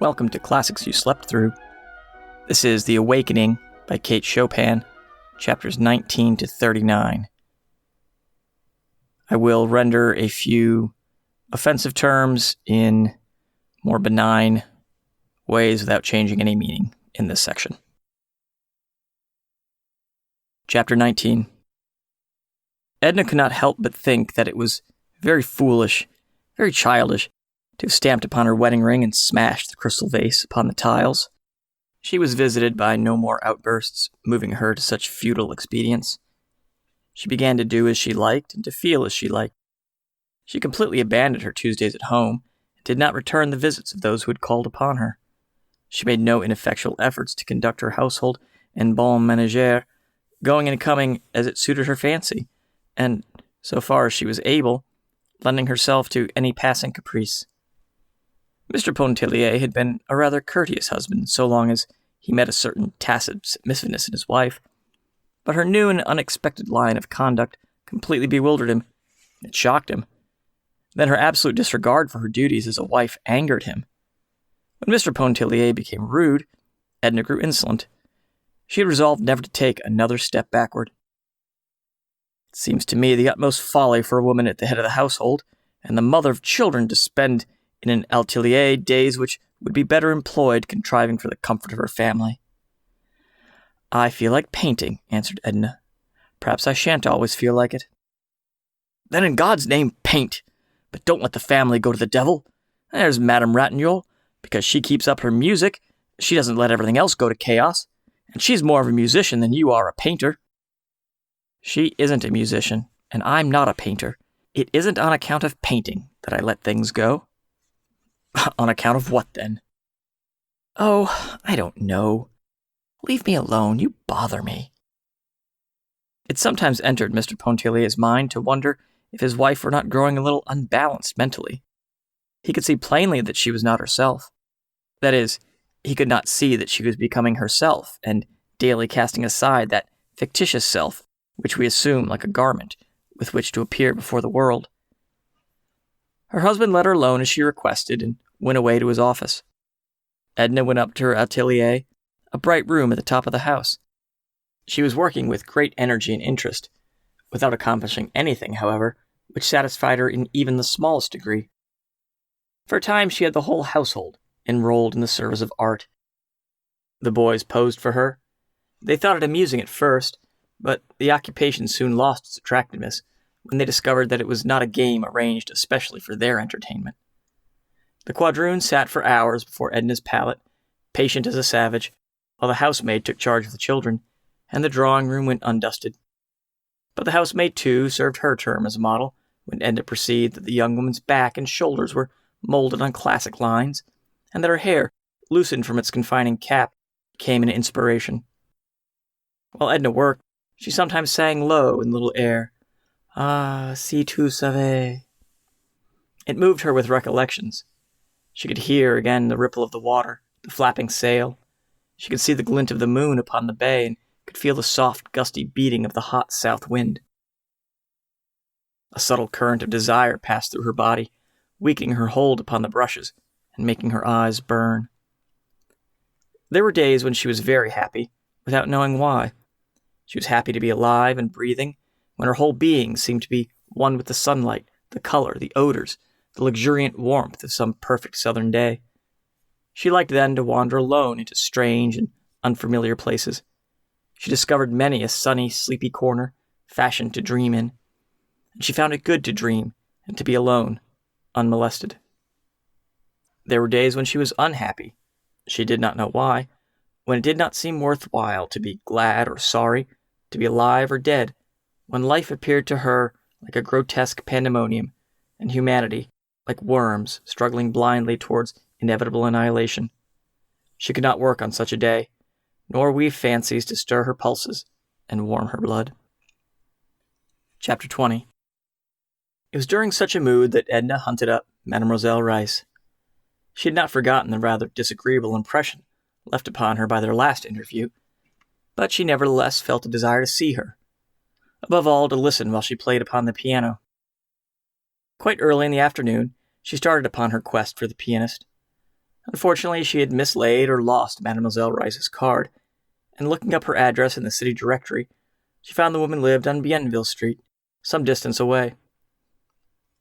Welcome to Classics You Slept Through. This is The Awakening by Kate Chopin, chapters 19 to 39. I will render a few offensive terms in more benign ways without changing any meaning in this section. Chapter 19. Edna could not help but think that it was very foolish, very childish, to have stamped upon her wedding ring and smashed the crystal vase upon the tiles. She was visited by no more outbursts, moving her to such futile expedients. She began to do as she liked and to feel as she liked. She completely abandoned her Tuesdays at home and did not return the visits of those who had called upon her. She made no ineffectual efforts to conduct her household en bonne ménagère, going and coming as it suited her fancy, and, so far as she was able, lending herself to any passing caprice. Mr. Pontellier had been a rather courteous husband so long as he met a certain tacit submissiveness in his wife, but her new and unexpected line of conduct completely bewildered him. It shocked him. Then her absolute disregard for her duties as a wife angered him. When Mr. Pontellier became rude, Edna grew insolent. She had resolved never to take another step backward. It seems to me the utmost folly for a woman at the head of the household and the mother of children to spend in an atelier days which would be better employed contriving for the comfort of her family. I feel like painting, answered Edna. Perhaps I shan't always feel like it. Then in God's name, paint, but don't let the family go to the devil. There's Madame Ratignolle, because she keeps up her music, she doesn't let everything else go to chaos, and she's more of a musician than you are a painter. She isn't a musician, and I'm not a painter. It isn't on account of painting that I let things go. On account of what, then? Oh, I don't know. Leave me alone, you bother me. It sometimes entered Mr. Pontellier's mind to wonder if his wife were not growing a little unbalanced mentally. He could see plainly that she was not herself. That is, he could not see that she was becoming herself and daily casting aside that fictitious self which we assume like a garment with which to appear before the world. Her husband let her alone as she requested and went away to his office. Edna went up to her atelier, a bright room at the top of the house. She was working with great energy and interest, without accomplishing anything, however, which satisfied her in even the smallest degree. For a time she had the whole household enrolled in the service of art. The boys posed for her. They thought it amusing at first, but the occupation soon lost its attractiveness when they discovered that it was not a game arranged especially for their entertainment. The quadroon sat for hours before Edna's palette, patient as a savage, while the housemaid took charge of the children, and the drawing-room went undusted. But the housemaid, too, served her term as a model, when Edna perceived that the young woman's back and shoulders were molded on classic lines, and that her hair, loosened from its confining cap, became an inspiration. While Edna worked, she sometimes sang low in little air, Ah, si tu savais. It moved her with recollections. She could hear again the ripple of the water, the flapping sail. She could see the glint of the moon upon the bay and could feel the soft, gusty beating of the hot south wind. A subtle current of desire passed through her body, weakening her hold upon the brushes and making her eyes burn. There were days when she was very happy, without knowing why. She was happy to be alive and breathing, when her whole being seemed to be one with the sunlight, the color, the odors, the luxuriant warmth of some perfect southern day. She liked then to wander alone into strange and unfamiliar places. She discovered many a sunny, sleepy corner, fashioned to dream in, and she found it good to dream and to be alone, unmolested. There were days when she was unhappy. She did not know why, when it did not seem worthwhile to be glad or sorry, to be alive or dead, when life appeared to her like a grotesque pandemonium, and humanity like worms struggling blindly towards inevitable annihilation. She could not work on such a day, nor weave fancies to stir her pulses and warm her blood. Chapter 20. It was during such a mood that Edna hunted up Mademoiselle Reisz. She had not forgotten the rather disagreeable impression left upon her by their last interview, but she nevertheless felt a desire to see her. Above all, to listen while she played upon the piano. Quite early in the afternoon, she started upon her quest for the pianist. Unfortunately, she had mislaid or lost Mademoiselle Rice's card, and looking up her address in the city directory, she found the woman lived on Bienville Street, some distance away.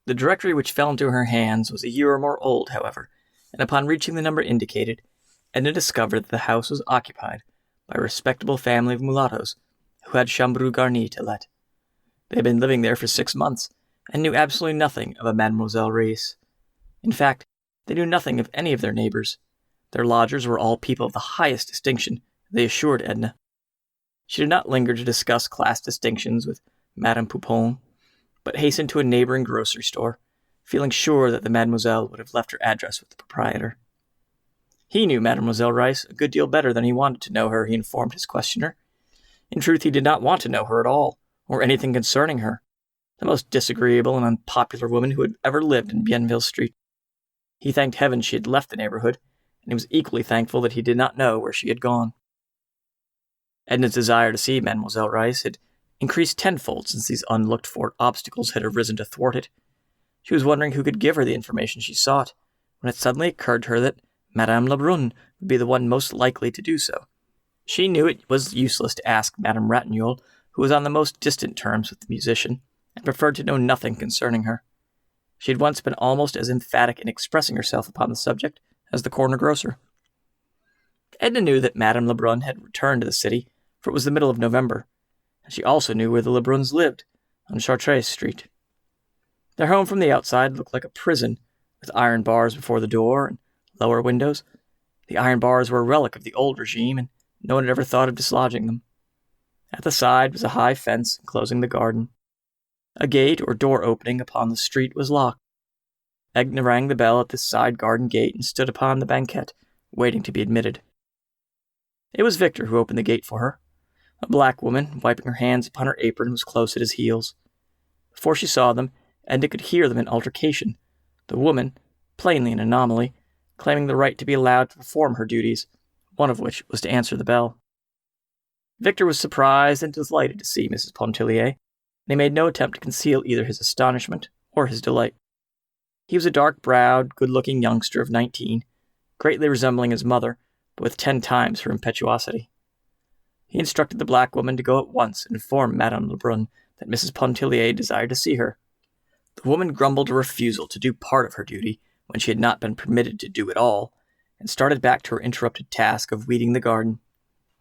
The directory which fell into her hands was a year or more old, however, and upon reaching the number indicated, Edna discovered that the house was occupied by a respectable family of mulattoes who had chambres garnies to let. They had been living there for 6 months, and knew absolutely nothing of a Mademoiselle Reisz. In fact, they knew nothing of any of their neighbors. Their lodgers were all people of the highest distinction, they assured Edna. She did not linger to discuss class distinctions with Madame Poupon, but hastened to a neighboring grocery store, feeling sure that the Mademoiselle would have left her address with the proprietor. He knew Mademoiselle Reisz a good deal better than he wanted to know her, he informed his questioner. In truth, he did not want to know her at all, or anything concerning her, the most disagreeable and unpopular woman who had ever lived in Bienville Street. He thanked heaven she had left the neighborhood, and he was equally thankful that he did not know where she had gone. Edna's desire to see Mademoiselle Reisz had increased tenfold since these unlooked-for obstacles had arisen to thwart it. She was wondering who could give her the information she sought, when it suddenly occurred to her that Madame Lebrun would be the one most likely to do so. She knew it was useless to ask Madame Ratignolle, who was on the most distant terms with the musician, and preferred to know nothing concerning her. She had once been almost as emphatic in expressing herself upon the subject as the corner grocer. Edna knew that Madame Lebrun had returned to the city, for it was the middle of November, and she also knew where the Lebruns lived, on Chartres Street. Their home from the outside looked like a prison, with iron bars before the door and lower windows. The iron bars were a relic of the old regime, and no one had ever thought of dislodging them. At the side was a high fence enclosing the garden. A gate or door opening upon the street was locked. Edna rang the bell at this side garden gate and stood upon the banquette, waiting to be admitted. It was Victor who opened the gate for her. A black woman, wiping her hands upon her apron, was close at his heels. Before she saw them, Edna could hear them in altercation, the woman, plainly an anomaly, claiming the right to be allowed to perform her duties, one of which was to answer the bell. Victor was surprised and delighted to see Mrs. Pontellier, and he made no attempt to conceal either his astonishment or his delight. He was a dark-browed, good-looking youngster of 19, greatly resembling his mother, but with 10 times her impetuosity. He instructed the black woman to go at once and inform Madame Lebrun that Mrs. Pontellier desired to see her. The woman grumbled a refusal to do part of her duty when she had not been permitted to do it all, and started back to her interrupted task of weeding the garden,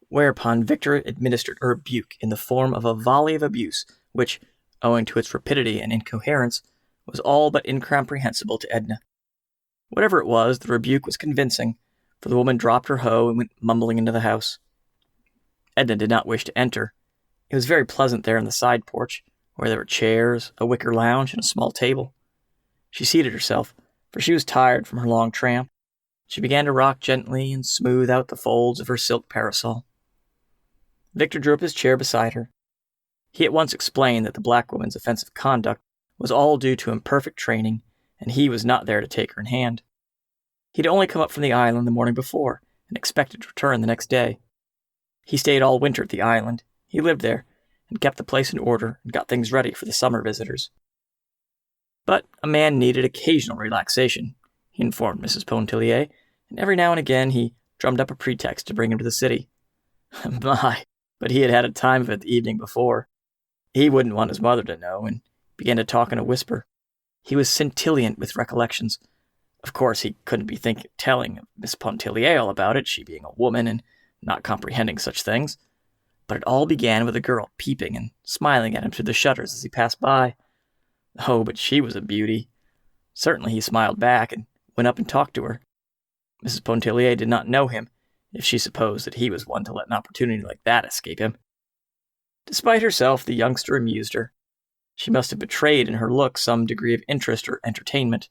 whereupon Victor administered a rebuke in the form of a volley of abuse, which, owing to its rapidity and incoherence, was all but incomprehensible to Edna. Whatever it was, the rebuke was convincing, for the woman dropped her hoe and went mumbling into the house. Edna did not wish to enter. It was very pleasant there in the side porch, where there were chairs, a wicker lounge, and a small table. She seated herself, for she was tired from her long tramp. She began to rock gently and smooth out the folds of her silk parasol. Victor drew up his chair beside her. He at once explained that the black woman's offensive conduct was all due to imperfect training, and he was not there to take her in hand. He had only come up from the island the morning before, and expected to return the next day. He stayed all winter at the island. He lived there, and kept the place in order and got things ready for the summer visitors. But a man needed occasional relaxation, he informed Mrs. Pontellier, and every now and again he drummed up a pretext to bring him to the city. My, but he had had a time of it the evening before. He wouldn't want his mother to know, and began to talk in a whisper. He was scintillant with recollections. Of course, he couldn't be telling Miss Pontellier all about it, she being a woman and not comprehending such things. But it all began with a girl peeping and smiling at him through the shutters as he passed by. Oh, but she was a beauty. Certainly he smiled back and went up and talked to her. Mrs. Pontellier did not know him, if she supposed that he was one to let an opportunity like that escape him. Despite herself, the youngster amused her. She must have betrayed in her look some degree of interest or entertainment.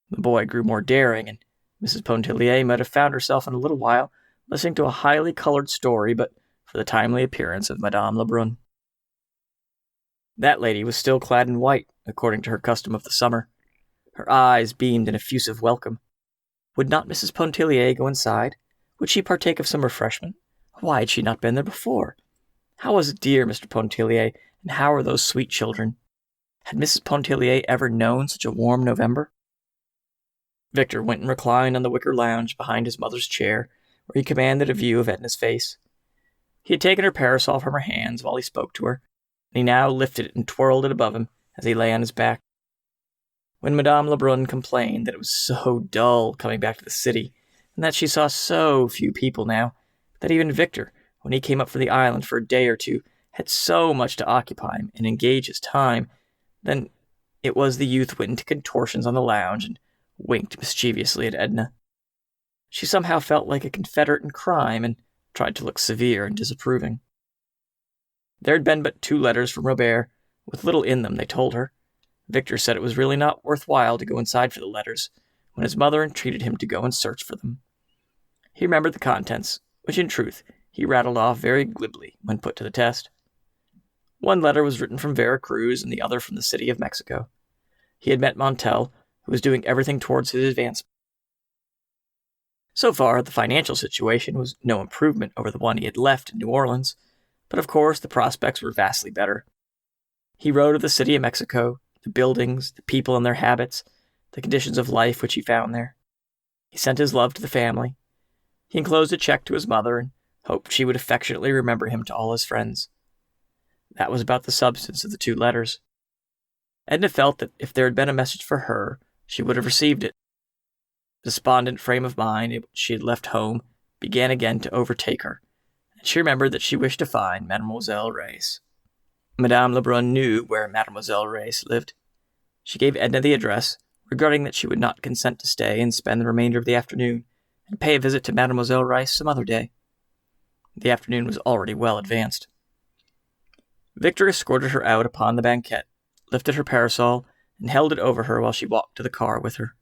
The boy grew more daring, and Mrs. Pontellier might have found herself in a little while listening to a highly colored story, but for the timely appearance of Madame Lebrun. That lady was still clad in white, according to her custom of the summer. Her eyes beamed an effusive welcome. Would not Mrs. Pontellier go inside? Would she partake of some refreshment? Why had she not been there before? How was dear Mr. Pontellier, and how were those sweet children? Had Mrs. Pontellier ever known such a warm November? Victor went and reclined on the wicker lounge behind his mother's chair, where he commanded a view of Edna's face. He had taken her parasol from her hands while he spoke to her, and he now lifted it and twirled it above him as he lay on his back. When Madame Lebrun complained that it was so dull coming back to the city, and that she saw so few people now, that even Victor, when he came up from the island for a day or two, had so much to occupy him and engage his time, then it was the youth went into contortions on the lounge and winked mischievously at Edna. She somehow felt like a confederate in crime and tried to look severe and disapproving. There had been but 2 letters from Robert, with little in them, they told her. Victor said it was really not worthwhile to go inside for the letters, when his mother entreated him to go and search for them. He remembered the contents, which in truth he rattled off very glibly when put to the test. One letter was written from Vera Cruz and the other from the city of Mexico. He had met Montel, who was doing everything towards his advancement. So far, the financial situation was no improvement over the one he had left in New Orleans, but of course the prospects were vastly better. He wrote of the city of Mexico, the buildings, the people and their habits, the conditions of life which he found there. He sent his love to the family. He enclosed a check to his mother and hoped she would affectionately remember him to all his friends. That was about the substance of the 2 letters. Edna felt that if there had been a message for her, she would have received it. The despondent frame of mind in which she had left home began again to overtake her, and she remembered that she wished to find Mademoiselle Reisz. Madame Lebrun knew where Mademoiselle Reisz lived. She gave Edna the address, regretting that she would not consent to stay and spend the remainder of the afternoon, and pay a visit to Mademoiselle Reisz some other day. The afternoon was already well advanced. Victor escorted her out upon the banquette, lifted her parasol, and held it over her while she walked to the car with her.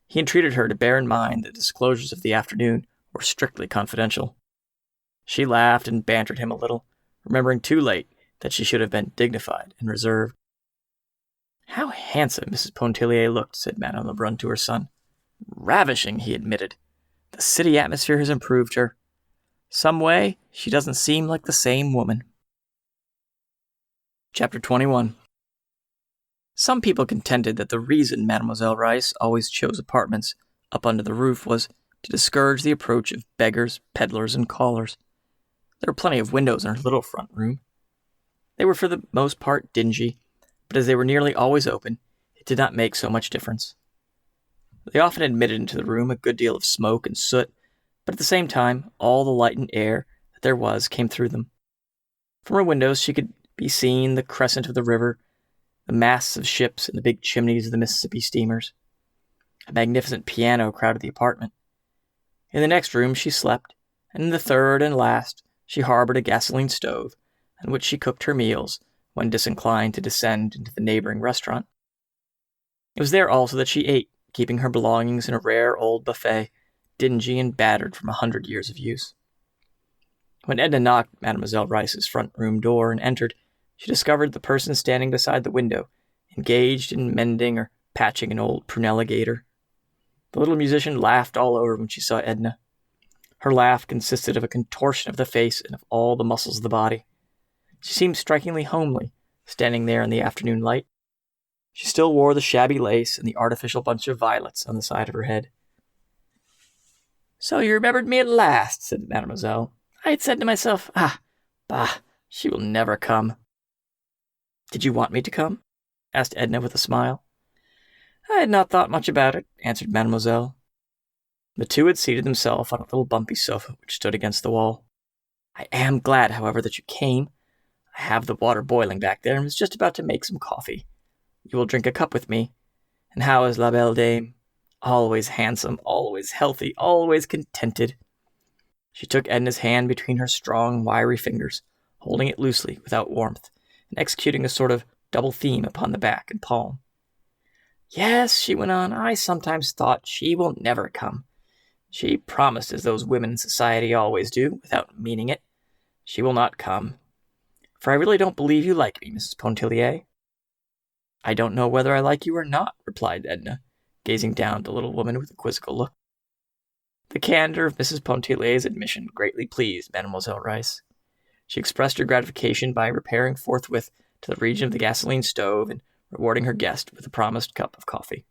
He entreated her to bear in mind that the disclosures of the afternoon were strictly confidential. She laughed and bantered him a little, remembering too late that she should have been dignified and reserved. "How handsome Mrs. Pontellier looked," said Madame Lebrun to her son. "Ravishing," he admitted. "The city atmosphere has improved her. Some way, she doesn't seem like the same woman." Chapter 21. Some people contended that the reason Mademoiselle Reisz always chose apartments up under the roof was to discourage the approach of beggars, peddlers, and callers. There were plenty of windows in her little front room. They were for the most part dingy, but as they were nearly always open, it did not make so much difference. They often admitted into the room a good deal of smoke and soot, but at the same time, all the light and air that there was came through them. From her windows she could be seen the crescent of the river, the masts of ships, and the big chimneys of the Mississippi steamers. A magnificent piano crowded the apartment. In the next room she slept, and in the third and last she harbored a gasoline stove, on which she cooked her meals when disinclined to descend into the neighboring restaurant. It was there also that she ate, keeping her belongings in a rare old buffet, dingy and battered from 100 years of use. When Edna knocked at Mademoiselle Reisz's front room door and entered, she discovered the person standing beside the window, engaged in mending or patching an old prunella gaiter. The little musician laughed all over when she saw Edna. Her laugh consisted of a contortion of the face and of all the muscles of the body. She seemed strikingly homely, standing there in the afternoon light. She still wore the shabby lace and the artificial bunch of violets on the side of her head. "So you remembered me at last," said Mademoiselle. "I had said to myself, bah, she will never come." "Did you want me to come?" asked Edna with a smile. "I had not thought much about it," answered Mademoiselle. The 2 had seated themselves on a little bumpy sofa which stood against the wall. "I am glad, however, that you came. I have the water boiling back there and was just about to make some coffee. You will drink a cup with me. And how is La Belle Dame? Always handsome, always healthy, always contented." She took Edna's hand between her strong, wiry fingers, holding it loosely, without warmth, and executing a sort of double theme upon the back and palm. "Yes," she went on, "I sometimes thought she will never come. She promised as those women in society always do, without meaning it. She will not come. For I really don't believe you like me, Mrs. Pontellier." "I don't know whether I like you or not," replied Edna, gazing down at the little woman with a quizzical look. The candor of Mrs. Pontellier's admission greatly pleased Mademoiselle Reisz. She expressed her gratification by repairing forthwith to the region of the gasoline stove and rewarding her guest with the promised cup of coffee.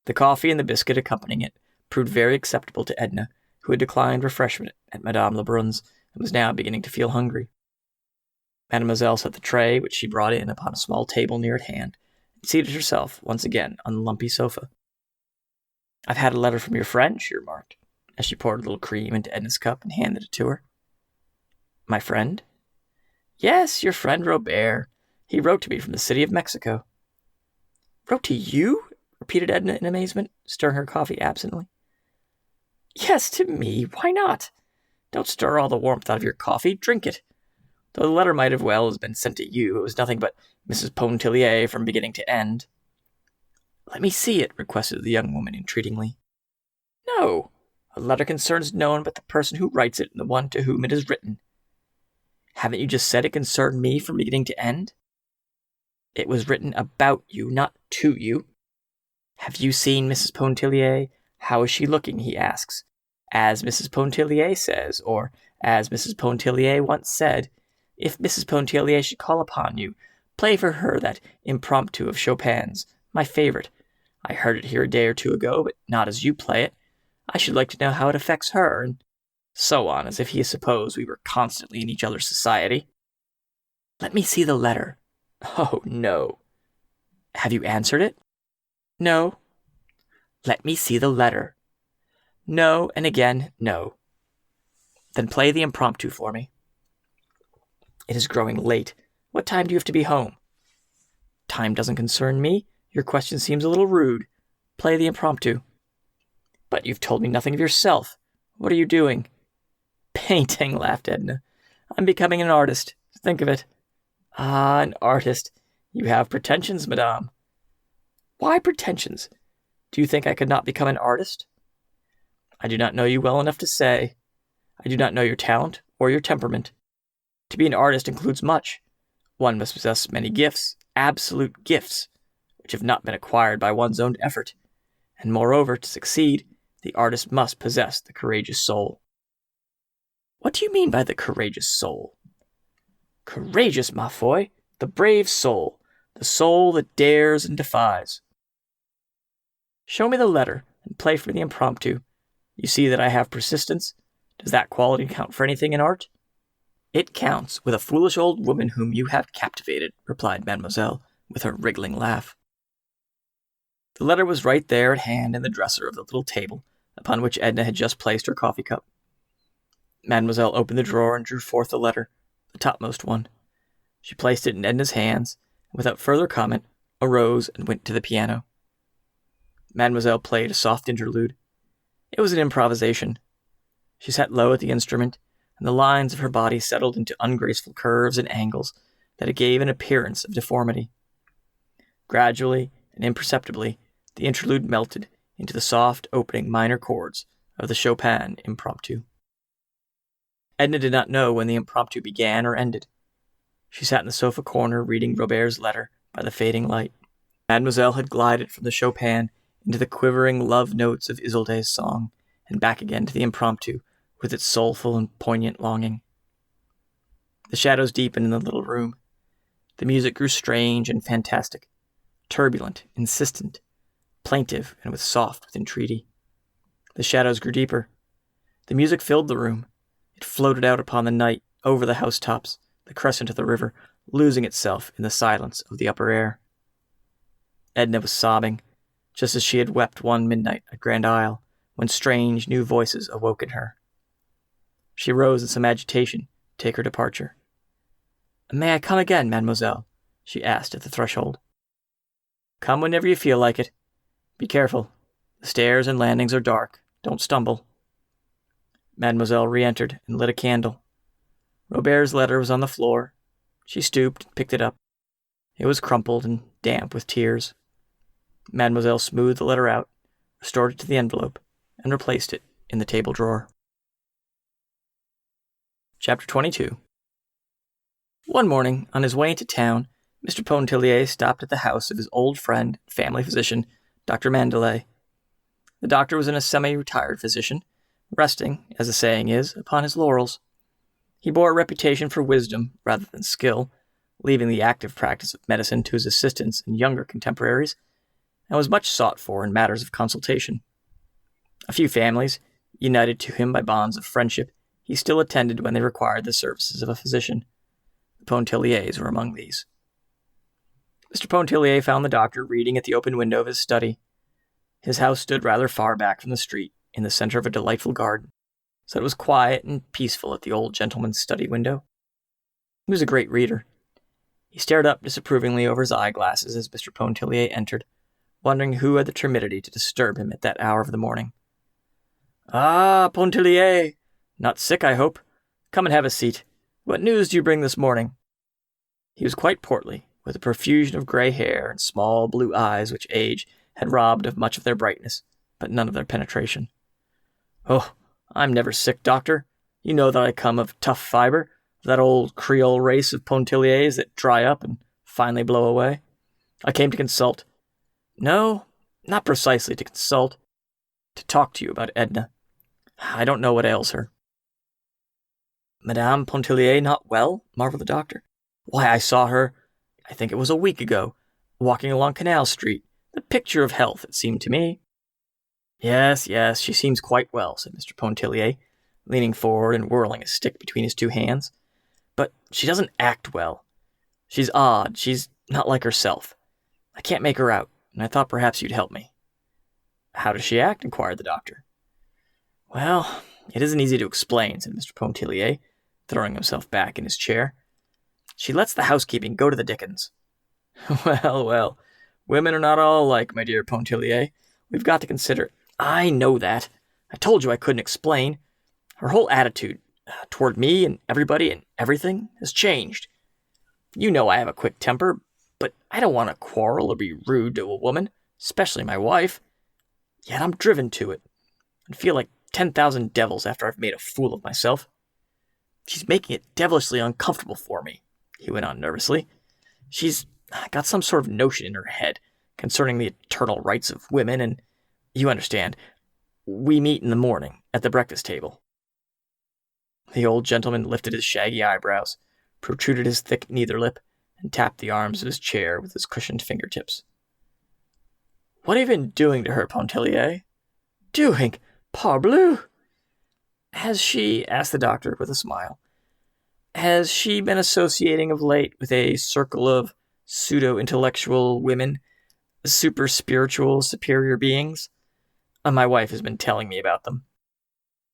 The coffee and the biscuit accompanying it proved very acceptable to Edna, who had declined refreshment at Madame Lebrun's and was now beginning to feel hungry. Mademoiselle set the tray which she brought in upon a small table near at hand, and seated herself once again on the lumpy sofa. "I've had a letter from your friend," she remarked, as she poured a little cream into Edna's cup and handed it to her. "My friend?" "Yes, your friend Robert. He wrote to me from the city of Mexico." "Wrote to you?" repeated Edna in amazement, stirring her coffee absently. "Yes, to me. Why not? Don't stir all the warmth out of your coffee. Drink it. Though the letter might have well have been sent to you, it was nothing but Mrs. Pontellier from beginning to end." "Let me see it," requested the young woman entreatingly. "No. A letter concerns no one but the person who writes it and the one to whom it is written." "Haven't you just said it concerned me from beginning to end?" "It was written about you, not to you." "Have you seen Mrs. Pontellier? How is she looking?" he asks. "As Mrs. Pontellier says, or as Mrs. Pontellier once said, if Mrs. Pontellier should call upon you, play for her that impromptu of Chopin's, my favorite. I heard it here a day or two ago, but not as you play it. I should like to know how it affects her," and so on, as if he supposed we were constantly in each other's society. "Let me see the letter." "Oh, no." "Have you answered it?" "No." "Let me see the letter." "No," and again, "no." "Then play the impromptu for me." "It is growing late. What time do you have to be home?" "Time doesn't concern me. Your question seems a little rude. Play the impromptu." "But you've told me nothing of yourself. What are you doing?" "Painting," laughed Edna. "I'm becoming an artist. Think of it." "Ah, an artist. You have pretensions, madame." "Why pretensions? Do you think I could not become an artist?" "I do not know you well enough to say. I do not know your talent or your temperament. To be an artist includes much. One must possess many gifts, absolute gifts, which have not been acquired by one's own effort. And moreover, to succeed, the artist must possess the courageous soul." "What do you mean by the courageous soul?" "Courageous, ma foi, the brave soul, the soul that dares and defies." "Show me the letter and play for the impromptu. You see that I have persistence. Does that quality count for anything in art?" "It counts with a foolish old woman whom you have captivated," replied Mademoiselle, with her wriggling laugh. The letter was right there at hand in the dresser of the little table upon which Edna had just placed her coffee cup. Mademoiselle opened the drawer and drew forth the letter, the topmost one. She placed it in Edna's hands, and without further comment, arose and went to the piano. Mademoiselle played a soft interlude. It was an improvisation. She sat low at the instrument, and the lines of her body settled into ungraceful curves and angles that gave an appearance of deformity. Gradually and imperceptibly, the interlude melted into the soft opening minor chords of the Chopin impromptu. Edna did not know when the impromptu began or ended. She sat in the sofa corner reading Robert's letter by the fading light. Mademoiselle had glided from the Chopin into the quivering love notes of Isolde's song, and back again to the impromptu with its soulful and poignant longing. The shadows deepened in the little room. The music grew strange and fantastic, turbulent, insistent, plaintive, and with entreaty. The shadows grew deeper. The music filled the room. It floated out upon the night, over the housetops, the crescent of the river, losing itself in the silence of the upper air. Edna was sobbing, just as she had wept one midnight at Grand Isle, when strange new voices awoke in her. She rose in some agitation to take her departure. "May I come again, mademoiselle?" she asked at the threshold. "Come whenever you feel like it. Be careful. The stairs and landings are dark. Don't stumble." Mademoiselle re-entered and lit a candle. Robert's letter was on the floor. She stooped and picked it up. It was crumpled and damp with tears. Mademoiselle smoothed the letter out, restored it to the envelope, and replaced it in the table drawer. Chapter 22. One morning, on his way into town, Mr. Pontellier stopped at the house of his old friend, family physician, Dr. Mandelet. The doctor was a semi-retired physician, resting, as the saying is, upon his laurels. He bore a reputation for wisdom rather than skill, leaving the active practice of medicine to his assistants and younger contemporaries, and was much sought for in matters of consultation. A few families, united to him by bonds of friendship, he still attended when they required the services of a physician. The Pontelliers were among these. Mr. Pontellier found the doctor reading at the open window of his study. His house stood rather far back from the street, in the center of a delightful garden, so it was quiet and peaceful at the old gentleman's study window. He was a great reader. He stared up disapprovingly over his eyeglasses as Mr. Pontellier entered, wondering who had the temerity to disturb him at that hour of the morning. "Ah, Pontellier! Not sick, I hope. Come and have a seat. What news do you bring this morning?" He was quite portly, with a profusion of gray hair and small blue eyes which age had robbed of much of their brightness, but none of their penetration. "Oh, I'm never sick, doctor. You know that I come of tough fiber, that old Creole race of Pontelliers that dry up and finally blow away. I came to consult. No, not precisely to consult. To talk to you about Edna. I don't know what ails her." "Madame Pontellier not well?" marveled the doctor. "Why, I saw her, I think it was a week ago, walking along Canal Street. The picture of health, it seemed to me." Yes, she seems quite well," said Mr. Pontellier, leaning forward and whirling his stick between his two hands. "But she doesn't act well. She's odd. She's not like herself. I can't make her out, and I thought perhaps you'd help me." "How does she act?" inquired the doctor. "Well, it isn't easy to explain," said Mr. Pontellier, throwing himself back in his chair. "She lets the housekeeping go to the dickens." Well, women are not all alike, my dear Pontellier. We've got to consider—" "I know that. I told you I couldn't explain. Her whole attitude toward me and everybody and everything has changed. You know I have a quick temper, but I don't want to quarrel or be rude to a woman, especially my wife. Yet I'm driven to it, and feel like 10,000 devils after I've made a fool of myself. She's making it devilishly uncomfortable for me," he went on nervously. "She's got some sort of notion in her head concerning the eternal rights of women, and, you understand, we meet in the morning at the breakfast table." The old gentleman lifted his shaggy eyebrows, protruded his thick nether lip, and tapped the arms of his chair with his cushioned fingertips. "What have you been doing to her, Pontellier?" "Doing? Parbleu!" "Has she," asked the doctor with a smile, "has she been associating of late with a circle of pseudo-intellectual women, super-spiritual, superior beings? My wife has been telling me about them."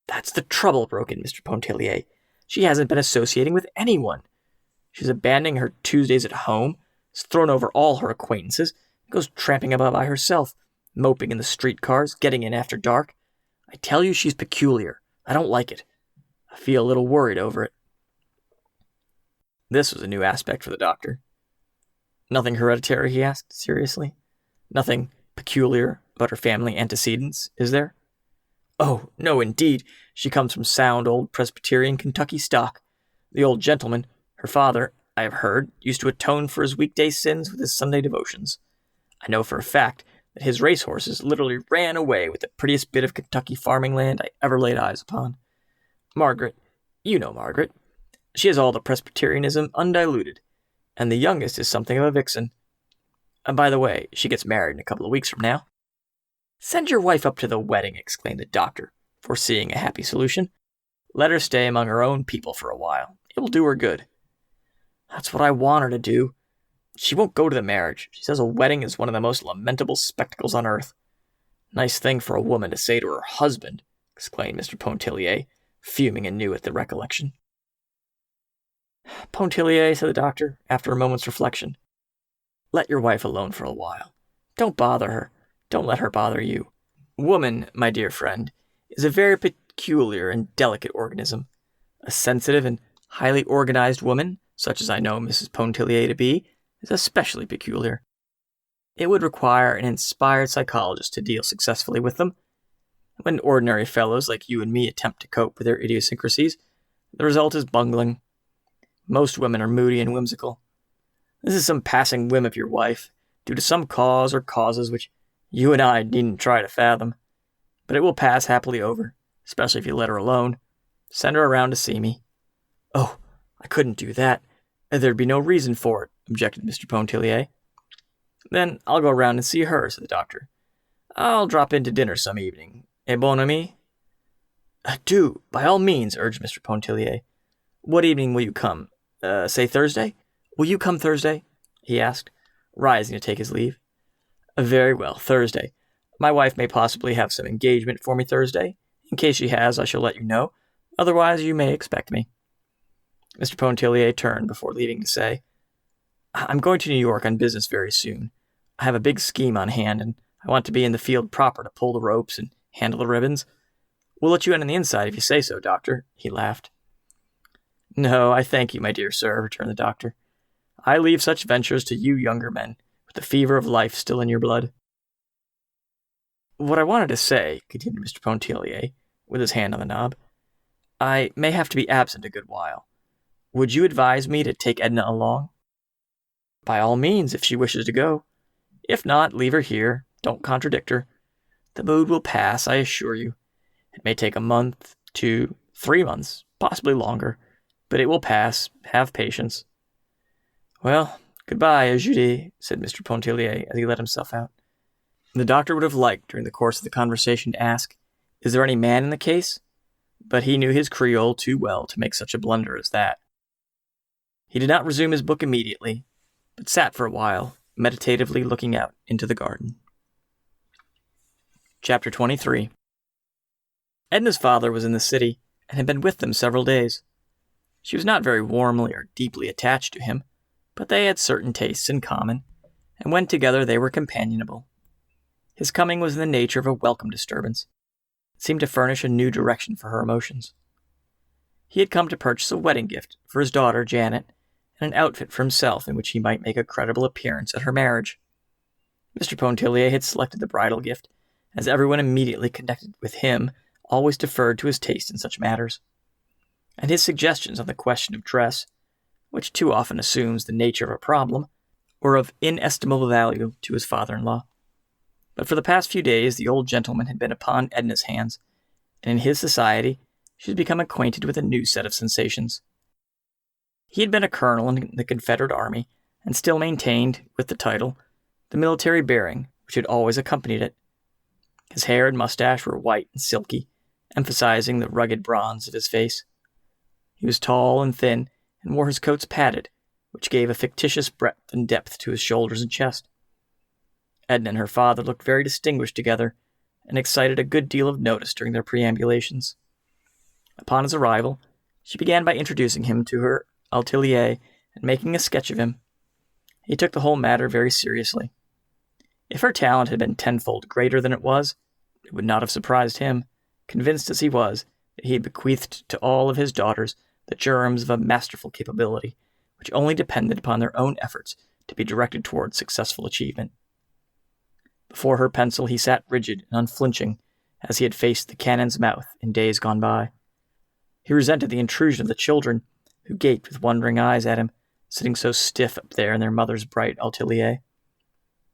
"That's the trouble," broke in Mr. Pontellier. "She hasn't been associating with anyone. She's abandoning her Tuesdays at home, has thrown over all her acquaintances, and goes tramping about by herself, moping in the streetcars, getting in after dark. I tell you she's peculiar. I don't like it. I feel a little worried over it." This was a new aspect for the doctor. "Nothing hereditary?" he asked seriously. "Nothing peculiar about her family antecedents, is there?" "Oh, no, indeed. She comes from sound old Presbyterian Kentucky stock. The old gentleman, her father, I have heard, used to atone for his weekday sins with his Sunday devotions. I know for a fact that his racehorses literally ran away with the prettiest bit of Kentucky farming land I ever laid eyes upon. Margaret, you know Margaret. She has all the Presbyterianism undiluted, and the youngest is something of a vixen. By the way, she gets married in a couple of weeks from now." "Send your wife up to the wedding," exclaimed the doctor, foreseeing a happy solution. "Let her stay among her own people for a while. It will do her good." "That's what I want her to do. She won't go to the marriage. She says a wedding is one of the most lamentable spectacles on earth." "Nice thing for a woman to say to her husband," exclaimed Mr. Pontellier, fuming anew at the recollection. "Pontellier," said the doctor, after a moment's reflection, "let your wife alone for a while. Don't bother her. Don't let her bother you. Woman, my dear friend, is a very peculiar and delicate organism. A sensitive and highly organized woman, such as I know Mrs. Pontellier to be, is especially peculiar. It would require an inspired psychologist to deal successfully with them. When ordinary fellows like you and me attempt to cope with their idiosyncrasies, the result is bungling. Most women are moody and whimsical. This is some passing whim of your wife, due to some cause or causes which you and I needn't try to fathom. But it will pass happily over, especially if you let her alone. Send her around to see me." "Oh, I couldn't do that. There'd be no reason for it," objected Mr. Pontellier. Then I'll go around and see her, said the doctor. I'll drop in to dinner some evening. Eh, bon ami? Do, by all means, urged Mr. Pontellier. What evening will you come? Say Thursday? Will you come Thursday? He asked, rising to take his leave. Very well, Thursday. My wife may possibly have some engagement for me Thursday. In case she has, I shall let you know. Otherwise, you may expect me. Mr. Pontellier turned before leaving to say, I'm going to New York on business very soon. I have a big scheme on hand, and I want to be in the field proper to pull the ropes and handle the ribbons. We'll let you in on the inside if you say so, doctor, he laughed. No, I thank you, my dear sir, returned the doctor. I leave such ventures to you younger men, with the fever of life still in your blood. What I wanted to say, continued Mr. Pontellier, with his hand on the knob, I may have to be absent a good while. Would you advise me to take Edna along? By all means, if she wishes to go. If not, leave her here. Don't contradict her. The mood will pass, I assure you. It may take a month, 2, 3 months, possibly longer, but it will pass. Have patience. Well, goodbye, Judy, said Mr. Pontellier as he let himself out. The doctor would have liked, during the course of the conversation, to ask, Is there any man in the case? But he knew his Creole too well to make such a blunder as that. He did not resume his book immediately, but sat for a while, meditatively looking out into the garden. Chapter 23. Edna's father was in the city, and had been with them several days. She was not very warmly or deeply attached to him, but they had certain tastes in common, and when together they were companionable. His coming was in the nature of a welcome disturbance. It seemed to furnish a new direction for her emotions. He had come to purchase a wedding gift for his daughter, Janet, and an outfit for himself in which he might make a credible appearance at her marriage. Mr. Pontellier had selected the bridal gift, as everyone immediately connected with him always deferred to his taste in such matters, and his suggestions on the question of dress, which too often assumes the nature of a problem, were of inestimable value to his father-in-law. But for the past few days the old gentleman had been upon Edna's hands, and in his society she had become acquainted with a new set of sensations. He had been a colonel in the Confederate Army, and still maintained, with the title, the military bearing which had always accompanied it. His hair and mustache were white and silky, emphasizing the rugged bronze of his face. He was tall and thin, and wore his coats padded, which gave a fictitious breadth and depth to his shoulders and chest. Edna and her father looked very distinguished together, and excited a good deal of notice during their perambulations. Upon his arrival, she began by introducing him to her atelier and making a sketch of him. He took the whole matter very seriously. If her talent had been tenfold greater than it was, it would not have surprised him, convinced as he was that he had bequeathed to all of his daughters the germs of a masterful capability, which only depended upon their own efforts to be directed toward successful achievement. Before her pencil he sat rigid and unflinching, as he had faced the cannon's mouth in days gone by. He resented the intrusion of the children, who gaped with wondering eyes at him, sitting so stiff up there in their mother's bright atelier.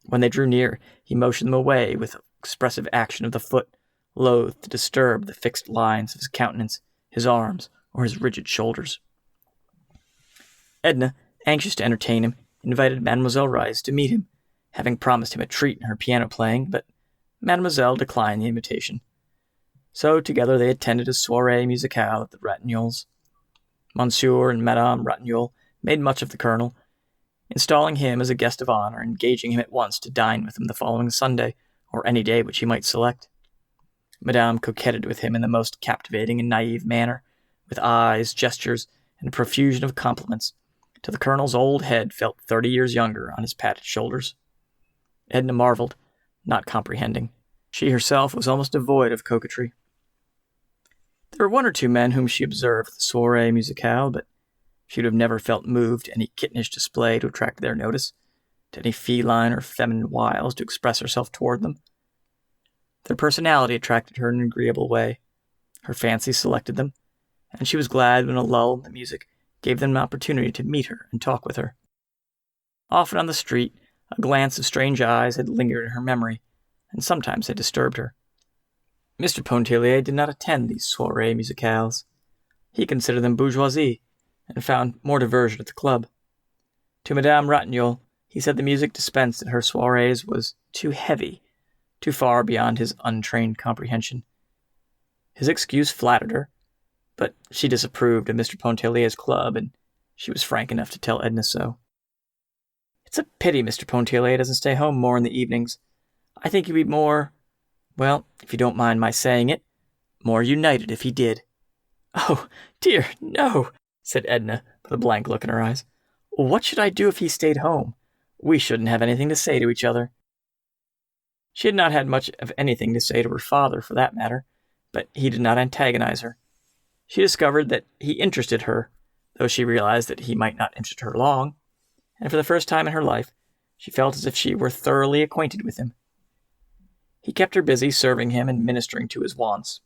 When they drew near, he motioned them away with expressive action of the foot, loath to disturb the fixed lines of his countenance, his arms, or his rigid shoulders. Edna, anxious to entertain him, invited Mademoiselle Reisz to meet him, having promised him a treat in her piano playing, but Mademoiselle declined the invitation. So together they attended a soirée musicale at the Ratignolles. Monsieur and Madame Ratignolle made much of the colonel, installing him as a guest of honor, engaging him at once to dine with them the following Sunday, or any day which he might select. Madame coquetted with him in the most captivating and naive manner, with eyes, gestures, and a profusion of compliments, till the colonel's old head felt 30 years younger on his padded shoulders. Edna marveled, not comprehending. She herself was almost devoid of coquetry. There were 1 or 2 men whom she observed at the soirée musicale, but she would have never felt moved to any kittenish display to attract their notice, to any feline or feminine wiles to express herself toward them. Their personality attracted her in an agreeable way. Her fancy selected them, and she was glad when a lull in the music gave them an opportunity to meet her and talk with her. Often on the street, a glance of strange eyes had lingered in her memory, and sometimes had disturbed her. Mr. Pontellier did not attend these soirées musicales. He considered them bourgeoisie, and found more diversion at the club. To Madame Ratignolle, He said the music dispensed at her soirees was too heavy, too far beyond his untrained comprehension. His excuse flattered her, but she disapproved of Mr. Pontellier's club, and she was frank enough to tell Edna so. "It's a pity Mr. Pontellier doesn't stay home more in the evenings. I think he'd be more, well, if you don't mind my saying it, more united if he did." "Oh, dear, no," said Edna, with a blank look in her eyes. "What should I do if he stayed home? We shouldn't have anything to say to each other." She had not had much of anything to say to her father, for that matter, but he did not antagonize her. She discovered that he interested her, though she realized that he might not interest her long, and for the first time in her life, she felt as if she were thoroughly acquainted with him. He kept her busy serving him and ministering to his wants.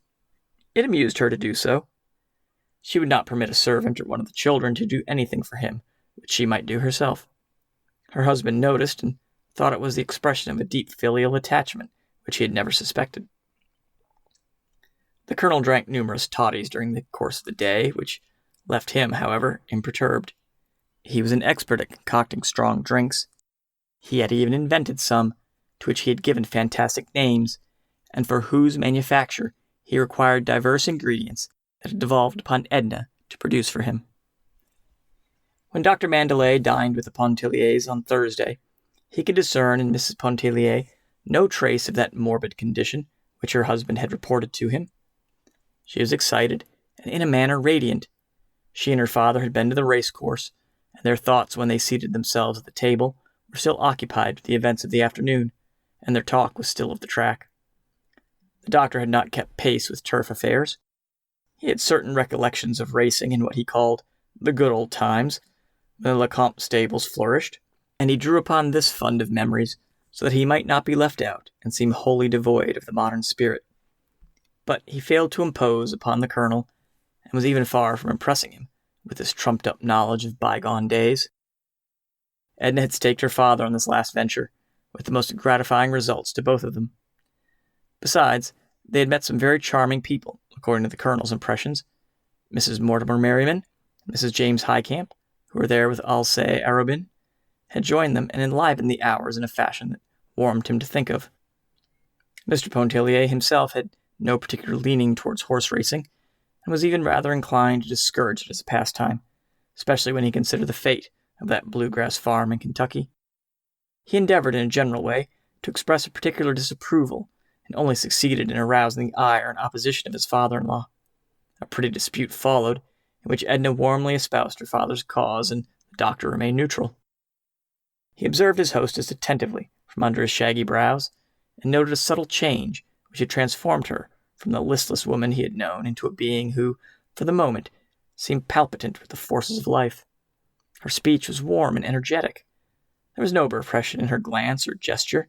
It amused her to do so. She would not permit a servant or one of the children to do anything for him which she might do herself. Her husband noticed and thought it was the expression of a deep filial attachment which he had never suspected. The colonel drank numerous toddies during the course of the day, which left him, however, imperturbed. He was an expert at concocting strong drinks. He had even invented some, to which he had given fantastic names, and for whose manufacture he required diverse ingredients that had devolved upon Edna to produce for him. When Dr. Mandelet dined with the Pontelliers on Thursday, he could discern in Mrs. Pontellier no trace of that morbid condition which her husband had reported to him. She was excited, and in a manner radiant. She and her father had been to the race-course, and their thoughts when they seated themselves at the table were still occupied with the events of the afternoon, and their talk was still of the track. The doctor had not kept pace with turf affairs. He had certain recollections of racing in what he called the good old times, when the Lecomte stables flourished, and he drew upon this fund of memories so that he might not be left out and seem wholly devoid of the modern spirit. But he failed to impose upon the colonel, and was even far from impressing him with his trumped-up knowledge of bygone days. Edna had staked her father on this last venture, with the most gratifying results to both of them. Besides, they had met some very charming people, according to the colonel's impressions. Mrs. Mortimer Merriman and Mrs. James Highcamp, who were there with Alcée Arobin, had joined them and enlivened the hours in a fashion that warmed him to think of. Mr. Pontellier himself had no particular leaning towards horse racing, and was even rather inclined to discourage it as a pastime, especially when he considered the fate of that bluegrass farm in Kentucky. He endeavored in a general way to express a particular disapproval, and only succeeded in arousing the ire and opposition of his father-in-law. A pretty dispute followed, in which Edna warmly espoused her father's cause, and the doctor remained neutral. He observed his hostess attentively from under his shaggy brows, and noted a subtle change which had transformed her from the listless woman he had known into a being who, for the moment, seemed palpitant with the forces of life. Her speech was warm and energetic. There was no repression in her glance or gesture.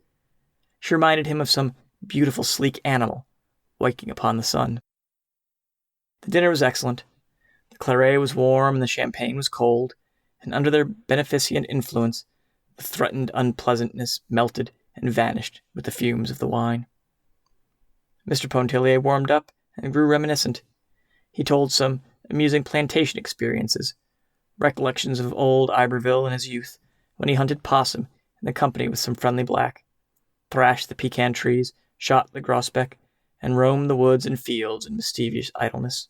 She reminded him of some beautiful, sleek animal waking upon the sun. The dinner was excellent. The claret was warm and the champagne was cold, and under their beneficent influence, the threatened unpleasantness melted and vanished with the fumes of the wine. Mr. Pontellier warmed up and grew reminiscent. He told some amusing plantation experiences, recollections of old Iberville in his youth, when he hunted possum in the company with some friendly black, thrashed the pecan trees, shot the grosbeck, and roamed the woods and fields in mischievous idleness.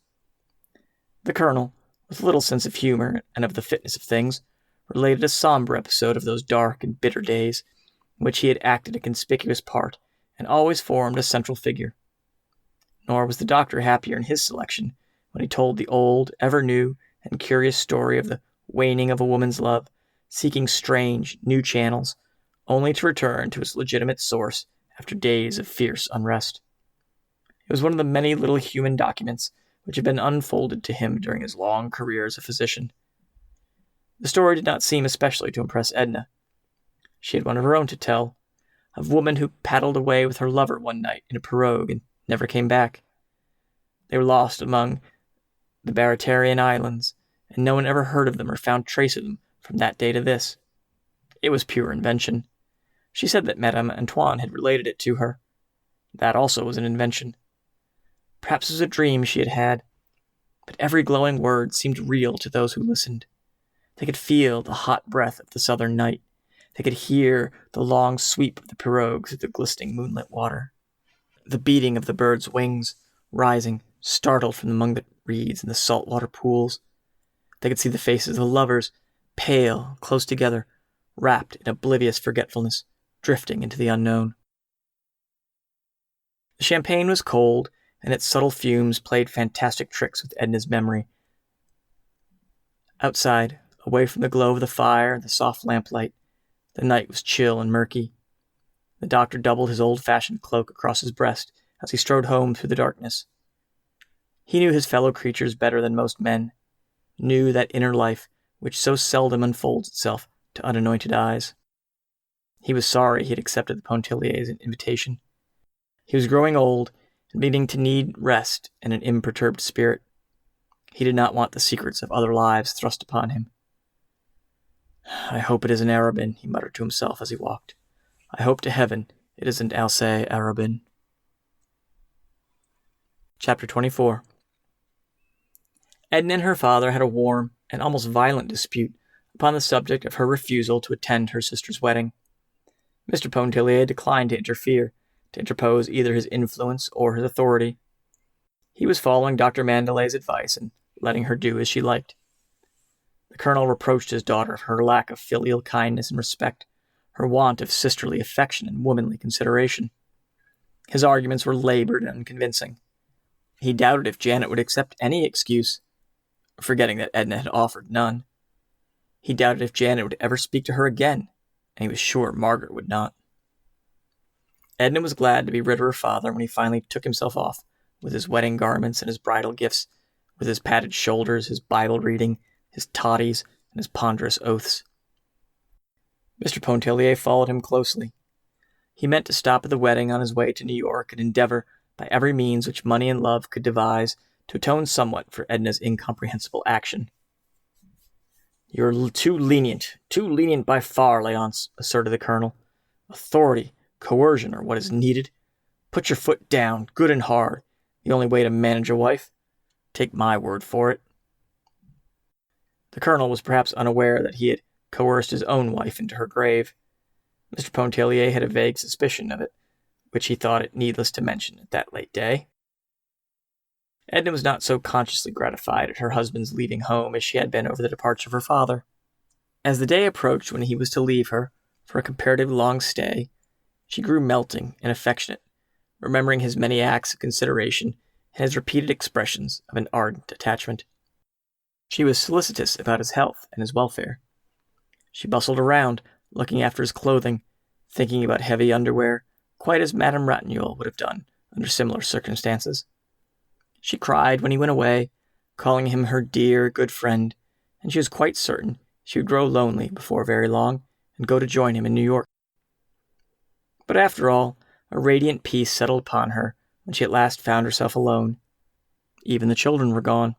The colonel, with little sense of humor and of the fitness of things, related a somber episode of those dark and bitter days in which he had acted a conspicuous part and always formed a central figure. Nor was the doctor happier in his selection when he told the old, ever-new, and curious story of the waning of a woman's love, seeking strange, new channels, only to return to its legitimate source after days of fierce unrest. It was one of the many little human documents which had been unfolded to him during his long career as a physician. The story did not seem especially to impress Edna. She had one of her own to tell, of a woman who paddled away with her lover one night in a pirogue and never came back. They were lost among the Baratarian Islands, and no one ever heard of them or found trace of them from that day to this. It was pure invention. She said that Madame Antoine had related it to her. That also was an invention. Perhaps it was a dream she had had, but every glowing word seemed real to those who listened. They could feel the hot breath of the southern night, They could hear the long sweep of the pirogue through the glistening moonlit water, the beating of the birds' wings, rising, startled from among the reeds and the saltwater pools. They could see the faces of the lovers, pale, close together, wrapped in oblivious forgetfulness, drifting into the unknown. The champagne was cold, and its subtle fumes played fantastic tricks with Edna's memory. Outside, away from the glow of the fire and the soft lamplight, the night was chill and murky. The doctor doubled his old-fashioned cloak across his breast as he strode home through the darkness. He knew his fellow creatures better than most men, knew that inner life which so seldom unfolds itself to unanointed eyes. He was sorry he had accepted the Pontelliers' invitation. He was growing old and beginning to need rest and an imperturbed spirit. He did not want the secrets of other lives thrust upon him. "I hope it isn't Arobin," he muttered to himself as he walked. "I hope to heaven it isn't Alcée Arobin." Chapter 24. Edna and her father had a warm and almost violent dispute upon the subject of her refusal to attend her sister's wedding. Mr. Pontellier declined to interpose either his influence or his authority. He was following Dr. Mandelet's advice and letting her do as she liked. The colonel reproached his daughter for her lack of filial kindness and respect, her want of sisterly affection and womanly consideration. His arguments were labored and unconvincing. He doubted if Janet would accept any excuse, forgetting that Edna had offered none. He doubted if Janet would ever speak to her again, and he was sure Margaret would not. Edna was glad to be rid of her father when he finally took himself off, with his wedding garments and his bridal gifts, with his padded shoulders, his Bible reading, his toddies, and his ponderous oaths. Mr. Pontellier followed him closely. He meant to stop at the wedding on his way to New York and endeavor, by every means which money and love could devise, to atone somewhat for Edna's incomprehensible action. "You're too lenient by far, Léonce," asserted the colonel. "Authority, coercion are what is needed. Put your foot down, good and hard, the only way to manage a wife. Take my word for it." The colonel was perhaps unaware that he had coerced his own wife into her grave. Mr. Pontellier had a vague suspicion of it, which he thought it needless to mention at that late day. Edna was not so consciously gratified at her husband's leaving home as she had been over the departure of her father. As the day approached when he was to leave her for a comparatively long stay, she grew melting and affectionate, remembering his many acts of consideration and his repeated expressions of an ardent attachment. She was solicitous about his health and his welfare. She bustled around, looking after his clothing, thinking about heavy underwear, quite as Madame Ratignolle would have done under similar circumstances. She cried when he went away, calling him her dear, good friend, and she was quite certain she would grow lonely before very long and go to join him in New York. But after all, a radiant peace settled upon her when she at last found herself alone. Even the children were gone.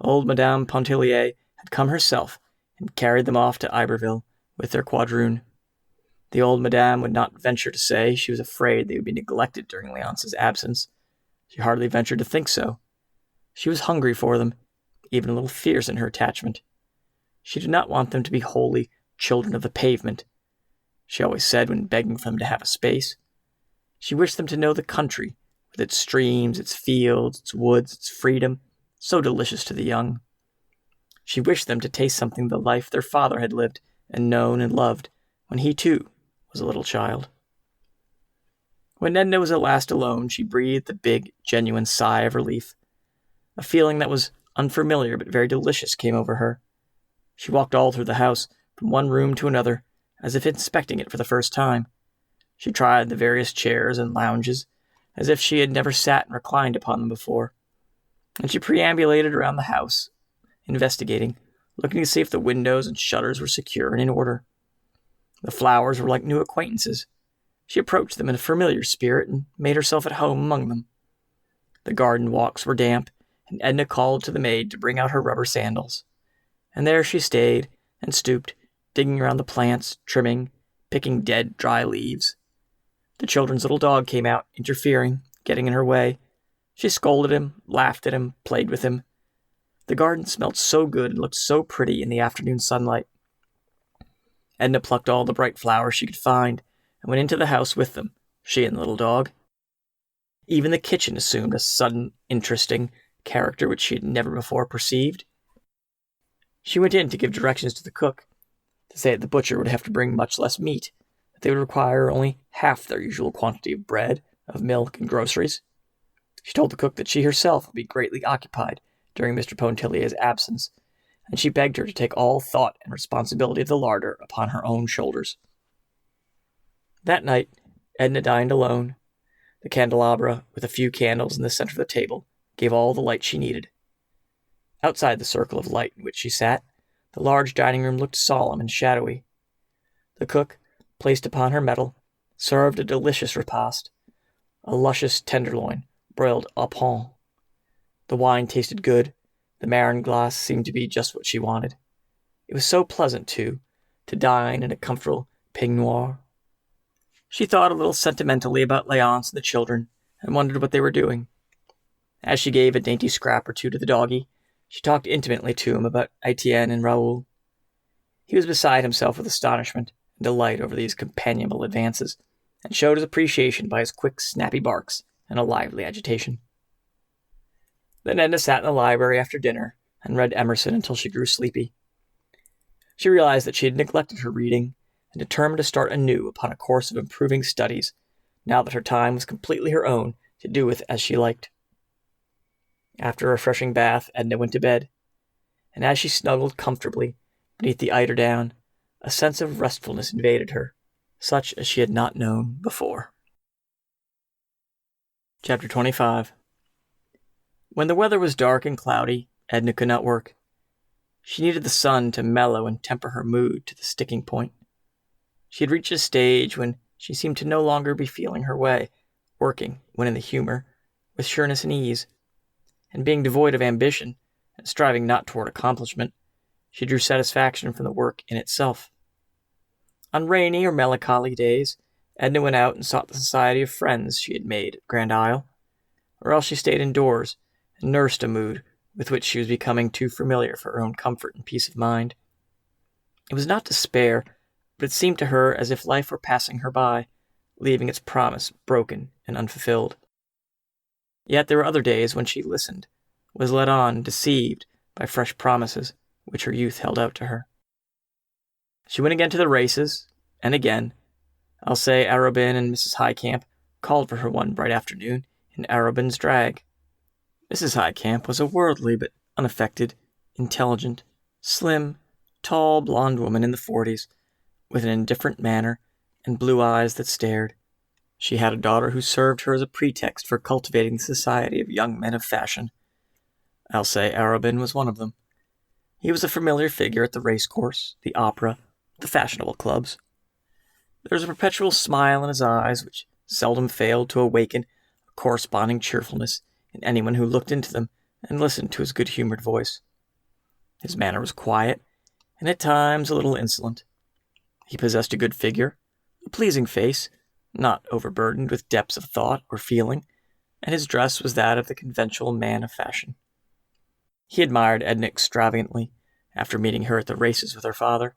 Old Madame Pontellier had come herself and carried them off to Iberville with their quadroon. The old madame would not venture to say she was afraid they would be neglected during Léonce's absence. She hardly ventured to think so. She was hungry for them, even a little fierce in her attachment. She did not want them to be wholly children of the pavement, she always said when begging for them to have a space. She wished them to know the country, with its streams, its fields, its woods, its freedom, so delicious to the young. She wished them to taste something of the life their father had lived and known and loved when he, too, was a little child. When Edna was at last alone, she breathed a big, genuine sigh of relief. A feeling that was unfamiliar but very delicious came over her. She walked all through the house, from one room to another, as if inspecting it for the first time. She tried the various chairs and lounges, as if she had never sat and reclined upon them before. And she perambulated around the house, investigating, looking to see if the windows and shutters were secure and in order. The flowers were like new acquaintances. She approached them in a familiar spirit and made herself at home among them. The garden walks were damp, and Edna called to the maid to bring out her rubber sandals. And there she stayed and stooped, digging around the plants, trimming, picking dead, dry leaves. The children's little dog came out, interfering, getting in her way. She scolded him, laughed at him, played with him. The garden smelled so good and looked so pretty in the afternoon sunlight. Edna plucked all the bright flowers she could find and went into the house with them, she and the little dog. Even the kitchen assumed a sudden, interesting character which she had never before perceived. She went in to give directions to the cook, to say that the butcher would have to bring much less meat, that they would require only half their usual quantity of bread, of milk, and groceries. She told the cook that she herself would be greatly occupied during Mr. Pontellier's absence, and she begged her to take all thought and responsibility of the larder upon her own shoulders. That night, Edna dined alone. The candelabra, with a few candles in the center of the table, gave all the light she needed. Outside the circle of light in which she sat, the large dining room looked solemn and shadowy. The cook, placed upon her mettle, served a delicious repast, a luscious tenderloin, broiled au point. The wine tasted good. The marron glace seemed to be just what she wanted. It was so pleasant, too, to dine in a comfortable peignoir. She thought a little sentimentally about Léonce and the children, and wondered what they were doing. As she gave a dainty scrap or two to the doggie, she talked intimately to him about Etienne and Raoul. He was beside himself with astonishment and delight over these companionable advances, and showed his appreciation by his quick, snappy barks and a lively agitation. Then Edna sat in the library after dinner and read Emerson until she grew sleepy. She realized that she had neglected her reading and determined to start anew upon a course of improving studies, now that her time was completely her own to do with as she liked. After a refreshing bath, Edna went to bed, and as she snuggled comfortably beneath the eiderdown, a sense of restfulness invaded her, such as she had not known before. Chapter 25. When the weather was dark and cloudy, Edna could not work. She needed the sun to mellow and temper her mood to the sticking point. She had reached a stage when she seemed to no longer be feeling her way, working, when in the humor, with sureness and ease, and being devoid of ambition, and striving not toward accomplishment, she drew satisfaction from the work in itself. On rainy or melancholy days, Edna went out and sought the society of friends she had made at Grand Isle, or else she stayed indoors and nursed a mood with which she was becoming too familiar for her own comfort and peace of mind. It was not despair, but it seemed to her as if life were passing her by, leaving its promise broken and unfulfilled. Yet there were other days when she listened, was led on, deceived by fresh promises which her youth held out to her. She went again to the races, and again. Alcée Arobin and Mrs. Highcamp called for her one bright afternoon in Arobin's drag. Mrs. Highcamp was a worldly but unaffected, intelligent, slim, tall, blonde woman in the 40s, with an indifferent manner and blue eyes that stared. She had a daughter who served her as a pretext for cultivating the society of young men of fashion. Alcée Arobin was one of them. He was a familiar figure at the racecourse, the opera, the fashionable clubs. There was a perpetual smile in his eyes which seldom failed to awaken a corresponding cheerfulness in anyone who looked into them and listened to his good-humored voice. His manner was quiet, and at times a little insolent. He possessed a good figure, a pleasing face, not overburdened with depths of thought or feeling, and his dress was that of the conventional man of fashion. He admired Edna extravagantly, after meeting her at the races with her father.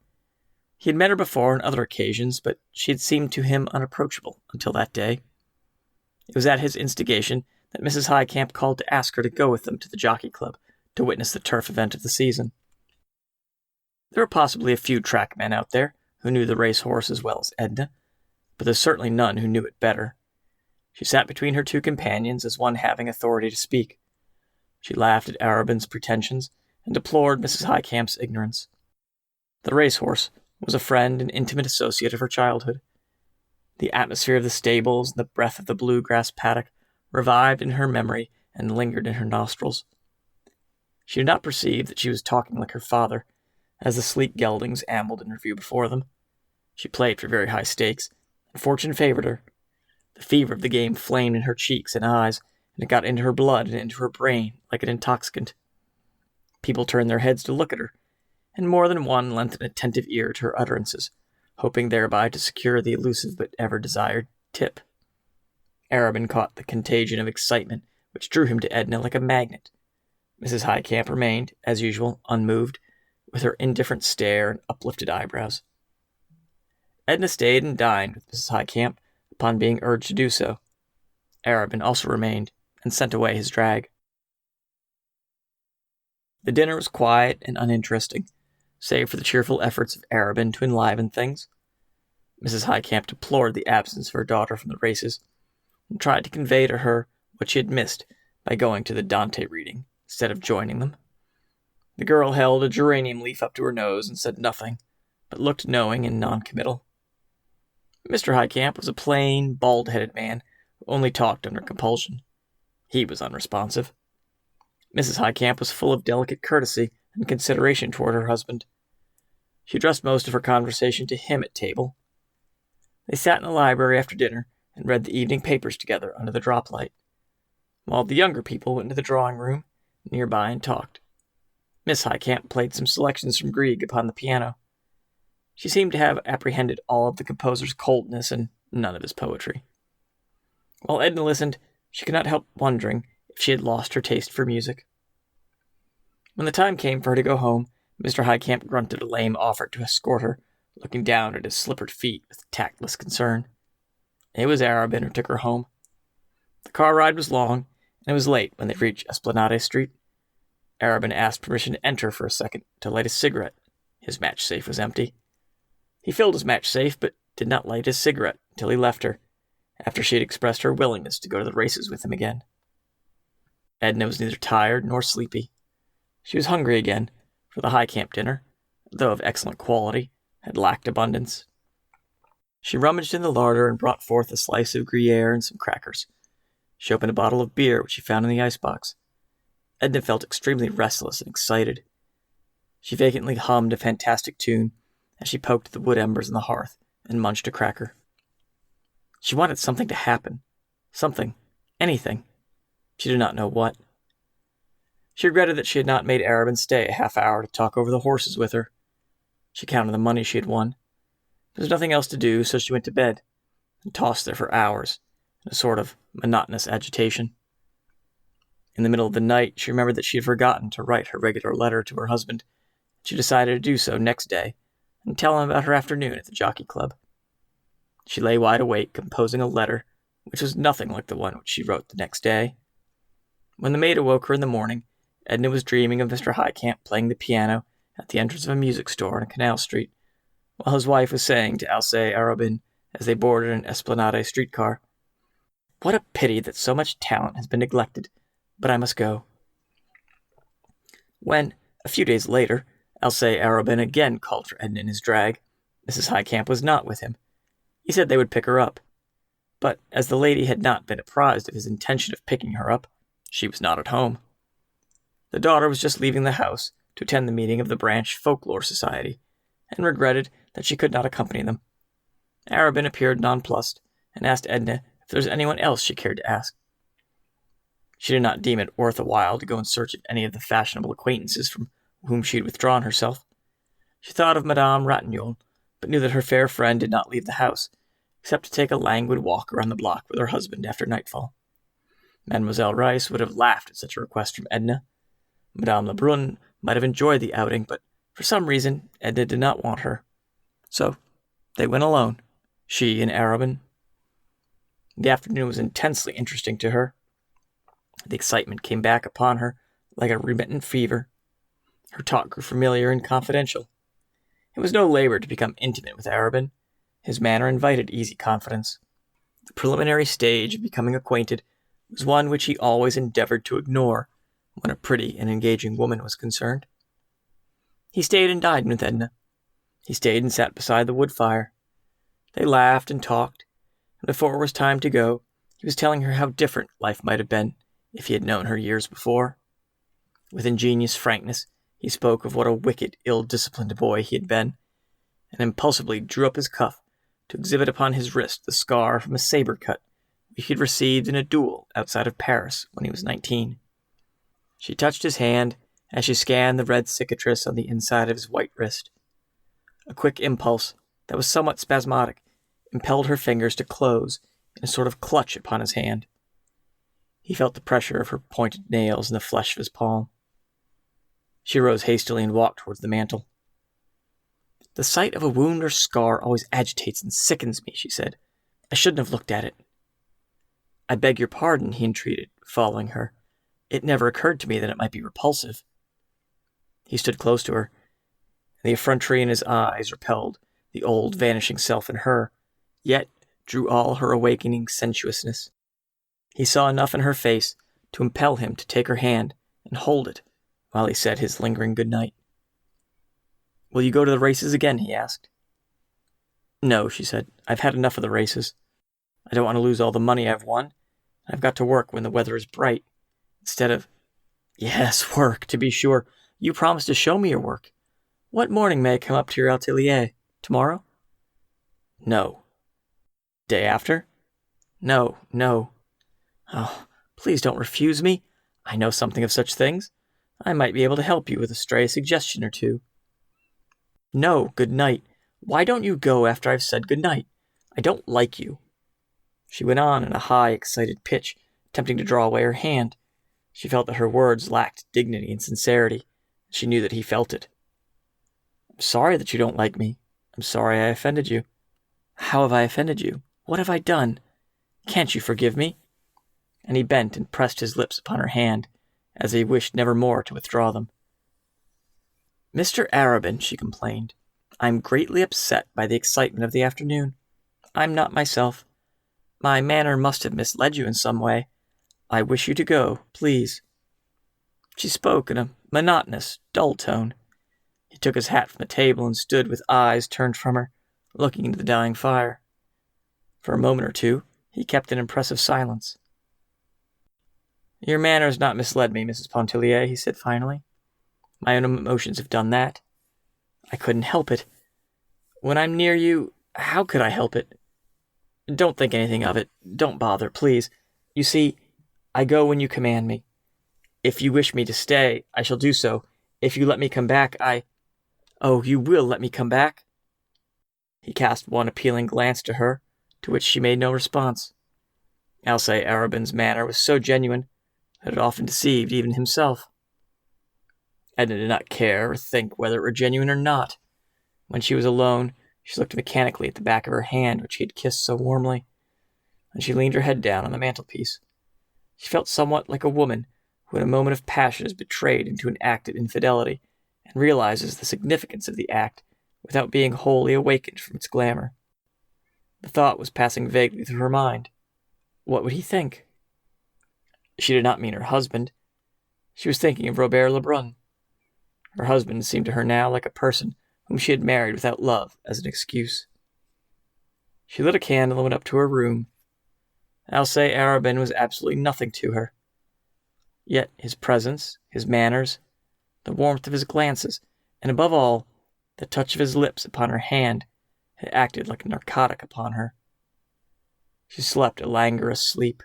He had met her before on other occasions, but she had seemed to him unapproachable until that day. It was at his instigation that Mrs. Highcamp called to ask her to go with them to the Jockey Club to witness the turf event of the season. There were possibly a few track men out there who knew the race-horse as well as Edna, but there was certainly none who knew it better. She sat between her two companions as one having authority to speak. She laughed at Arobin's pretensions and deplored Mrs. Highcamp's ignorance. The racehorse was a friend and intimate associate of her childhood. The atmosphere of the stables and the breath of the bluegrass paddock revived in her memory and lingered in her nostrils. She did not perceive that she was talking like her father, as the sleek geldings ambled in review before them. She played for very high stakes, and fortune favored her. The fever of the game flamed in her cheeks and eyes, and it got into her blood and into her brain like an intoxicant. People turned their heads to look at her, and more than one lent an attentive ear to her utterances, hoping thereby to secure the elusive but ever-desired tip. Arobin caught the contagion of excitement which drew him to Edna like a magnet. Mrs. Highcamp remained, as usual, unmoved, with her indifferent stare and uplifted eyebrows. Edna stayed and dined with Mrs. Highcamp upon being urged to do so. Arobin also remained and sent away his drag. The dinner was quiet and uninteresting, save for the cheerful efforts of Arobin to enliven things. Mrs. Highcamp deplored the absence of her daughter from the races, and tried to convey to her what she had missed by going to the Dante reading instead of joining them. The girl held a geranium leaf up to her nose and said nothing, but looked knowing and non-committal. Mr. Highcamp was a plain, bald-headed man who only talked under compulsion. He was unresponsive. Mrs. Highcamp was full of delicate courtesy and consideration toward her husband. She addressed most of her conversation to him at table. They sat in the library after dinner and read the evening papers together under the droplight, while the younger people went into the drawing-room nearby and talked. Miss Highcamp played some selections from Grieg upon the piano. She seemed to have apprehended all of the composer's coldness and none of his poetry. While Edna listened, she could not help wondering if she had lost her taste for music. When the time came for her to go home, Mr. Highcamp grunted a lame offer to escort her, looking down at his slippered feet with tactless concern. It was Arobin who took her home. The car ride was long, and it was late when they reached Esplanade Street. Arobin asked permission to enter for a second to light a cigarette. His match safe was empty. He filled his match safe, but did not light his cigarette until he left her, after she had expressed her willingness to go to the races with him again. Edna was neither tired nor sleepy. She was hungry again, for the Highcamp dinner, though of excellent quality, had lacked abundance. She rummaged in the larder and brought forth a slice of Gruyere and some crackers. She opened a bottle of beer which she found in the icebox. Edna felt extremely restless and excited. She vacantly hummed a fantastic tune as she poked the wood embers in the hearth and munched a cracker. She wanted something to happen. Something. Anything. She did not know what. She regretted that she had not made Arobin stay a half hour to talk over the horses with her. She counted the money she had won. There was nothing else to do, so she went to bed and tossed there for hours in a sort of monotonous agitation. In the middle of the night, she remembered that she had forgotten to write her regular letter to her husband. She decided to do so next day and tell him about her afternoon at the Jockey Club. She lay wide awake, composing a letter which was nothing like the one which she wrote the next day. When the maid awoke her in the morning, Edna was dreaming of Mr. Highcamp playing the piano at the entrance of a music store on Canal Street, while his wife was saying to Alcée Arobin as they boarded an Esplanade streetcar, "What a pity that so much talent has been neglected, but I must go." When, a few days later, Alcée Arobin again called for Edna in his drag, Mrs. Highcamp was not with him. He said they would pick her up, but as the lady had not been apprised of his intention of picking her up, she was not at home. The daughter was just leaving the house to attend the meeting of the Branch Folklore Society, and regretted that she could not accompany them. Arobin appeared nonplussed, and asked Edna if there was anyone else she cared to ask. She did not deem it worth a while to go in search of any of the fashionable acquaintances from whom she had withdrawn herself. She thought of Madame Ratignolle, but knew that her fair friend did not leave the house, except to take a languid walk around the block with her husband after nightfall. Mademoiselle Reisz would have laughed at such a request from Edna. Madame Lebrun might have enjoyed the outing, but for some reason Edna did not want her. So they went alone, she and Arobin. The afternoon was intensely interesting to her. The excitement came back upon her like a remittent fever. Her talk grew familiar and confidential. It was no labor to become intimate with Arobin. His manner invited easy confidence. The preliminary stage of becoming acquainted was one which he always endeavored to ignore when a pretty and engaging woman was concerned. He stayed and dined with Edna. He stayed and sat beside the wood fire. They laughed and talked, and before it was time to go, he was telling her how different life might have been if he had known her years before. With ingenious frankness, he spoke of what a wicked, ill-disciplined boy he had been, and impulsively drew up his cuff to exhibit upon his wrist the scar from a saber cut which he had received in a duel outside of Paris when he was 19. She touched his hand as she scanned the red cicatrice on the inside of his white wrist. A quick impulse that was somewhat spasmodic impelled her fingers to close in a sort of clutch upon his hand. He felt the pressure of her pointed nails in the flesh of his palm. She rose hastily and walked towards the mantel. "The sight of a wound or scar always agitates and sickens me," she said. "I shouldn't have looked at it." "I beg your pardon," he entreated, following her. "It never occurred to me that it might be repulsive." He stood close to her, and the effrontery in his eyes repelled the old, vanishing self in her, yet drew all her awakening sensuousness. He saw enough in her face to impel him to take her hand and hold it while he said his lingering good night. "Will you go to the races again?" he asked. "No," she said. "I've had enough of the races. I don't want to lose all the money I've won. I've got to work when the weather is bright, instead of—" "Yes, work, to be sure. You promised to show me your work. What morning may I come up to your atelier? Tomorrow?" "No." "Day after?" "No, no." "Oh, please don't refuse me. I know something of such things. I might be able to help you with a stray suggestion or two." "No, good night. Why don't you go after I've said good night? I don't like you." She went on in a high, excited pitch, attempting to draw away her hand. She felt that her words lacked dignity and sincerity. She knew that he felt it. "I'm sorry that you don't like me. I'm sorry I offended you." "How have I offended you? What have I done? Can't you forgive me?" And he bent and pressed his lips upon her hand, as he wished never more to withdraw them. "Mr. Arobin," she complained, "I'm greatly upset by the excitement of the afternoon. I'm not myself. My manner must have misled you in some way. I wish you to go, please." She spoke in a monotonous, dull tone. He took his hat from the table and stood with eyes turned from her, looking into the dying fire. For a moment or two, he kept an impressive silence. "Your manner has not misled me, Mrs. Pontellier," he said finally. "My own emotions have done that. I couldn't help it. When I'm near you, how could I help it? Don't think anything of it. Don't bother, please. You see, I go when you command me. If you wish me to stay, I shall do so. If you let me come back, Oh, you will let me come back?" He cast one appealing glance to her, to which she made no response. Alcée Arobin's manner was so genuine that it often deceived even himself. Edna did not care or think whether it were genuine or not. When she was alone, she looked mechanically at the back of her hand which he had kissed so warmly, and she leaned her head down on the mantelpiece. She felt somewhat like a woman who in a moment of passion is betrayed into an act of infidelity and realizes the significance of the act without being wholly awakened from its glamour. The thought was passing vaguely through her mind. What would he think? She did not mean her husband. She was thinking of Robert Lebrun. Her husband seemed to her now like a person whom she had married without love as an excuse. She lit a candle and went up to her room. Alcée Arobin was absolutely nothing to her. Yet his presence, his manners, the warmth of his glances, and above all, the touch of his lips upon her hand had acted like a narcotic upon her. She slept a languorous sleep,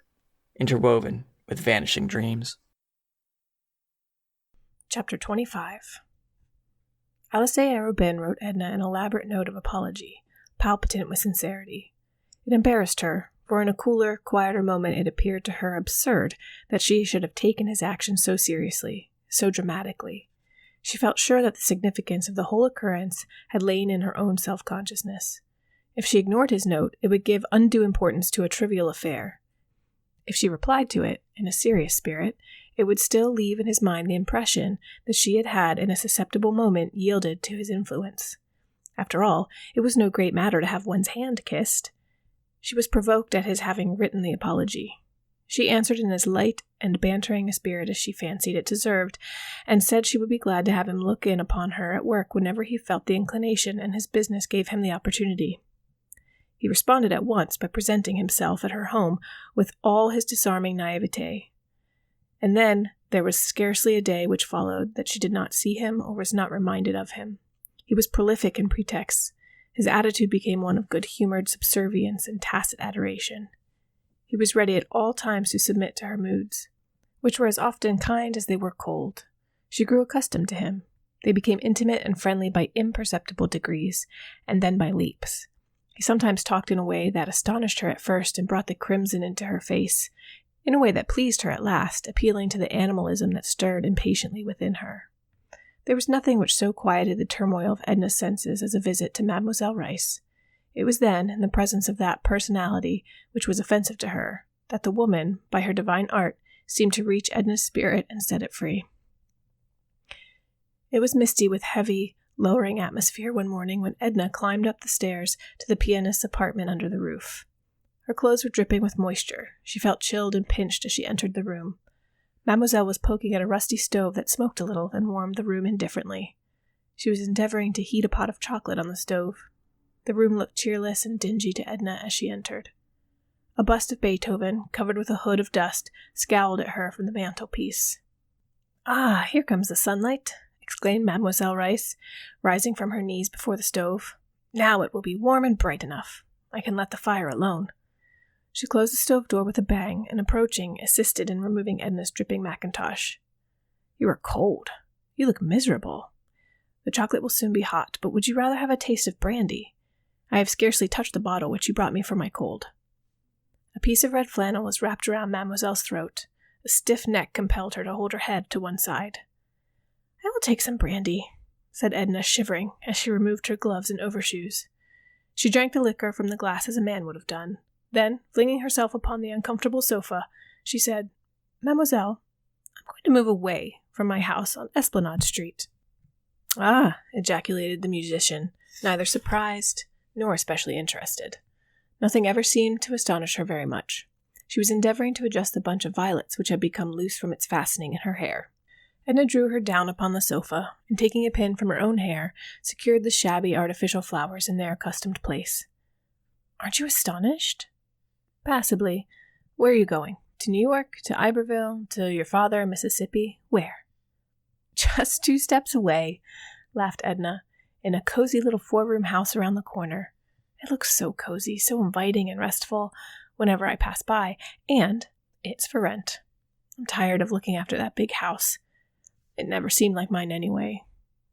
interwoven with vanishing dreams. Chapter 25. Alcée Arobin wrote Edna an elaborate note of apology, palpitant with sincerity. It embarrassed her, for in a cooler, quieter moment it appeared to her absurd that she should have taken his action so seriously, so dramatically. She felt sure that the significance of the whole occurrence had lain in her own self-consciousness. If she ignored his note, it would give undue importance to a trivial affair. If she replied to it, in a serious spirit, it would still leave in his mind the impression that she had in a susceptible moment yielded to his influence. After all, it was no great matter to have one's hand kissed. She was provoked at his having written the apology. She answered in as light and bantering a spirit as she fancied it deserved, and said she would be glad to have him look in upon her at work whenever he felt the inclination and his business gave him the opportunity. He responded at once by presenting himself at her home with all his disarming naivete. And then there was scarcely a day which followed that she did not see him or was not reminded of him. He was prolific in pretexts. His attitude became one of good-humored subservience and tacit adoration. He was ready at all times to submit to her moods, which were as often kind as they were cold. She grew accustomed to him. They became intimate and friendly by imperceptible degrees, and then by leaps. He sometimes talked in a way that astonished her at first and brought the crimson into her face, in a way that pleased her at last, appealing to the animalism that stirred impatiently within her. There was nothing which so quieted the turmoil of Edna's senses as a visit to Mademoiselle Reisz. It was then, in the presence of that personality which was offensive to her, that the woman, by her divine art, seemed to reach Edna's spirit and set it free. It was misty with heavy, lowering atmosphere one morning when Edna climbed up the stairs to the pianist's apartment under the roof. Her clothes were dripping with moisture. She felt chilled and pinched as she entered the room. Mademoiselle was poking at a rusty stove that smoked a little and warmed the room indifferently. She was endeavoring to heat a pot of chocolate on the stove. The room looked cheerless and dingy to Edna as she entered. A bust of Beethoven, covered with a hood of dust, scowled at her from the mantelpiece. "Ah, here comes the sunlight," exclaimed Mademoiselle Reisz, rising from her knees before the stove. "Now it will be warm and bright enough. I can let the fire alone." She closed the stove door with a bang, and approaching, assisted in removing Edna's dripping mackintosh. "You are cold. You look miserable. The chocolate will soon be hot, but would you rather have a taste of brandy? I have scarcely touched the bottle which you brought me for my cold." A piece of red flannel was wrapped around Mademoiselle's throat. A stiff neck compelled her to hold her head to one side. "I will take some brandy," said Edna, shivering, as she removed her gloves and overshoes. She drank the liquor from the glass as a man would have done. Then, flinging herself upon the uncomfortable sofa, she said, "Mademoiselle, I'm going to move away from my house on Esplanade Street." "Ah," ejaculated the musician, neither surprised nor especially interested. Nothing ever seemed to astonish her very much. She was endeavoring to adjust the bunch of violets which had become loose from its fastening in her hair. Edna drew her down upon the sofa, and taking a pin from her own hair, secured the shabby artificial flowers in their accustomed place. "Aren't you astonished?" "Passably. Where are you going? To New York? To Iberville? To your father in Mississippi? Where?" "Just 2 steps away," laughed Edna, "in a cozy little 4-room house around the corner. It looks so cozy, so inviting and restful whenever I pass by, and it's for rent. I'm tired of looking after that big house. It never seemed like mine anyway.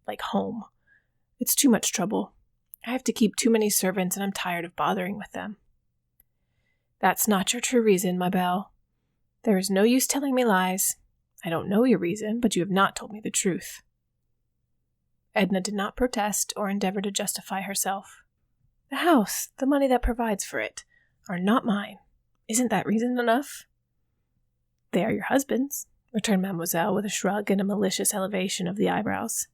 Like home. It's too much trouble. I have to keep too many servants, and I'm tired of bothering with them." "That's not your true reason, ma belle. There is no use telling me lies. I don't know your reason, but you have not told me the truth." Edna did not protest or endeavor to justify herself. "The house, the money that provides for it, are not mine. Isn't that reason enough?" "They are your husband's," returned Mademoiselle with a shrug and a malicious elevation of the eyebrows.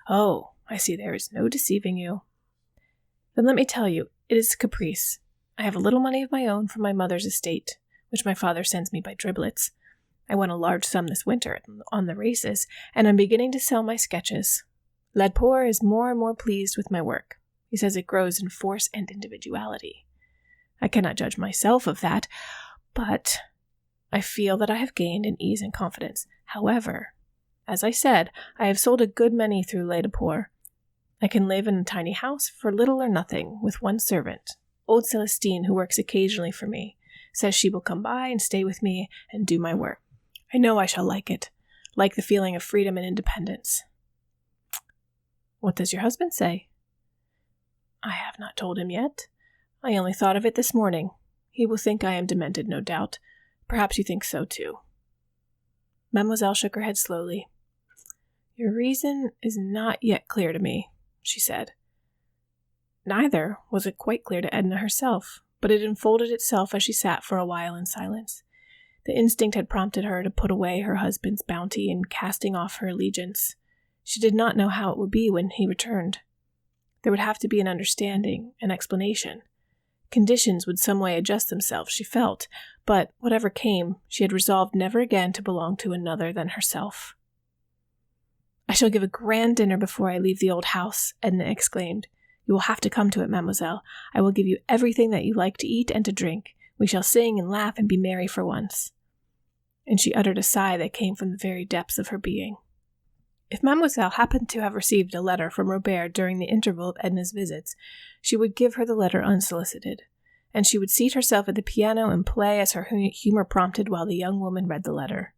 "Oh, I see there is no deceiving you. Then let me tell you, it is a caprice. I have a little money of my own from my mother's estate, which my father sends me by driblets. I won a large sum this winter on the races, and I'm beginning to sell my sketches. Laidpore is more and more pleased with my work. He says it grows in force and individuality. I cannot judge myself of that, but I feel that I have gained in ease and confidence. However, as I said, I have sold a good many through Laidpore. I can live in a tiny house for little or nothing with one servant, old Celestine, who works occasionally for me, says she will come by and stay with me and do my work. I know I shall like it, like the feeling of freedom and independence." "What does your husband say?" "I have not told him yet. I only thought of it this morning. He will think I am demented, no doubt. Perhaps you think so, too." Mademoiselle shook her head slowly. "Your reason is not yet clear to me," she said. Neither was it quite clear to Edna herself, but it unfolded itself as she sat for a while in silence. The instinct had prompted her to put away her husband's bounty and casting off her allegiance. She did not know how it would be when he returned. There would have to be an understanding, an explanation. Conditions would some way adjust themselves, she felt, but whatever came, she had resolved never again to belong to another than herself. "I shall give a grand dinner before I leave the old house," Edna exclaimed. "You will have to come to it, mademoiselle. I will give you everything that you like to eat and to drink. We shall sing and laugh and be merry for once." And she uttered a sigh that came from the very depths of her being. If Mademoiselle happened to have received a letter from Robert during the interval of Edna's visits, she would give her the letter unsolicited, and she would seat herself at the piano and play as her humor prompted while the young woman read the letter.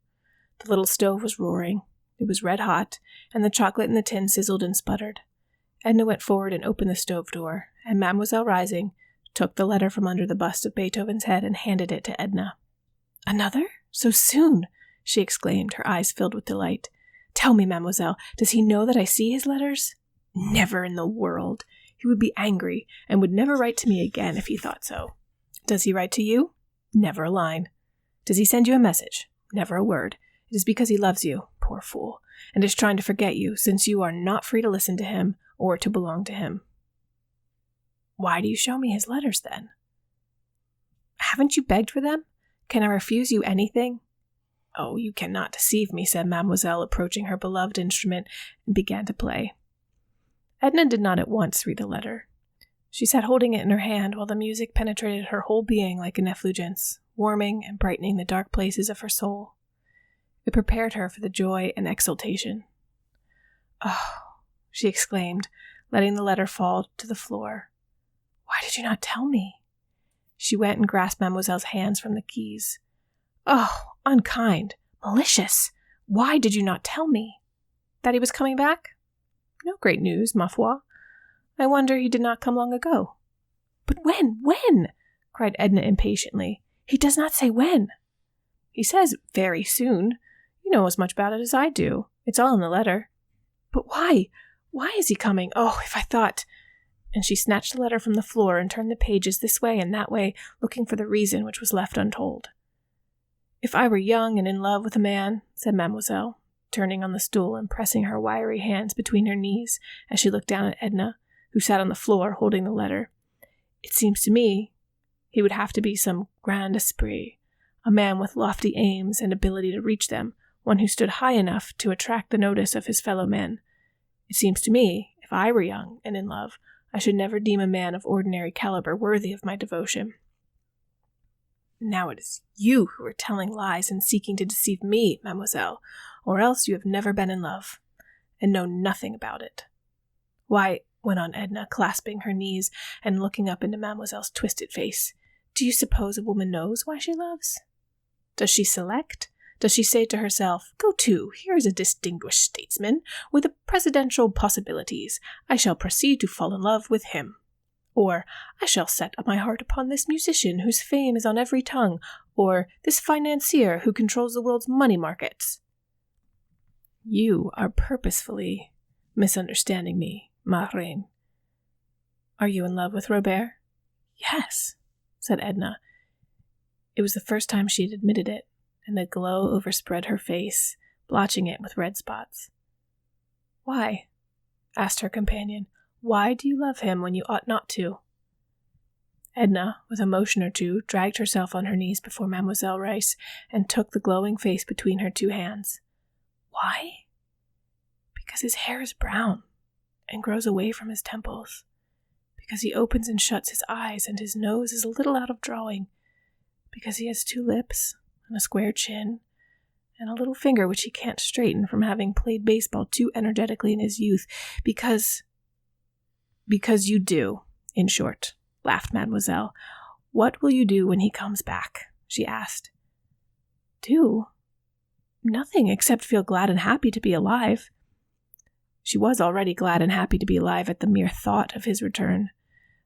The little stove was roaring. It was red hot, and the chocolate in the tin sizzled and sputtered. Edna went forward and opened the stove door, and Mademoiselle, rising, took the letter from under the bust of Beethoven's head and handed it to Edna. "Another? So soon?" she exclaimed, her eyes filled with delight. Tell me, mademoiselle, does he know that I see his letters? Never in the world. He would be angry and would never write to me again if he thought so. Does he write to you? Never a line. Does he send you a message? Never a word. It is because he loves you, poor fool, and is trying to forget you, since you are not free to listen to him or to belong to him. Why do you show me his letters, then? Haven't you begged for them? Can I refuse you anything? Oh, you cannot deceive me, said Mademoiselle, approaching her beloved instrument, and began to play. Edna did not at once read the letter. She sat holding it in her hand while the music penetrated her whole being like an effulgence, warming and brightening the dark places of her soul. It prepared her for the joy and exultation. Oh, she exclaimed, letting the letter fall to the floor. Why did you not tell me? She went and grasped Mademoiselle's hands from the keys. Oh, unkind, malicious! Why did you not tell me? That he was coming back? No great news, ma foi. I wonder he did not come long ago. But when? Cried Edna impatiently. He does not say when. He says very soon. You know as much about it as I do. It's all in the letter. But why? Why is he coming? Oh, if I thought... And she snatched the letter from the floor and turned the pages this way and that way, looking for the reason which was left untold. If I were young and in love with a man, said Mademoiselle, turning on the stool and pressing her wiry hands between her knees as she looked down at Edna, who sat on the floor holding the letter, it seems to me he would have to be some grand esprit, a man with lofty aims and ability to reach them, one who stood high enough to attract the notice of his fellow men. It seems to me, if I were young and in love, I should never deem a man of ordinary caliber worthy of my devotion. Now it is you who are telling lies and seeking to deceive me, mademoiselle, or else you have never been in love, and know nothing about it. Why, went on Edna, clasping her knees and looking up into mademoiselle's twisted face, do you suppose a woman knows why she loves? Does she select? Does she say to herself, go to, here is a distinguished statesman with presidential possibilities. I shall proceed to fall in love with him. Or, I shall set my heart upon this musician whose fame is on every tongue, or this financier who controls the world's money markets. You are purposefully misunderstanding me, ma reine. Are you in love with Robert? Yes, said Edna. It was the first time she had admitted it, and a glow overspread her face, blotching it with red spots. Why? Asked her companion. Why do you love him when you ought not to? Edna, with a motion or two, dragged herself on her knees before Mademoiselle Reisz and took the glowing face between her two hands. Why? Because his hair is brown and grows away from his temples. Because he opens and shuts his eyes and his nose is a little out of drawing. Because he has 2 lips and a square chin, and a little finger which he can't straighten from having played baseball too energetically in his youth, because you do, in short, laughed Mademoiselle. What will you do when he comes back? She asked. Do? Nothing, except feel glad and happy to be alive. She was already glad and happy to be alive at the mere thought of his return.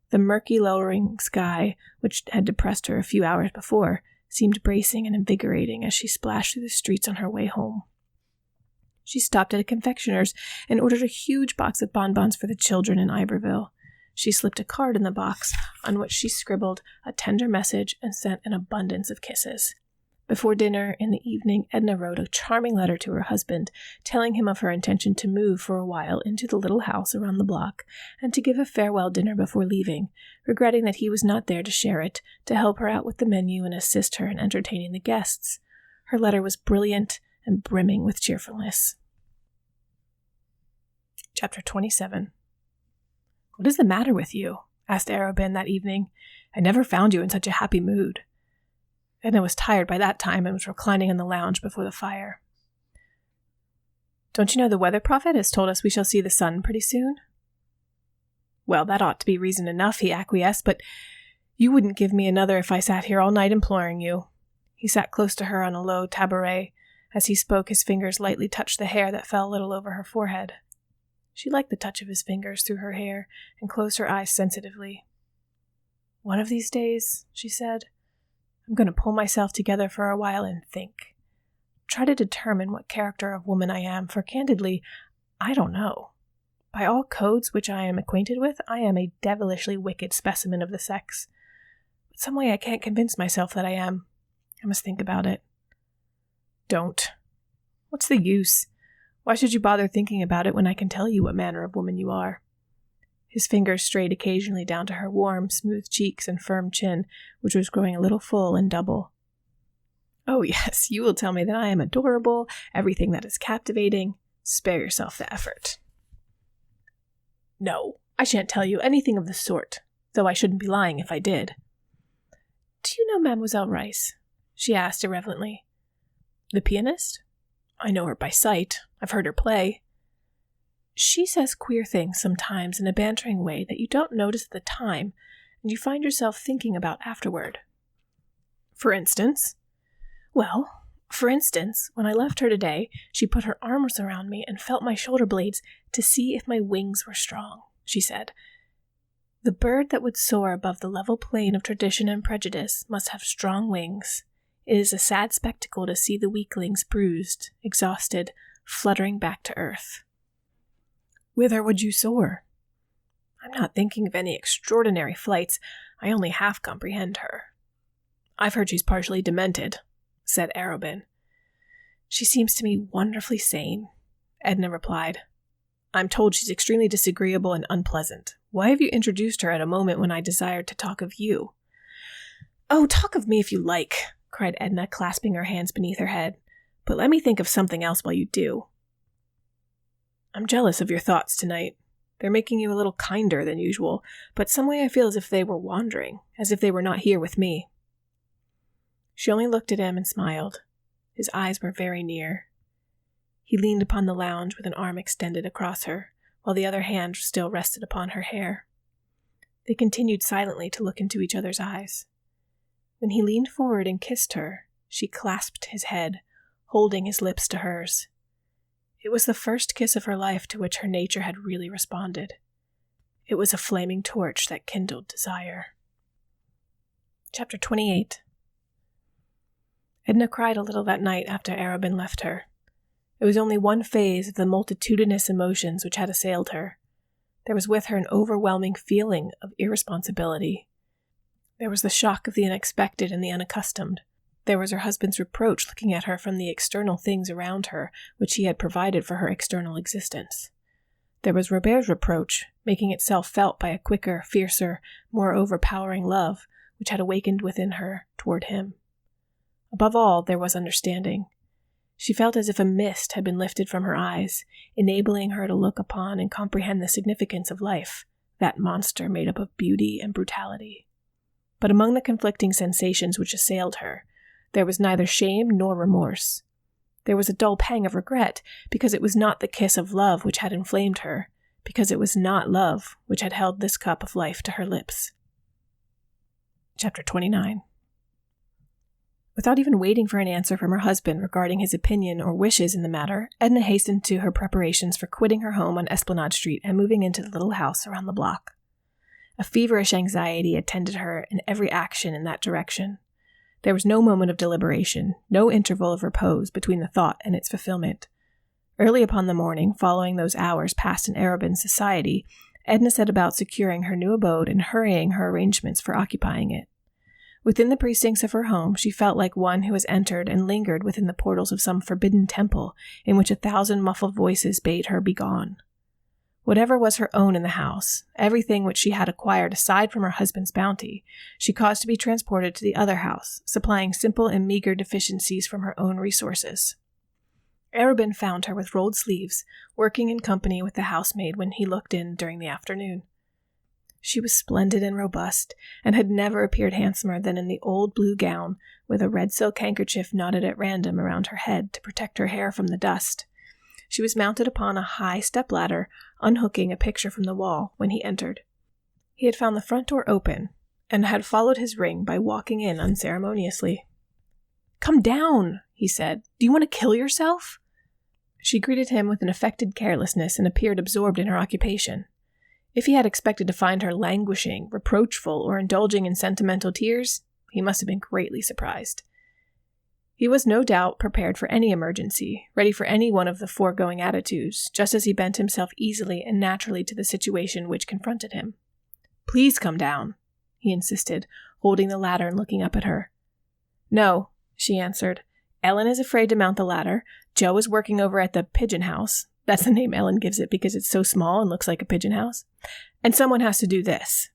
The murky lowering sky, which had depressed her a few hours before, seemed bracing and invigorating as she splashed through the streets on her way home. She stopped at a confectioner's and ordered a huge box of bonbons for the children in Iberville. She slipped a card in the box, on which she scribbled a tender message and sent an abundance of kisses. Before dinner in the evening, Edna wrote a charming letter to her husband, telling him of her intention to move for a while into the little house around the block, and to give a farewell dinner before leaving, regretting that he was not there to share it, to help her out with the menu and assist her in entertaining the guests. Her letter was brilliant and brimming with cheerfulness. Chapter 27. What is the matter with you? Asked Arobin that evening. I never found you in such a happy mood. Edna was tired by that time and was reclining in the lounge before the fire. Don't you know the weather prophet has told us we shall see the sun pretty soon? Well, that ought to be reason enough, he acquiesced, but you wouldn't give me another if I sat here all night imploring you. He sat close to her on a low tabouret. As he spoke, his fingers lightly touched the hair that fell a little over her forehead. She liked the touch of his fingers through her hair and closed her eyes sensitively. One of these days, she said, I'm going to pull myself together for a while and think. try to determine what character of woman I am, for candidly, I don't know. By all codes which I am acquainted with, I am a devilishly wicked specimen of the sex. But some way I can't convince myself that I am. I must think about it. Don't. What's the use? Why should you bother thinking about it when I can tell you what manner of woman you are? His fingers strayed occasionally down to her warm, smooth cheeks and firm chin, which was growing a little full and double. Oh yes, you will tell me that I am adorable, everything that is captivating. Spare yourself the effort. No, I shan't tell you anything of the sort, though I shouldn't be lying if I did. Do you know Mademoiselle Rice? She asked irrelevantly. The pianist? I know her by sight. I've heard her play. She says queer things sometimes in a bantering way that you don't notice at the time, and you find yourself thinking about afterward. For instance? Well, for instance, when I left her today, she put her arms around me and felt my shoulder blades to see if my wings were strong, she said. The bird that would soar above the level plane of tradition and prejudice must have strong wings. It is a sad spectacle to see the weaklings bruised, exhausted, fluttering back to earth. Whither would you soar? I'm not thinking of any extraordinary flights. I only half comprehend her. I've heard she's partially demented, said Arobin. She seems to me wonderfully sane, Edna replied. I'm told she's extremely disagreeable and unpleasant. Why have you introduced her at a moment when I desired to talk of you? Oh, talk of me if you like, cried Edna, clasping her hands beneath her head. But let me think of something else while you do. I'm jealous of your thoughts tonight. They're making you a little kinder than usual, but some way I feel as if they were wandering, as if they were not here with me. She only looked at him and smiled. His eyes were very near. He leaned upon the lounge with an arm extended across her, while the other hand still rested upon her hair. They continued silently to look into each other's eyes. When he leaned forward and kissed her, she clasped his head, holding his lips to hers. It was the first kiss of her life to which her nature had really responded. It was a flaming torch that kindled desire. Chapter 28. Edna cried a little that night after Arobin left her. It was only one phase of the multitudinous emotions which had assailed her. There was with her an overwhelming feeling of irresponsibility. There was the shock of the unexpected and the unaccustomed. There was her husband's reproach looking at her from the external things around her which he had provided for her external existence. There was Robert's reproach, making itself felt by a quicker, fiercer, more overpowering love which had awakened within her toward him. Above all, there was understanding. She felt as if a mist had been lifted from her eyes, enabling her to look upon and comprehend the significance of life, that monster made up of beauty and brutality. But among the conflicting sensations which assailed her, there was neither shame nor remorse. There was a dull pang of regret, because it was not the kiss of love which had inflamed her, because it was not love which had held this cup of life to her lips. Chapter 29. Without even waiting for an answer from her husband regarding his opinion or wishes in the matter, Edna hastened to her preparations for quitting her home on Esplanade Street and moving into the little house around the block. A feverish anxiety attended her in every action in that direction. There was no moment of deliberation, no interval of repose between the thought and its fulfillment. Early upon the morning, following those hours passed in Arobin's society, Edna set about securing her new abode and hurrying her arrangements for occupying it. Within the precincts of her home, she felt like one who has entered and lingered within the portals of some forbidden temple in which 1,000 muffled voices bade her begone. Whatever was her own in the house, everything which she had acquired aside from her husband's bounty, she caused to be transported to the other house, supplying simple and meager deficiencies from her own resources. Arobin found her with rolled sleeves, working in company with the housemaid when he looked in during the afternoon. She was splendid and robust, and had never appeared handsomer than in the old blue gown, with a red silk handkerchief knotted at random around her head to protect her hair from the dust. She was mounted upon a high step-ladder, unhooking a picture from the wall when he entered. He had found the front door open, and had followed his ring by walking in unceremoniously. "Come down," he said. "Do you want to kill yourself?" She greeted him with an affected carelessness and appeared absorbed in her occupation. If he had expected to find her languishing, reproachful, or indulging in sentimental tears, he must have been greatly surprised. He was no doubt prepared for any emergency, ready for any one of the foregoing attitudes, just as he bent himself easily and naturally to the situation which confronted him. "Please come down," he insisted, holding the ladder and looking up at her. "No," she answered. "Ellen is afraid to mount the ladder. Joe is working over at the pigeon house. That's the name Ellen gives it because it's so small and looks like a pigeon house. And someone has to do this."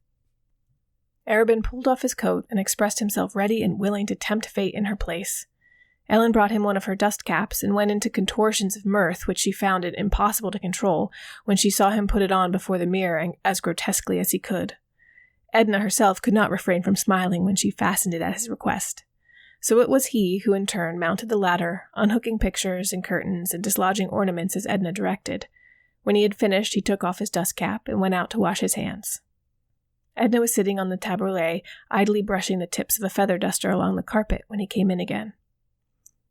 Arobin pulled off his coat and expressed himself ready and willing to tempt fate in her place. Ellen brought him one of her dust caps and went into contortions of mirth which she found it impossible to control when she saw him put it on before the mirror as grotesquely as he could. Edna herself could not refrain from smiling when she fastened it at his request. So it was he who in turn mounted the ladder, unhooking pictures and curtains and dislodging ornaments as Edna directed. When he had finished, he took off his dust cap and went out to wash his hands. Edna was sitting on the tabouret, idly brushing the tips of a feather duster along the carpet when he came in again.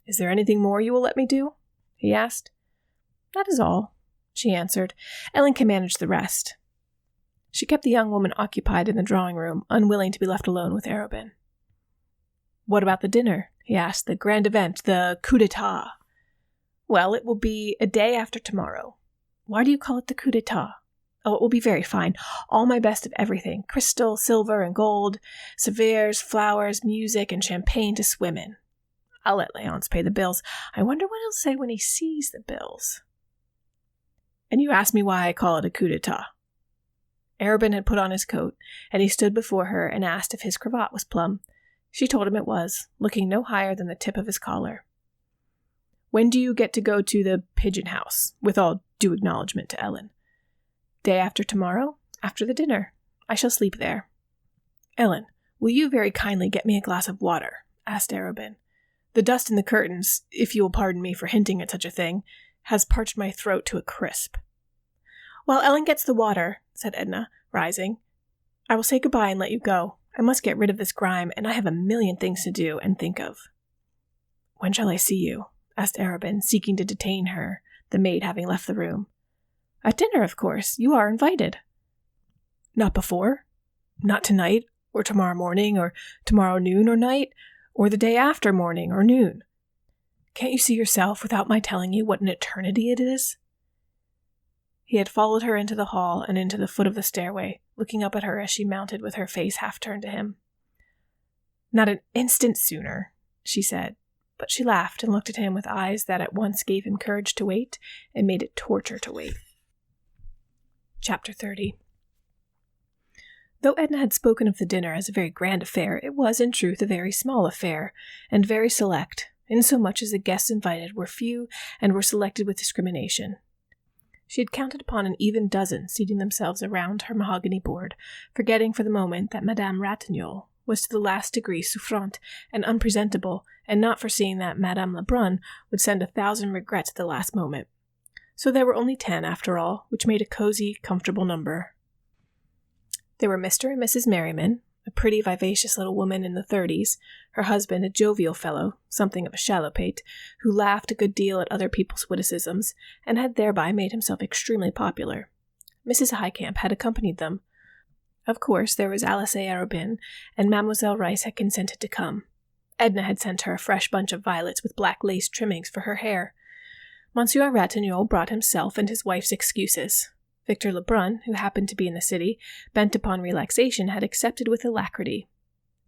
"Is there anything more you will let me do?" he asked. "That is all," she answered. "Ellen can manage the rest." She kept the young woman occupied in the drawing-room, unwilling to be left alone with Arobin. "What about the dinner?" he asked. "The grand event, the coup d'etat." "Well, it will be a day after tomorrow." "Why do you call it the coup d'etat?" "Oh, it will be very fine. All my best of everything. Crystal, silver, and gold. Saphires, flowers, music, and champagne to swim in. I'll let Léonce pay the bills. I wonder what he'll say when he sees the bills." "And you ask me why I call it a coup d'etat." Arobin had put on his coat, and he stood before her and asked if his cravat was plumb. She told him it was, looking no higher than the tip of his collar. "When do you get to go to the pigeon house, with all due acknowledgment to Ellen?" "Day after tomorrow, after the dinner. I shall sleep there." "Ellen, will you very kindly get me a glass of water?" asked Arobin. "The dust in the curtains, if you will pardon me for hinting at such a thing, has parched my throat to a crisp." "While Ellen gets the water," said Edna, rising, "I will say goodbye and let you go. I must get rid of this grime, and I have a million things to do and think of." "When shall I see you?" asked Arobin, seeking to detain her, the maid having left the room. "At dinner, of course. You are invited." "Not before? Not tonight, or tomorrow morning, or tomorrow noon or night, or the day after morning or noon? Can't you see yourself without my telling you what an eternity it is?" He had followed her into the hall and into the foot of the stairway, looking up at her as she mounted with her face half turned to him. "Not an instant sooner," she said, but she laughed and looked at him with eyes that at once gave him courage to wait and made it torture to wait. Chapter 30. Though Edna had spoken of the dinner as a very grand affair, it was in truth a very small affair, and very select, insomuch as the guests invited were few and were selected with discrimination. She had counted upon an even dozen seating themselves around her mahogany board, forgetting for the moment that Madame Ratignolle was to the last degree souffrante and unpresentable, and not foreseeing that Madame Lebrun would send 1,000 regrets at the last moment. So there were only 10, after all, which made a cozy, comfortable number. There were Mr. and Mrs. Merriman, a pretty, vivacious little woman in the 30s, her husband a jovial fellow, something of a shallow-pate, who laughed a good deal at other people's witticisms, and had thereby made himself extremely popular. Mrs. Highcamp had accompanied them. Of course, there was Alice Arobin, and Mademoiselle Reisz had consented to come. Edna had sent her a fresh bunch of violets with black lace trimmings for her hair. Monsieur Ratignolle brought himself and his wife's excuses. Victor Lebrun, who happened to be in the city, bent upon relaxation, had accepted with alacrity.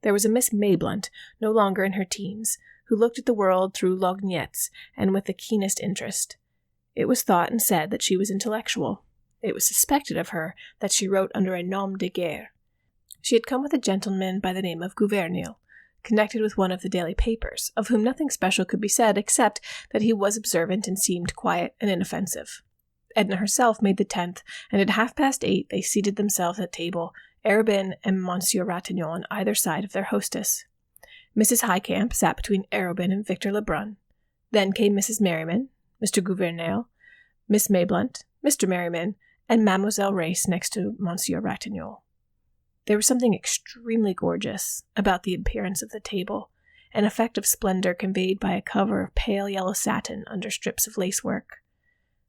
There was a Miss Mayblunt, no longer in her teens, who looked at the world through lorgnettes and with the keenest interest. It was thought and said that she was intellectual. It was suspected of her that she wrote under a nom de guerre. She had come with a gentleman by the name of Gouvernail, connected with one of the daily papers, of whom nothing special could be said except that he was observant and seemed quiet and inoffensive. Edna herself made the 10th, and at 8:30 they seated themselves at table, Arobin and Monsieur Ratignolle on either side of their hostess. Mrs. Highcamp sat between Arobin and Victor Lebrun. Then came Mrs. Merriman, Mr. Gouvernail, Miss Mayblunt, Mr. Merriman, and Mademoiselle Reisz next to Monsieur Ratignolle. There was something extremely gorgeous about the appearance of the table, an effect of splendor conveyed by a cover of pale yellow satin under strips of lacework.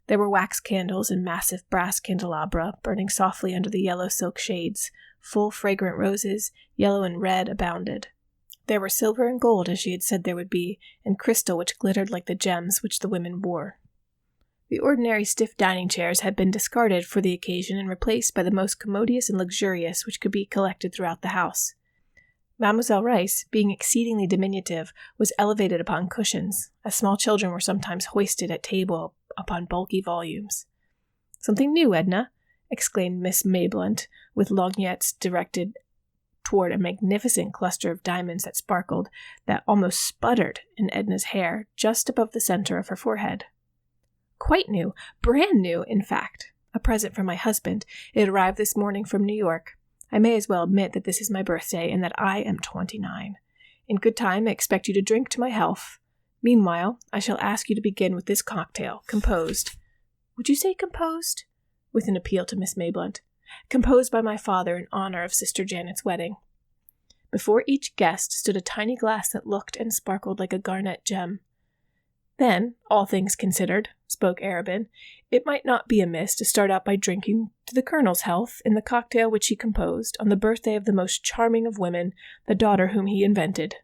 There were wax candles and massive brass candelabra burning softly under the yellow silk shades. Full fragrant roses, yellow and red, abounded. There were silver and gold, as she had said there would be, and crystal which glittered like the gems which the women wore. The ordinary stiff dining chairs had been discarded for the occasion and replaced by the most commodious and luxurious which could be collected throughout the house. Mademoiselle Reisz, being exceedingly diminutive, was elevated upon cushions, as small children were sometimes hoisted at table upon bulky volumes. "Something new, Edna!" exclaimed Miss Mayblunt, with lorgnettes directed toward a magnificent cluster of diamonds that sparkled, that almost sputtered in Edna's hair just above the center of her forehead. "Quite new, brand new, in fact. A present from my husband. It arrived this morning from New York. I may as well admit that this is my birthday and that I am 29. In good time, I expect you to drink to my health. Meanwhile, I shall ask you to begin with this cocktail, composed—" "Would you say composed?" with an appeal to Miss Mayblunt. "Composed by my father in honor of Sister Janet's wedding." Before each guest stood a tiny glass that looked and sparkled like a garnet gem. "Then, all things considered," spoke Arobin, "it might not be amiss to start out by drinking to the Colonel's health in the cocktail which he composed on the birthday of the most charming of women, the daughter whom he invented."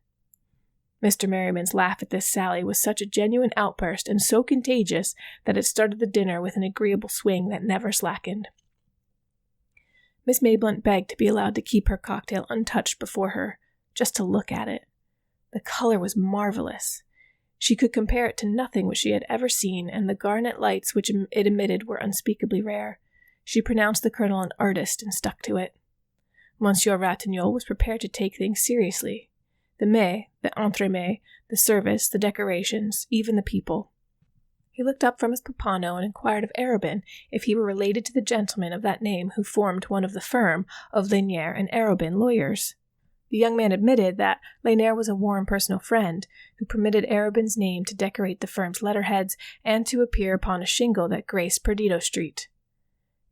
Mr. Merriman's laugh at this sally was such a genuine outburst and so contagious that it started the dinner with an agreeable swing that never slackened. Miss Mayblunt begged to be allowed to keep her cocktail untouched before her, just to look at it. The color was marvelous. She could compare it to nothing which she had ever seen, and the garnet lights which it emitted were unspeakably rare. She pronounced the Colonel an artist and stuck to it. Monsieur Ratignolle was prepared to take things seriously. The mets, the entremets, the service, the decorations, even the people. He looked up from his papano and inquired of Arobin if he were related to the gentleman of that name who formed one of the firm of Lanier and Arobin lawyers. The young man admitted that Lanier was a warm personal friend, who permitted Arobin's name to decorate the firm's letterheads and to appear upon a shingle that graced Perdido Street.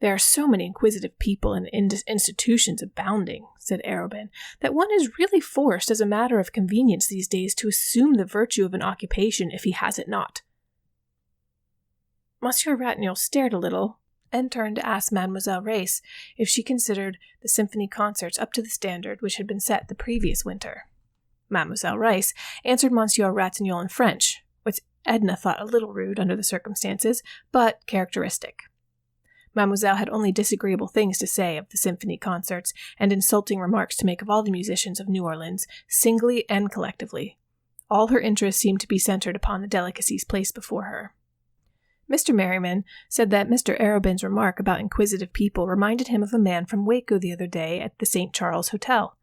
"There are so many inquisitive people and institutions abounding," said Arobin, "that one is really forced as a matter of convenience these days to assume the virtue of an occupation if he has it not." Monsieur Ratignolle stared a little, and turned to ask Mademoiselle Reisz if she considered the symphony concerts up to the standard which had been set the previous winter. Mademoiselle Reisz answered Monsieur Ratignolle in French, which Edna thought a little rude under the circumstances, but characteristic. Mademoiselle had only disagreeable things to say of the symphony concerts, and insulting remarks to make of all the musicians of New Orleans, singly and collectively. All her interest seemed to be centered upon the delicacies placed before her. Mr. Merriman said that Mr. Arobin's remark about inquisitive people reminded him of a man from Waco the other day at the St. Charles Hotel.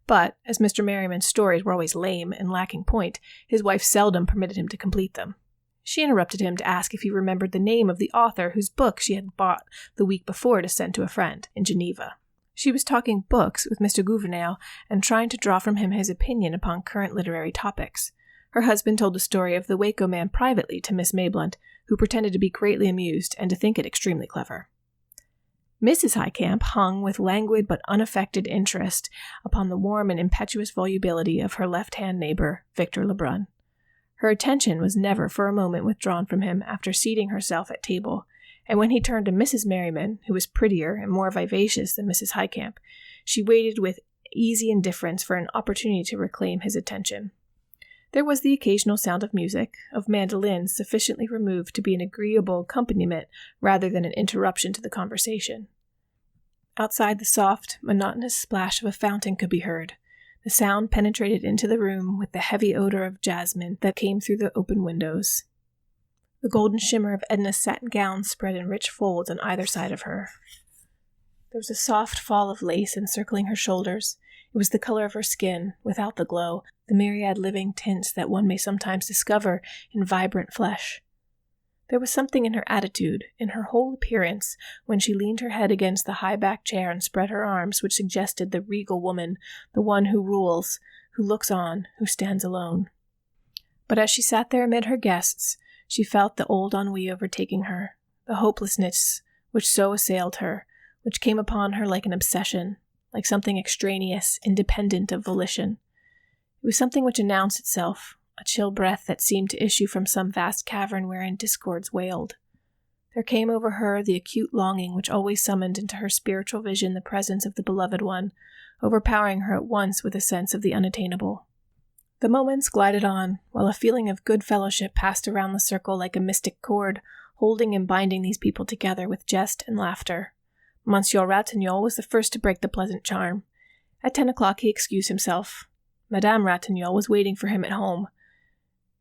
But, as Mr. Merriman's stories were always lame and lacking point, his wife seldom permitted him to complete them. She interrupted him to ask if he remembered the name of the author whose book she had bought the week before to send to a friend in Geneva. She was talking books with Mr. Gouvernail and trying to draw from him his opinion upon current literary topics. Her husband told the story of the Waco man privately to Miss Mayblunt, who pretended to be greatly amused and to think it extremely clever. Mrs. Highcamp hung with languid but unaffected interest upon the warm and impetuous volubility of her left-hand neighbor, Victor Lebrun. Her attention was never for a moment withdrawn from him after seating herself at table, and when he turned to Mrs. Merriman, who was prettier and more vivacious than Mrs. Highcamp, she waited with easy indifference for an opportunity to reclaim his attention. There was the occasional sound of music, of mandolins sufficiently removed to be an agreeable accompaniment rather than an interruption to the conversation. Outside, the soft, monotonous splash of a fountain could be heard. The sound penetrated into the room with the heavy odor of jasmine that came through the open windows. The golden shimmer of Edna's satin gown spread in rich folds on either side of her. There was a soft fall of lace encircling her shoulders. It was the color of her skin, without the glow, the myriad living tints that one may sometimes discover in vibrant flesh. There was something in her attitude, in her whole appearance, when she leaned her head against the high-backed chair and spread her arms, which suggested the regal woman, the one who rules, who looks on, who stands alone. But as she sat there amid her guests, she felt the old ennui overtaking her, the hopelessness which so assailed her, which came upon her like an obsession, like something extraneous, independent of volition. It was something which announced itself, a chill breath that seemed to issue from some vast cavern wherein discords wailed. There came over her the acute longing which always summoned into her spiritual vision the presence of the beloved one, overpowering her at once with a sense of the unattainable. The moments glided on, while a feeling of good fellowship passed around the circle like a mystic cord, holding and binding these people together with jest and laughter. Monsieur Ratignolle was the first to break the pleasant charm. At 10 o'clock he excused himself. Madame Ratignolle was waiting for him at home.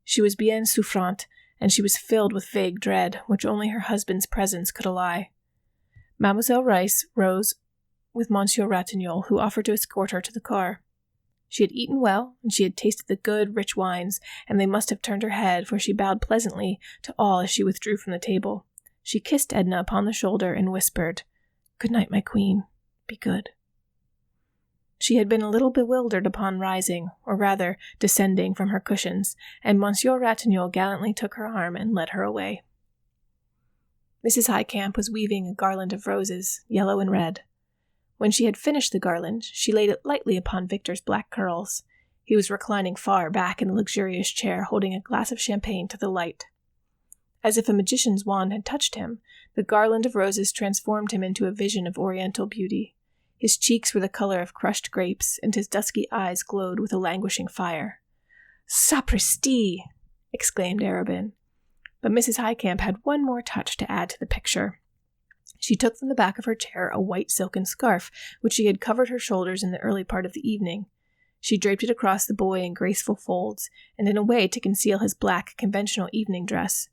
She was bien souffrante, and she was filled with vague dread, which only her husband's presence could allay. Mademoiselle Reisz rose with Monsieur Ratignolle, who offered to escort her to the car. She had eaten well, and she had tasted the good, rich wines, and they must have turned her head, for she bowed pleasantly to all as she withdrew from the table. She kissed Edna upon the shoulder and whispered, "Good night, my queen. Be good." She had been a little bewildered upon rising, or rather descending from her cushions, and Monsieur Ratignolle gallantly took her arm and led her away. Mrs. Highcamp was weaving a garland of roses, yellow and red. When she had finished the garland, she laid it lightly upon Victor's black curls. He was reclining far back in the luxurious chair, holding a glass of champagne to the light. As if a magician's wand had touched him, the garland of roses transformed him into a vision of oriental beauty. His cheeks were the color of crushed grapes, and his dusky eyes glowed with a languishing fire. "Sapristi!" exclaimed Arobin. But Mrs. Highcamp had one more touch to add to the picture. She took from the back of her chair a white silken scarf, which she had covered her shoulders in the early part of the evening. She draped it across the boy in graceful folds, and in a way to conceal his black, conventional evening dress.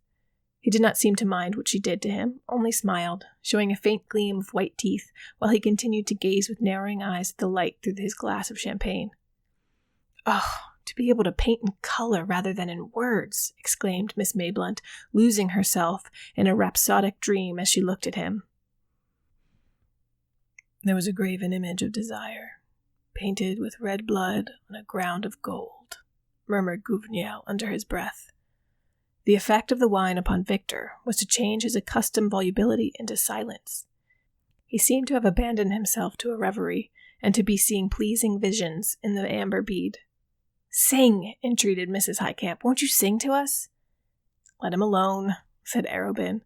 He did not seem to mind what she did to him, only smiled, showing a faint gleam of white teeth, while he continued to gaze with narrowing eyes at the light through his glass of champagne. "Oh, to be able to paint in color rather than in words!" exclaimed Miss Mayblunt, losing herself in a rhapsodic dream as she looked at him. "There was a graven image of desire, painted with red blood on a ground of gold," murmured Gouvernail under his breath. The effect of the wine upon Victor was to change his accustomed volubility into silence. He seemed to have abandoned himself to a reverie, and to be seeing pleasing visions in the amber bead. "Sing!" entreated Mrs. Highcamp. "Won't you sing to us?" "Let him alone," said Arobin.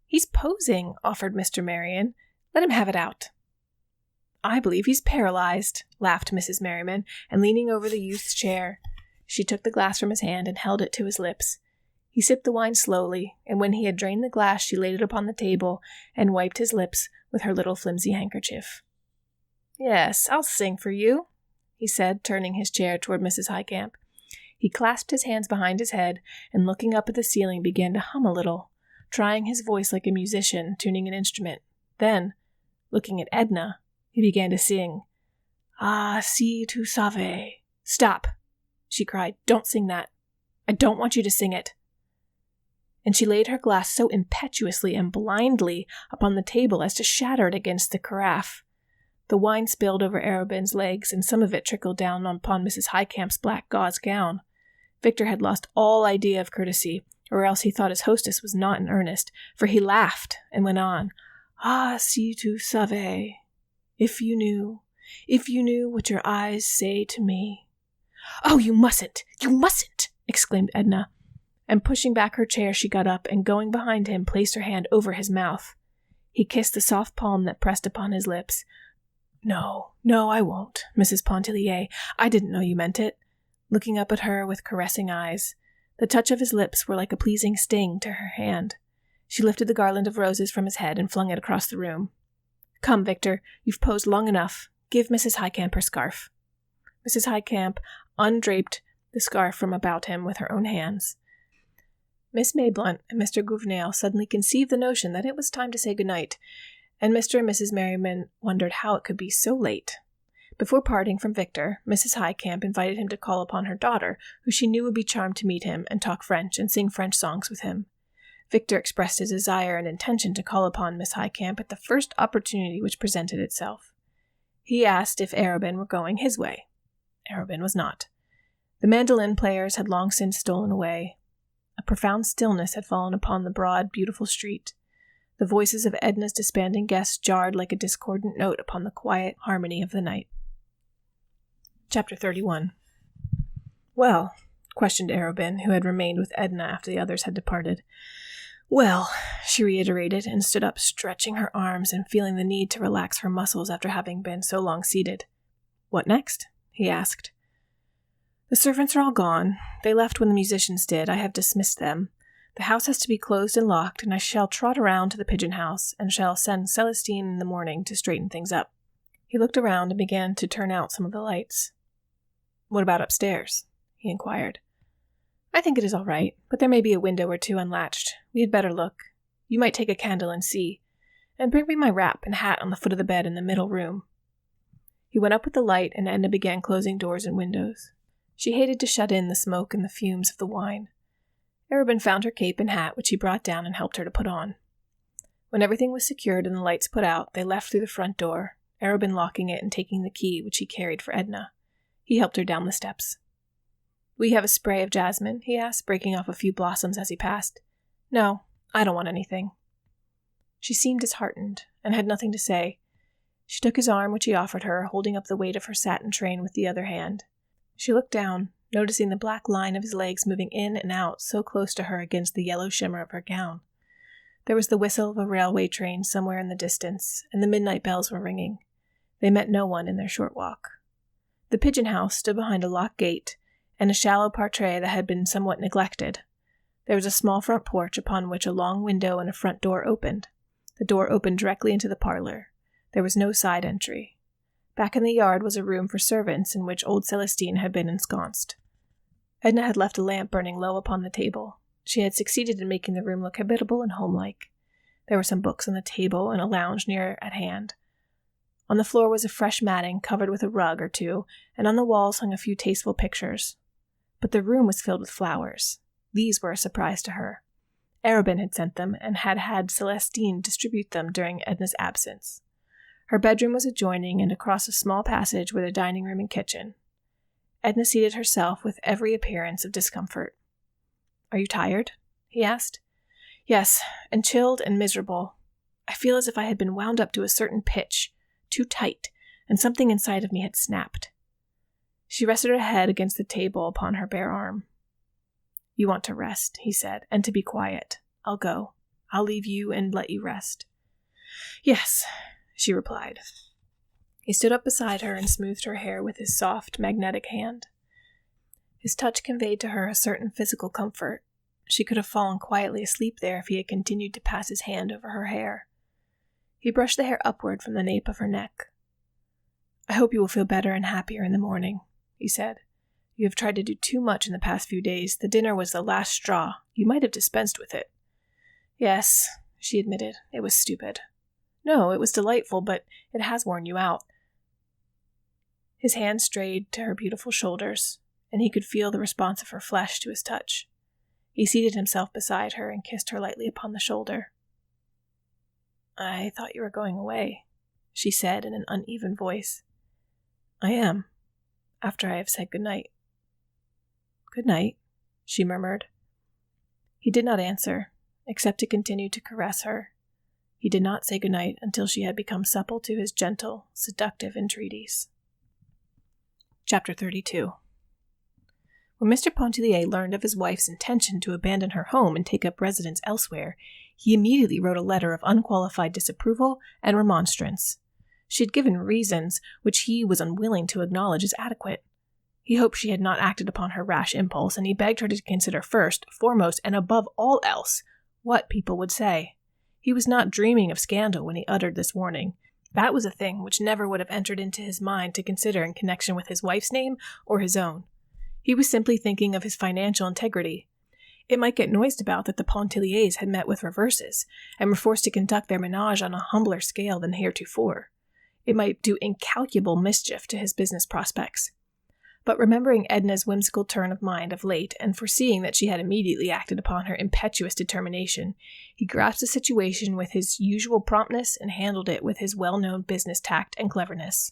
"He's posing," offered Mr. Merriman. "Let him have it out." "I believe he's paralyzed," laughed Mrs. Merriman, and leaning over the youth's chair, she took the glass from his hand and held it to his lips. He sipped the wine slowly, and when he had drained the glass, she laid it upon the table and wiped his lips with her little flimsy handkerchief. "Yes, I'll sing for you," he said, turning his chair toward Mrs. Highcamp. He clasped his hands behind his head, and looking up at the ceiling began to hum a little, trying his voice like a musician tuning an instrument. Then, looking at Edna, he began to sing, "Ah, si tu savais." "Stop," she cried. "Don't sing that. I don't want you to sing it." And she laid her glass so impetuously and blindly upon the table as to shatter it against the carafe. The wine spilled over Arobin's legs, and some of it trickled down upon Mrs. Highcamp's black gauze gown. Victor had lost all idea of courtesy, or else he thought his hostess was not in earnest, for he laughed and went on, "Ah, si tu savais. If you knew what your eyes say to me." "Oh, you mustn't! Exclaimed Edna. And pushing back her chair, she got up, and going behind him, placed her hand over his mouth. He kissed the soft palm that pressed upon his lips. No, I won't, Mrs. Pontellier. I didn't know you meant it," looking up at her with caressing eyes. The touch of his lips were like a pleasing sting to her hand. She lifted the garland of roses from his head and flung it across the room. "Come, Victor, you've posed long enough. Give Mrs. Highcamp her scarf." Mrs. Highcamp undraped the scarf from about him with her own hands. Miss Mayblunt and Mr. Gouvernail suddenly conceived the notion that it was time to say good night, and Mr. and Mrs. Merriman wondered how it could be so late. Before parting from Victor, Mrs. Highcamp invited him to call upon her daughter, who she knew would be charmed to meet him and talk French and sing French songs with him. Victor expressed his desire and intention to call upon Miss Highcamp at the first opportunity which presented itself. He asked if Arobin were going his way. Arobin was not. The mandolin players had long since stolen away. A profound stillness had fallen upon the broad, beautiful street. The voices of Edna's disbanding guests jarred like a discordant note upon the quiet harmony of the night. Chapter 31. "Well," questioned Arobin, who had remained with Edna after the others had departed. "Well," she reiterated, and stood up, stretching her arms and feeling the need to relax her muscles after having been so long seated. "What next?" he asked. The The servants are all gone. They left when the musicians did. I have dismissed them. The house has to be closed and locked, and I shall trot around to the pigeon house, and shall send Celestine in the morning to straighten things up. He looked around and began to turn out some of the lights. What about upstairs? He inquired. I think it is all right, but there may be a window or two unlatched. We had better look. You might take a candle and see. And bring me my wrap and hat on the foot of the bed in the middle room. He went up with the light, and Edna began closing doors and windows. She hated to shut in the smoke and the fumes of the wine. Arobin found her cape and hat, which he brought down and helped her to put on. When everything was secured and the lights put out, they left through the front door, Arobin locking it and taking the key, which he carried for Edna. He helped her down the steps. Will you have a spray of jasmine? He asked, breaking off a few blossoms as he passed. No, I don't want anything. She seemed disheartened, and had nothing to say. She took his arm, which he offered her, holding up the weight of her satin train with the other hand. She looked down, noticing the black line of his legs moving in and out so close to her against the yellow shimmer of her gown. There was the whistle of a railway train somewhere in the distance, and the midnight bells were ringing. They met no one in their short walk. The pigeon house stood behind a locked gate and a shallow parterre that had been somewhat neglected. There was a small front porch upon which a long window and a front door opened. The door opened directly into the parlor. There was no side entry. Back in the yard was a room for servants in which old Celestine had been ensconced. Edna had left a lamp burning low upon the table. She had succeeded in making the room look habitable and homelike. There were some books on the table and a lounge near at hand. On the floor was a fresh matting covered with a rug or two, and on the walls hung a few tasteful pictures. But the room was filled with flowers. These were a surprise to her. Arobin had sent them, and had had Celestine distribute them during Edna's absence. Her bedroom was adjoining, and across a small passage were the dining room and kitchen. Edna seated herself with every appearance of discomfort. Are you tired? He asked. Yes, and chilled and miserable. I feel as if I had been wound up to a certain pitch, too tight, and something inside of me had snapped. She rested her head against the table upon her bare arm. You want to rest, he said, and to be quiet. I'll go. I'll leave you and let you rest. Yes, she replied. He stood up beside her and smoothed her hair with his soft, magnetic hand. His touch conveyed to her a certain physical comfort. She could have fallen quietly asleep there if he had continued to pass his hand over her hair. He brushed the hair upward from the nape of her neck. I hope you will feel better and happier in the morning, he said. You have tried to do too much in the past few days. The dinner was the last straw. You might have dispensed with it. Yes, she admitted. It was stupid. No, it was delightful, but it has worn you out. His hand strayed to her beautiful shoulders, and he could feel the response of her flesh to his touch. He seated himself beside her and kissed her lightly upon the shoulder. I thought you were going away, she said in an uneven voice. I am, after I have said good night. Good night, she murmured. He did not answer, except to continue to caress her. He did not say good night until she had become supple to his gentle, seductive entreaties. Chapter 32. When Mr. Pontellier learned of his wife's intention to abandon her home and take up residence elsewhere, he immediately wrote a letter of unqualified disapproval and remonstrance. She had given reasons which he was unwilling to acknowledge as adequate. He hoped she had not acted upon her rash impulse, and he begged her to consider first, foremost, and above all else, what people would say. He was not dreaming of scandal when he uttered this warning. That was a thing which never would have entered into his mind to consider in connection with his wife's name or his own. He was simply thinking of his financial integrity. It might get noised about that the Pontelliers had met with reverses, and were forced to conduct their menage on a humbler scale than heretofore. It might do incalculable mischief to his business prospects. But remembering Edna's whimsical turn of mind of late, and foreseeing that she had immediately acted upon her impetuous determination, he grasped the situation with his usual promptness and handled it with his well-known business tact and cleverness.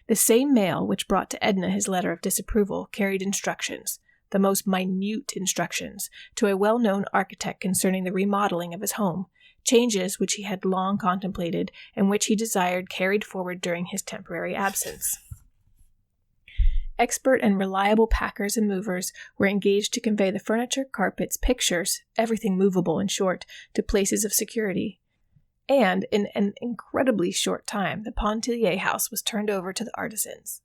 The same mail which brought to Edna his letter of disapproval carried instructions, the most minute instructions, to a well-known architect concerning the remodeling of his home, changes which he had long contemplated and which he desired carried forward during his temporary absence. Expert and reliable packers and movers were engaged to convey the furniture, carpets, pictures, everything movable, in short, to places of security. And in an incredibly short time, the Pontellier house was turned over to the artisans.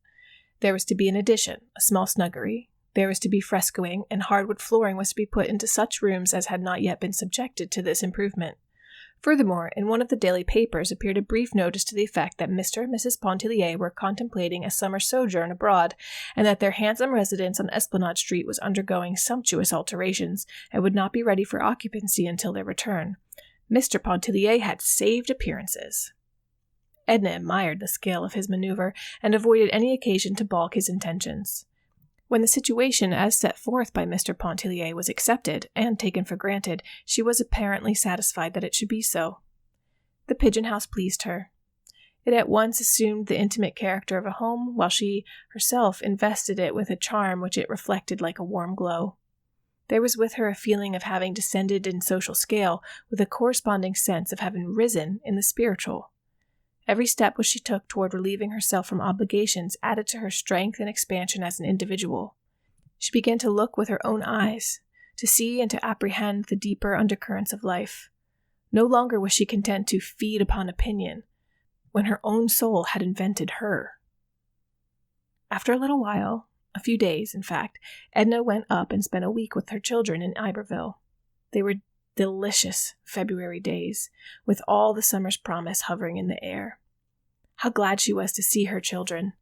There was to be an addition, a small snuggery, There was to be frescoing, and hardwood flooring was to be put into such rooms as had not yet been subjected to this improvement. Furthermore, in one of the daily papers appeared a brief notice to the effect that Mr. and Mrs. Pontellier were contemplating a summer sojourn abroad, and that their handsome residence on Esplanade Street was undergoing sumptuous alterations, and would not be ready for occupancy until their return. Mr. Pontellier had saved appearances. Edna admired the skill of his maneuver, and avoided any occasion to balk his intentions. When the situation as set forth by Mr. Pontellier was accepted and taken for granted, she was apparently satisfied that it should be so. The pigeon house pleased her. It at once assumed the intimate character of a home, while she herself invested it with a charm which it reflected like a warm glow. There was with her a feeling of having descended in social scale, with a corresponding sense of having risen in the spiritual. Every step which she took toward relieving herself from obligations added to her strength and expansion as an individual. She began to look with her own eyes, to see and to apprehend the deeper undercurrents of life. No longer was she content to feed upon opinion, when her own soul had invented her. After a little while, a few days, in fact, Edna went up and spent a week with her children in Iberville. They were delicious February days, with all the summer's promise hovering in the air. How glad she was to see her children!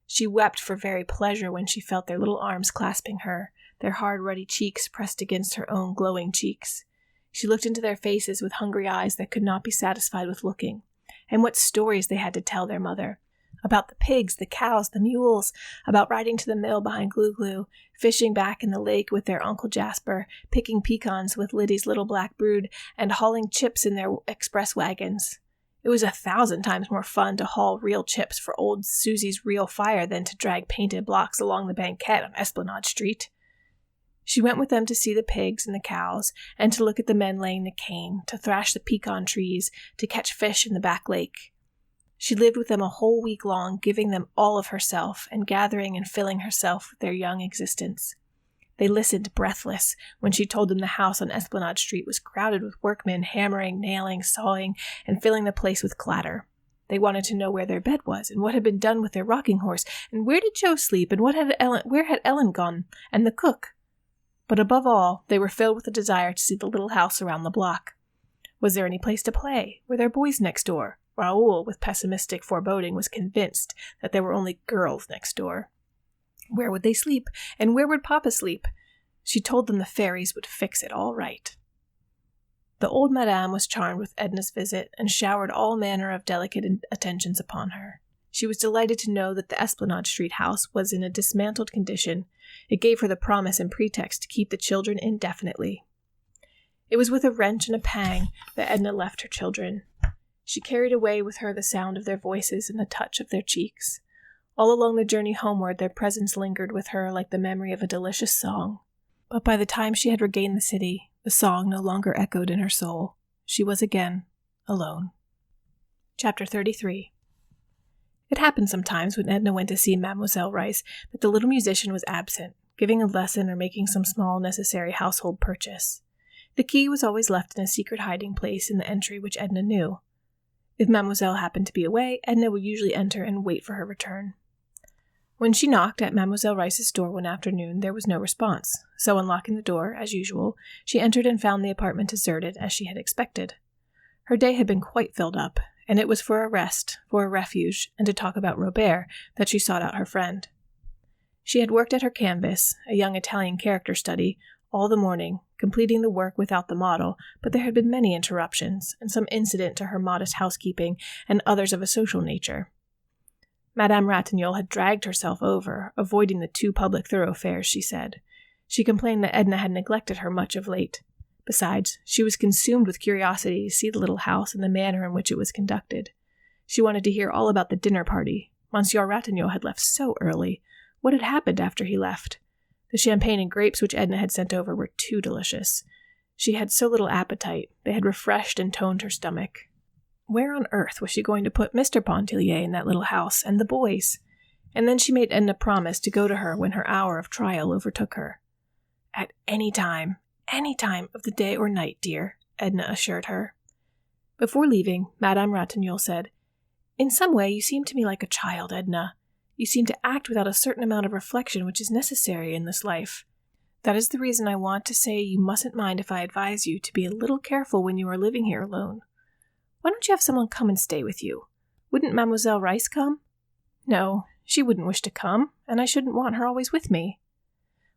She wept for very pleasure when she felt their little arms clasping her, their hard, ruddy cheeks pressed against her own glowing cheeks. She looked into their faces with hungry eyes that could not be satisfied with looking. And what stories they had to tell their mother! About the pigs, the cows, the mules, about riding to the mill behind Glue Glue, fishing back in the lake with their Uncle Jasper, picking pecans with Liddy's little black brood, and hauling chips in their express wagons. It was 1,000 times more fun to haul real chips for old Susie's real fire than to drag painted blocks along the banquette on Esplanade Street. She went with them to see the pigs and the cows, and to look at the men laying the cane, to thrash the pecan trees, to catch fish in the back lake. She lived with them a whole week long, giving them all of herself, and gathering and filling herself with their young existence. They listened breathless when she told them the house on Esplanade Street was crowded with workmen hammering, nailing, sawing, and filling the place with clatter. They wanted to know where their bed was, and what had been done with their rocking horse, and where did Joe sleep, and where had Ellen gone, and the cook. But above all, they were filled with a desire to see the little house around the block. Was there any place to play? Were there boys next door? Raoul, with pessimistic foreboding, was convinced that there were only girls next door. Where would they sleep? And where would Papa sleep? She told them the fairies would fix it all right. The old madame was charmed with Edna's visit, and showered all manner of delicate attentions upon her. She was delighted to know that the Esplanade Street house was in a dismantled condition. It gave her the promise and pretext to keep the children indefinitely. It was with a wrench and a pang that Edna left her children. She carried away with her the sound of their voices and the touch of their cheeks. All along the journey homeward their presence lingered with her like the memory of a delicious song. But by the time she had regained the city, the song no longer echoed in her soul. She was again alone. Chapter 33. It happened sometimes when Edna went to see Mademoiselle Reisz that the little musician was absent, giving a lesson or making some small necessary household purchase. The key was always left in a secret hiding place in the entry which Edna knew. If Mademoiselle happened to be away, Edna would usually enter and wait for her return. When she knocked at Mademoiselle Reisz's door one afternoon, there was no response, so unlocking the door, as usual, she entered and found the apartment deserted, as she had expected. Her day had been quite filled up, and it was for a rest, for a refuge, and to talk about Robert that she sought out her friend. She had worked at her canvas, a young Italian character study, all the morning, completing the work without the model, but there had been many interruptions, and some incident to her modest housekeeping, and others of a social nature. Madame Ratignolle had dragged herself over, avoiding the 2 public thoroughfares, she said. She complained that Edna had neglected her much of late. Besides, she was consumed with curiosity to see the little house and the manner in which it was conducted. She wanted to hear all about the dinner party. Monsieur Ratignolle had left so early. What had happened after he left? The champagne and grapes which Edna had sent over were too delicious. She had so little appetite. They had refreshed and toned her stomach. Where on earth was she going to put Mr. Pontellier in that little house, and the boys? And then she made Edna promise to go to her when her hour of trial overtook her. At any time of the day or night, dear, Edna assured her. Before leaving, Madame Ratignolle said, "In some way you seem to me like a child, Edna. You seem to act without a certain amount of reflection which is necessary in this life. That is the reason I want to say you mustn't mind if I advise you to be a little careful when you are living here alone. Why don't you have someone come and stay with you? Wouldn't Mademoiselle Rice come? No, she wouldn't wish to come, and I shouldn't want her always with me.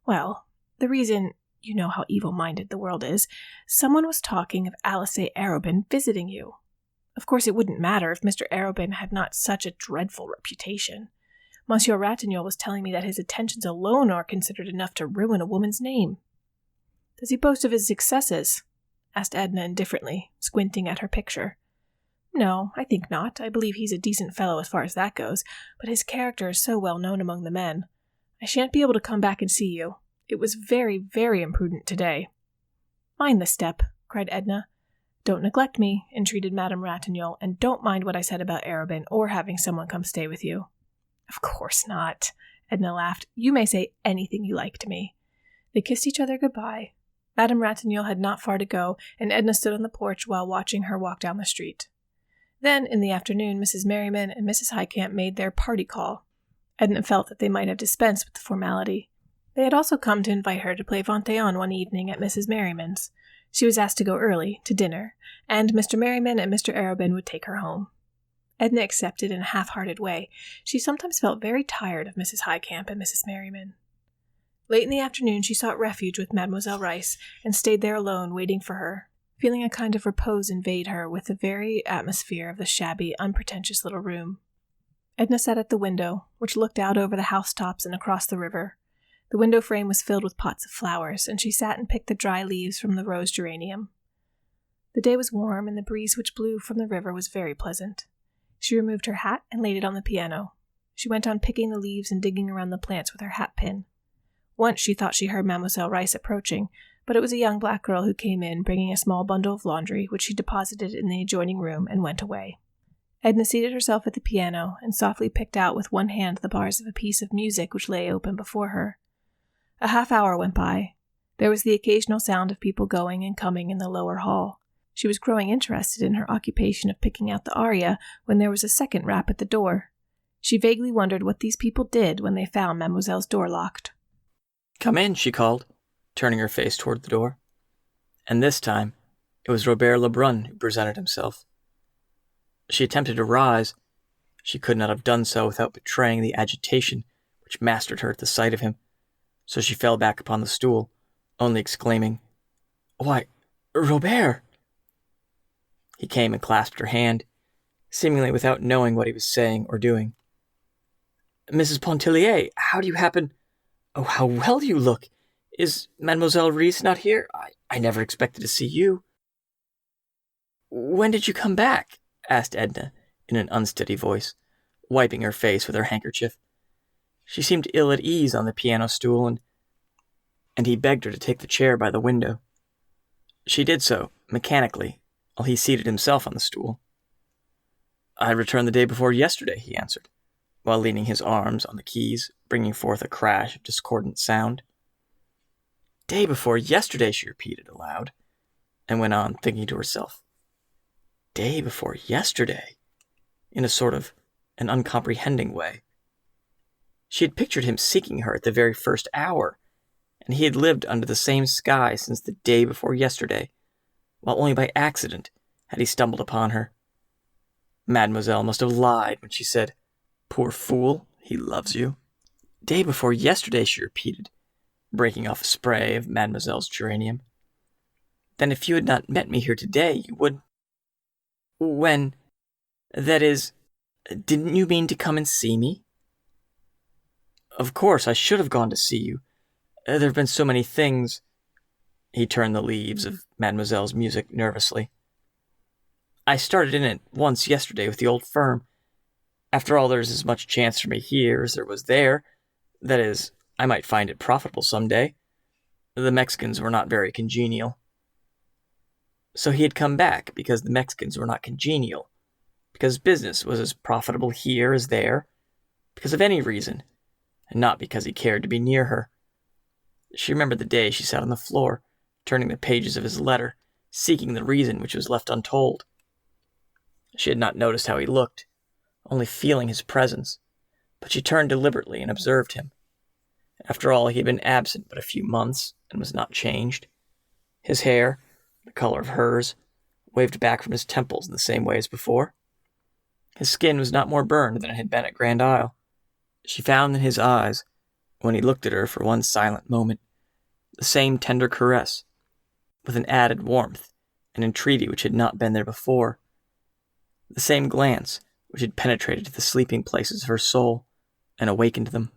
Well, the reason, you know how evil-minded the world is, someone was talking of Alice Arobin visiting you. Of course it wouldn't matter if Mr. Arobin had not such a dreadful reputation. Monsieur Ratignolle was telling me that his attentions alone are considered enough to ruin a woman's name. Does he boast of his successes? Asked Edna indifferently, squinting at her picture. No, I think not. I believe he's a decent fellow as far as that goes, but his character is so well known among the men. I shan't be able to come back and see you. It was very, very imprudent today. Mind the step, cried Edna. Don't neglect me, entreated Madame Ratignolle, and don't mind what I said about Arobin or having someone come stay with you. Of course not, Edna laughed. You may say anything you like to me. They kissed each other goodbye. Madame Ratignolle had not far to go, and Edna stood on the porch while watching her walk down the street. Then, in the afternoon, Mrs. Merriman and Mrs. Highcamp made their party call. Edna felt that they might have dispensed with the formality. They had also come to invite her to play 21 one evening at Mrs. Merriman's. She was asked to go early, to dinner, and Mr. Merriman and Mr. Arobin would take her home. Edna accepted in a half-hearted way. She sometimes felt very tired of Mrs. Highcamp and Mrs. Merriman. Late in the afternoon she sought refuge with Mademoiselle Rice, and stayed there alone, waiting for her, feeling a kind of repose invade her with the very atmosphere of the shabby, unpretentious little room. Edna sat at the window, which looked out over the housetops and across the river. The window frame was filled with pots of flowers, and she sat and picked the dry leaves from the rose geranium. The day was warm, and the breeze which blew from the river was very pleasant. She removed her hat and laid it on the piano. She went on picking the leaves and digging around the plants with her hat pin. Once she thought she heard Mademoiselle Rice approaching, but it was a young black girl who came in, bringing a small bundle of laundry, which she deposited in the adjoining room and went away. Edna seated herself at the piano and softly picked out with one hand the bars of a piece of music which lay open before her. A half-hour went by. There was the occasional sound of people going and coming in the lower hall. She was growing interested in her occupation of picking out the aria when there was a second rap at the door. She vaguely wondered what these people did when they found Mademoiselle's door locked. "Come in," she called, turning her face toward the door. And this time, it was Robert Lebrun who presented himself. She attempted to rise. She could not have done so without betraying the agitation which mastered her at the sight of him, so she fell back upon the stool, only exclaiming, "Why, Robert!" He came and clasped her hand, seemingly without knowing what he was saying or doing. "Mrs. Pontellier, how do you happen? Oh, how well you look! Is Mademoiselle Rice not here? I never expected to see you." "When did you come back?" asked Edna, in an unsteady voice, wiping her face with her handkerchief. She seemed ill at ease on the piano stool, and he begged her to take the chair by the window. She did so, mechanically, while he seated himself on the stool. "I returned the day before yesterday," he answered, while leaning his arms on the keys, bringing forth a crash of discordant sound. "Day before yesterday," she repeated aloud, and went on, thinking to herself, "Day before yesterday," in a sort of an uncomprehending way. She had pictured him seeking her at the very first hour, and he had lived under the same sky since the day before yesterday, while only by accident had he stumbled upon her. Mademoiselle must have lied when she said, "Poor fool, he loves you." "Day before yesterday," she repeated, breaking off a spray of Mademoiselle's geranium. "Then if you had not met me here today, you would... When... That is, didn't you mean to come and see me?" "Of course, I should have gone to see you. There have been so many things..." He turned the leaves of Mademoiselle's music nervously. "I started in at once yesterday with the old firm. After all, there's as much chance for me here as there was there. That is, I might find it profitable some day. The Mexicans were not very congenial." So he had come back because the Mexicans were not congenial, because business was as profitable here as there, because of any reason, and not because he cared to be near her. She remembered the day she sat on the floor, turning the pages of his letter, seeking the reason which was left untold. She had not noticed how he looked, only feeling his presence, but she turned deliberately and observed him. After all, he had been absent but a few months and was not changed. His hair, the color of hers, waved back from his temples in the same way as before. His skin was not more burned than it had been at Grand Isle. She found in his eyes, when he looked at her for one silent moment, the same tender caress, with an added warmth and entreaty which had not been there before, the same glance which had penetrated to the sleeping places of her soul and awakened them.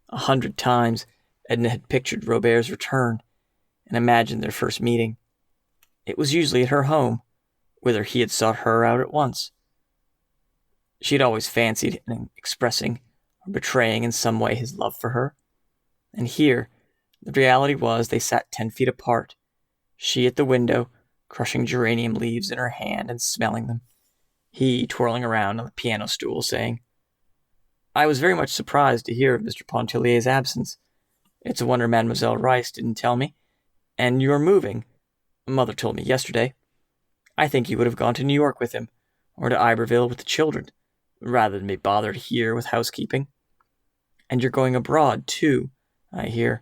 100 times Edna had pictured Robert's return and imagined their first meeting. It was usually at her home, whither he had sought her out at once. She had always fancied him expressing or betraying in some way his love for her, and here the reality was they sat 10 feet apart, she at the window, crushing geranium leaves in her hand and smelling them, he twirling around on the piano stool, saying, "I was very much surprised to hear of Mr. Pontellier's absence. It's a wonder Mademoiselle Reisz didn't tell me. And you are moving. Mother told me yesterday. I think you would have gone to New York with him, or to Iberville with the children, rather than be bothered here with housekeeping. And you're going abroad, too, I hear.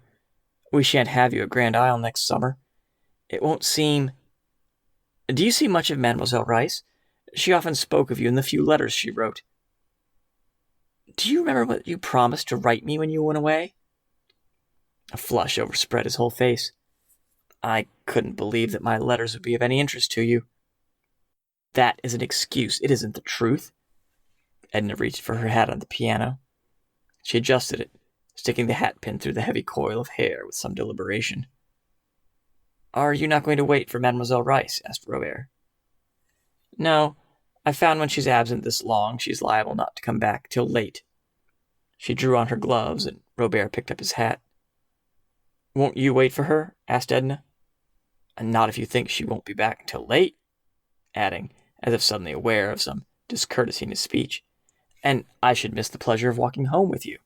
We shan't have you at Grand Isle next summer. It won't seem... Do you see much of Mademoiselle Reisz? She often spoke of you in the few letters she wrote. Do you remember what you promised to write me when you went away?" A flush overspread his whole face. "I couldn't believe that my letters would be of any interest to you." "That is an excuse. It isn't the truth." Edna reached for her hat on the piano. She adjusted it, sticking the hat pin through the heavy coil of hair with some deliberation. "Are you not going to wait for Mademoiselle Reisz?" asked Robert. "No. I found when she's absent this long, she's liable not to come back till late." She drew on her gloves, and Robert picked up his hat. "Won't you wait for her?" asked Edna. "And not if you think she won't be back until late," adding, as if suddenly aware of some discourtesy in his speech, "and I should miss the pleasure of walking home with you."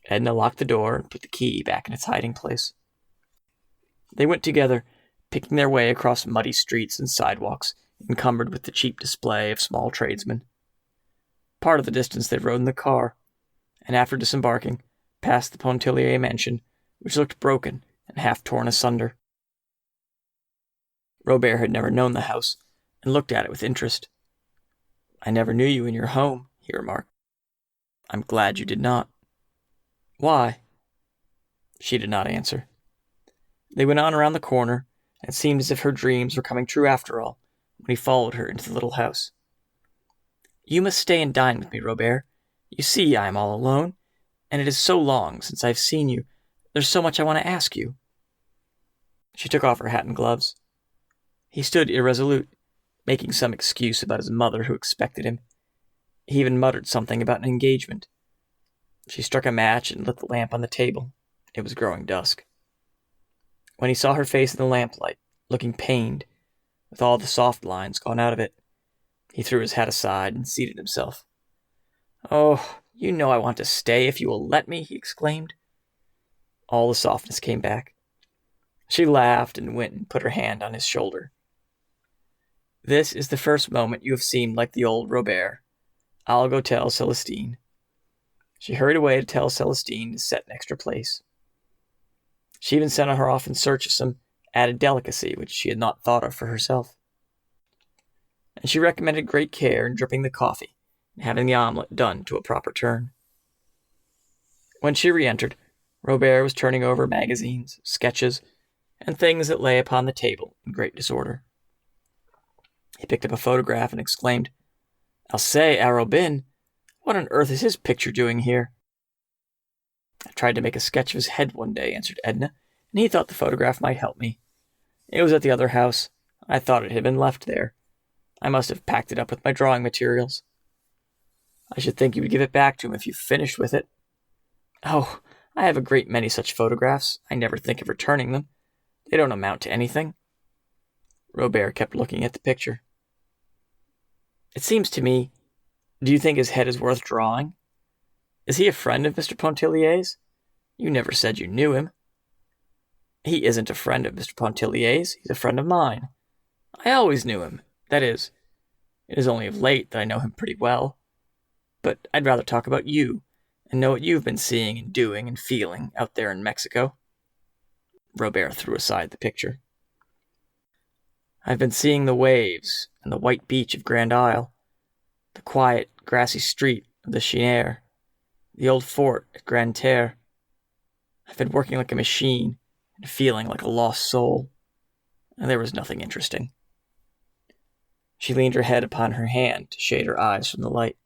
Edna locked the door and put the key back in its hiding place. They went together, picking their way across muddy streets and sidewalks encumbered with the cheap display of small tradesmen. Part of the distance they rode in the car, and after disembarking, passed the Pontellier mansion, which looked broken and half torn asunder. Robert had never known the house, and looked at it with interest. "I never knew you in your home," he remarked. "I'm glad you did not." "Why?" She did not answer. They went on around the corner, and it seemed as if her dreams were coming true after all, when he followed her into the little house. "You must stay and dine with me, Robert. You see I am all alone, and it is so long since I've seen you. There's so much I want to ask you." She took off her hat and gloves. He stood irresolute, making some excuse about his mother who expected him. He even muttered something about an engagement. She struck a match and lit the lamp on the table. It was growing dusk. When he saw her face in the lamplight, looking pained, with all the soft lines gone out of it, he threw his hat aside and seated himself. "Oh, you know I want to stay if you will let me," he exclaimed. All the softness came back. She laughed and went and put her hand on his shoulder. "This is the first moment you have seemed like the old Robert. I'll go tell Celestine." She hurried away to tell Celestine to set an extra place. She even sent her off in search of some added delicacy which she had not thought of for herself. And she recommended great care in dripping the coffee and having the omelette done to a proper turn. When she re-entered, Robert was turning over magazines, sketches, and things that lay upon the table in great disorder. He picked up a photograph and exclaimed, "I'll say, Arobin, what on earth is his picture doing here?" "I tried to make a sketch of his head one day," answered Edna, "and he thought the photograph might help me. It was at the other house. I thought it had been left there. I must have packed it up with my drawing materials." "I should think you would give it back to him if you've finished with it." "Oh, I have a great many such photographs. I never think of returning them. They don't amount to anything." Robert kept looking at the picture. "It seems to me... Do you think his head is worth drawing? Is he a friend of Mr. Pontellier's? You never said you knew him." "He isn't a friend of Mr. Pontellier's. He's a friend of mine. I always knew him. That is, it is only of late that I know him pretty well. but I'd rather talk about you and know what you've been seeing and doing and feeling out there in Mexico." Robert threw aside the picture. "I've been seeing the waves and the white beach of Grand Isle, the quiet, grassy street of the Chênière, the old fort at Grande Terre. I've been working like a machine and feeling like a lost soul, and there was nothing interesting." She leaned her head upon her hand to shade her eyes from the light.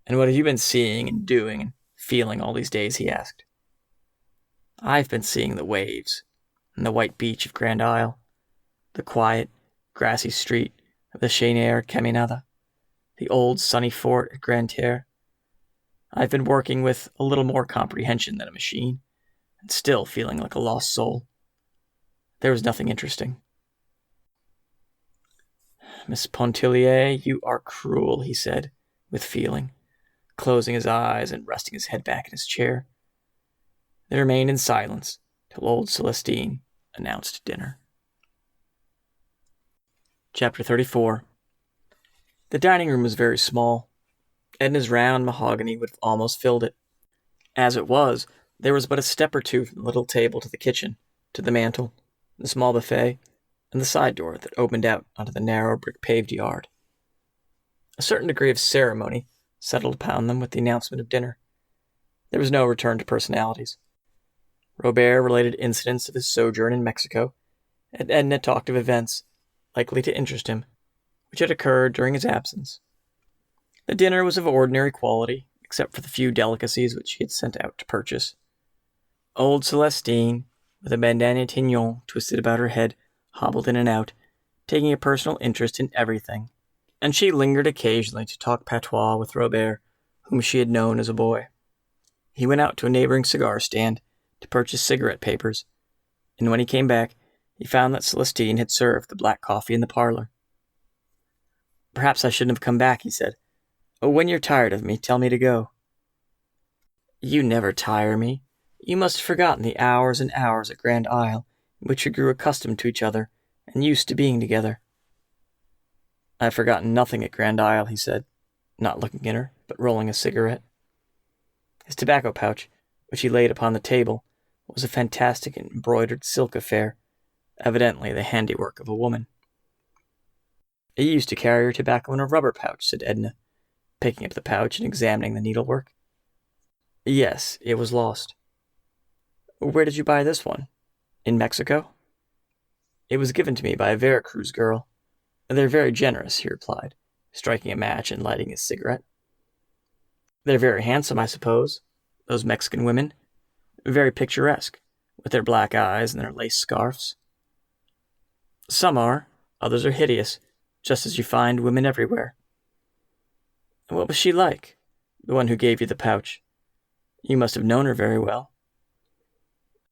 "And what have you been seeing and doing and feeling all these days?" he asked. "I've been seeing the waves and the white beach of Grand Isle, the quiet, grassy street of the Chênière Caminada, the old sunny fort at Grande Terre. I've been working with a little more comprehension than a machine, and still feeling like a lost soul. There was nothing interesting." "Miss Pontellier, you are cruel," he said, with feeling, closing his eyes and resting his head back in his chair. They remained in silence till old Celestine announced dinner. Chapter 34. The dining room was very small. Edna's round mahogany would have almost filled it. As it was, there was but a step or two from the little table to the kitchen, to the mantel, the small buffet, and the side door that opened out onto the narrow brick-paved yard. A certain degree of ceremony settled upon them with the announcement of dinner. There was no return to personalities. Robert related incidents of his sojourn in Mexico, and Edna talked of events likely to interest him, which had occurred during his absence. The dinner was of ordinary quality, except for the few delicacies which he had sent out to purchase. Old Celestine, with a bandana tignon twisted about her head, hobbled in and out, taking a personal interest in everything, and she lingered occasionally to talk patois with Robert, whom she had known as a boy. He went out to a neighboring cigar stand to purchase cigarette papers, and when he came back, he found that Celestine had served the black coffee in the parlor. "Perhaps I shouldn't have come back," he said. "Oh, when you're tired of me, tell me to go." "You never tire me. You must have forgotten the hours and hours at Grand Isle, in which we grew accustomed to each other, and used to being together." "I've forgotten nothing at Grand Isle," he said, not looking at her, but rolling a cigarette. His tobacco pouch, which he laid upon the table, was a fantastic embroidered silk affair, evidently the handiwork of a woman. "You used to carry your tobacco in a rubber pouch," said Edna, picking up the pouch and examining the needlework. "Yes, it was lost." "Where did you buy this one? In Mexico?" "It was given to me by a Vera Cruz girl. They're very generous," he replied, striking a match and lighting his cigarette. "They're very handsome, I suppose, those Mexican women. Very picturesque, with their black eyes and their lace scarfs." "Some are, others are hideous, just as you find women everywhere." "What was she like, the one who gave you the pouch? You must have known her very well."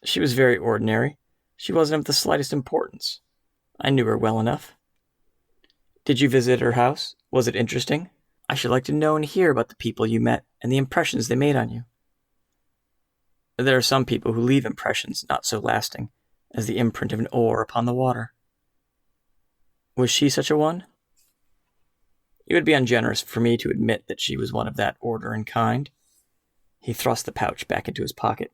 "She was very ordinary. She wasn't of the slightest importance. I knew her well enough." "Did you visit her house? Was it interesting? I should like to know and hear about the people you met and the impressions they made on you." "There are some people who leave impressions not so lasting as the imprint of an oar upon the water." "Was she such a one?" "It would be ungenerous for me to admit that she was one of that order and kind." He thrust the pouch back into his pocket,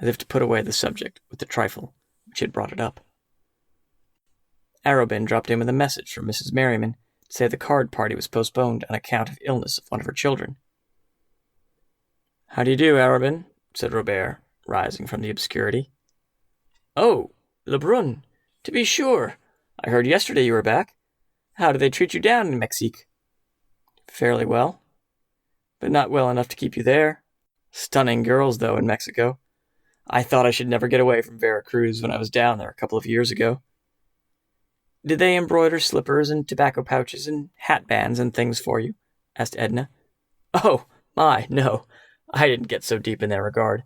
as if to put away the subject with the trifle which had brought it up. Arobin dropped in with a message from Mrs. Merriman to say the card party was postponed on account of illness of one of her children. "How do you do, Arobin?" said Robert, rising from the obscurity. "Oh, Lebrun, to be sure. I heard yesterday you were back. How do they treat you down in Mexique?" "Fairly well, but not well enough to keep you there. Stunning girls, though, in Mexico. I thought I should never get away from Vera Cruz when I was down there a couple of years ago." "Did they embroider slippers and tobacco pouches and hat bands and things for you?" asked Edna. "Oh, my, no. I didn't get so deep in their regard.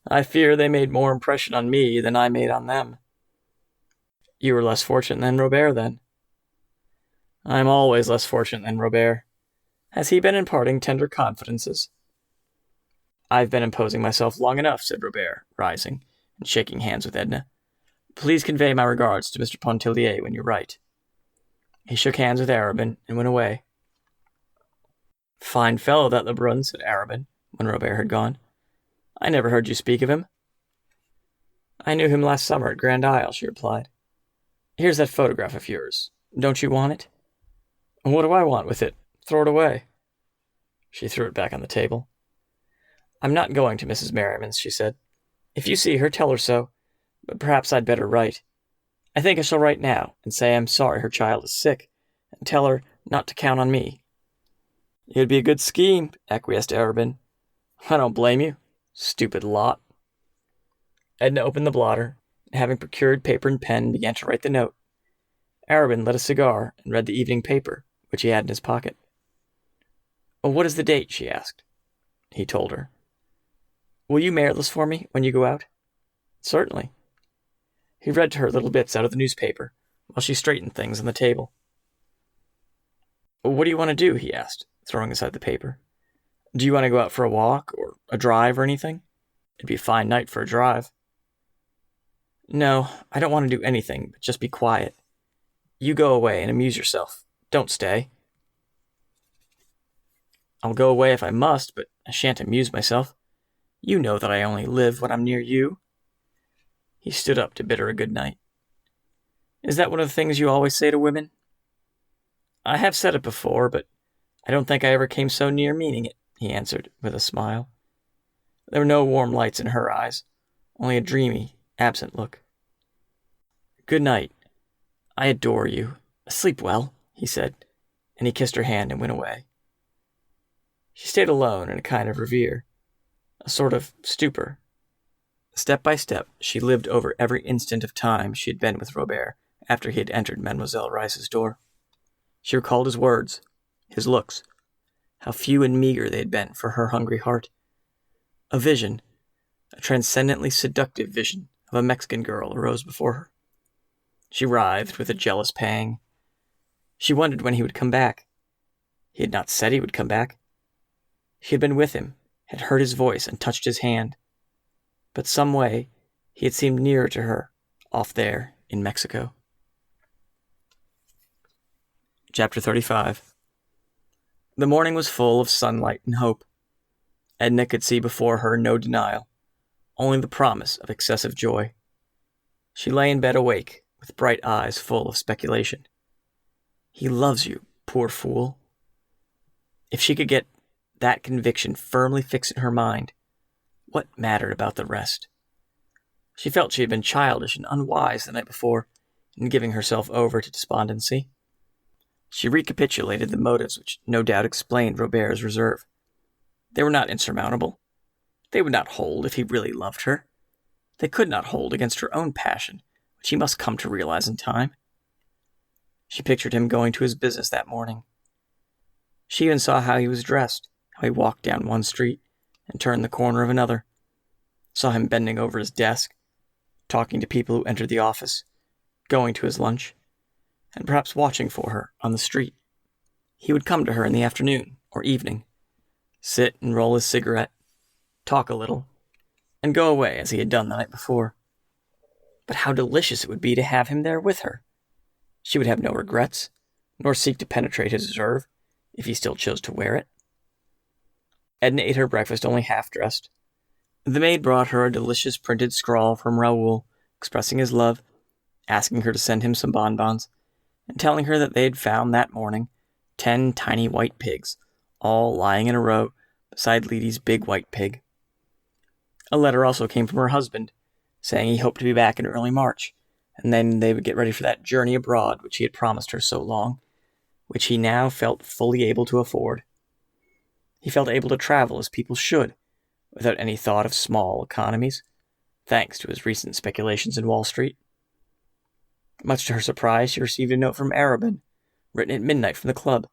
I fear they made more impression on me than I made on them." "You were less fortunate than Robert, then." "I'm always less fortunate than Robert. Has he been imparting tender confidences?" "I've been imposing myself long enough," said Robert, rising and shaking hands with Edna. "Please convey my regards to Mr. Pontellier when you write." He shook hands with Arobin and went away. Fine fellow, that Lebrun, said Arobin, when Robert had gone. I never heard you speak of him. I knew him last summer at Grand Isle, she replied. Here's that photograph of yours. Don't you want it? What do I want with it? Throw it away. She threw it back on the table. I'm not going to Mrs. Merriman's, she said. If you see her, tell her so, but perhaps I'd better write. I think I shall write now, and say I'm sorry her child is sick, and tell her not to count on me. It'd be a good scheme, acquiesced Arobin. I don't blame you. Stupid lot. Edna opened the blotter, and having procured paper and pen, began to write the note. Arobin lit a cigar and read the evening paper, which he had in his pocket. What is the date? She asked. He told her. Will you mail this for me when you go out? Certainly. He read to her little bits out of the newspaper, while she straightened things on the table. What do you want to do? He asked, throwing aside the paper. Do you want to go out for a walk, or a drive, or anything? It'd be a fine night for a drive. No, I don't want to do anything, but just be quiet. You go away and amuse yourself. Don't stay. I'll go away if I must, but I shan't amuse myself. You know that I only live when I'm near you. He stood up to bid her a good night. Is that one of the things you always say to women? I have said it before, but I don't think I ever came so near meaning it, he answered, with a smile. There were no warm lights in her eyes, only a dreamy, absent look. Good night. I adore you. Sleep well, he said, and he kissed her hand and went away. She stayed alone in a kind of reverie, a sort of stupor. Step by step, she lived over every instant of time she had been with Robert after he had entered Mademoiselle Reisz's door. She recalled his words, his looks, how few and meager they had been for her hungry heart. A vision, a transcendently seductive vision of a Mexican girl arose before her. She writhed with a jealous pang. She wondered when he would come back. He had not said he would come back. She had been with him, had heard his voice and touched his hand. But some way he had seemed nearer to her, off there in Mexico. Chapter 35. The morning was full of sunlight and hope. Edna could see before her no denial, only the promise of excessive joy. She lay in bed awake, with bright eyes full of speculation. He loves you, poor fool. If she could get that conviction firmly fixed in her mind, what mattered about the rest? She felt she had been childish and unwise the night before in giving herself over to despondency. She recapitulated the motives which no doubt explained Robert's reserve. They were not insurmountable. They would not hold if he really loved her. They could not hold against her own passion, which he must come to realize in time. She pictured him going to his business that morning. She even saw how he was dressed, how he walked down one street and turned the corner of another, saw him bending over his desk, talking to people who entered the office, going to his lunch, and perhaps watching for her on the street. He would come to her in the afternoon or evening, sit and roll his cigarette, talk a little, and go away as he had done the night before. But how delicious it would be to have him there with her. She would have no regrets, nor seek to penetrate his reserve, if he still chose to wear it. Edna ate her breakfast only half-dressed. The maid brought her a delicious printed scrawl from Raoul, expressing his love, asking her to send him some bonbons, and telling her that they had found that morning 10 tiny white pigs, all lying in a row beside Leedy's big white pig. A letter also came from her husband, saying he hoped to be back in early March, and then they would get ready for that journey abroad which he had promised her so long, which he now felt fully able to afford. He felt able to travel as people should, without any thought of small economies, thanks to his recent speculations in Wall Street. Much to her surprise, she received a note from Arobin, written at midnight from the club.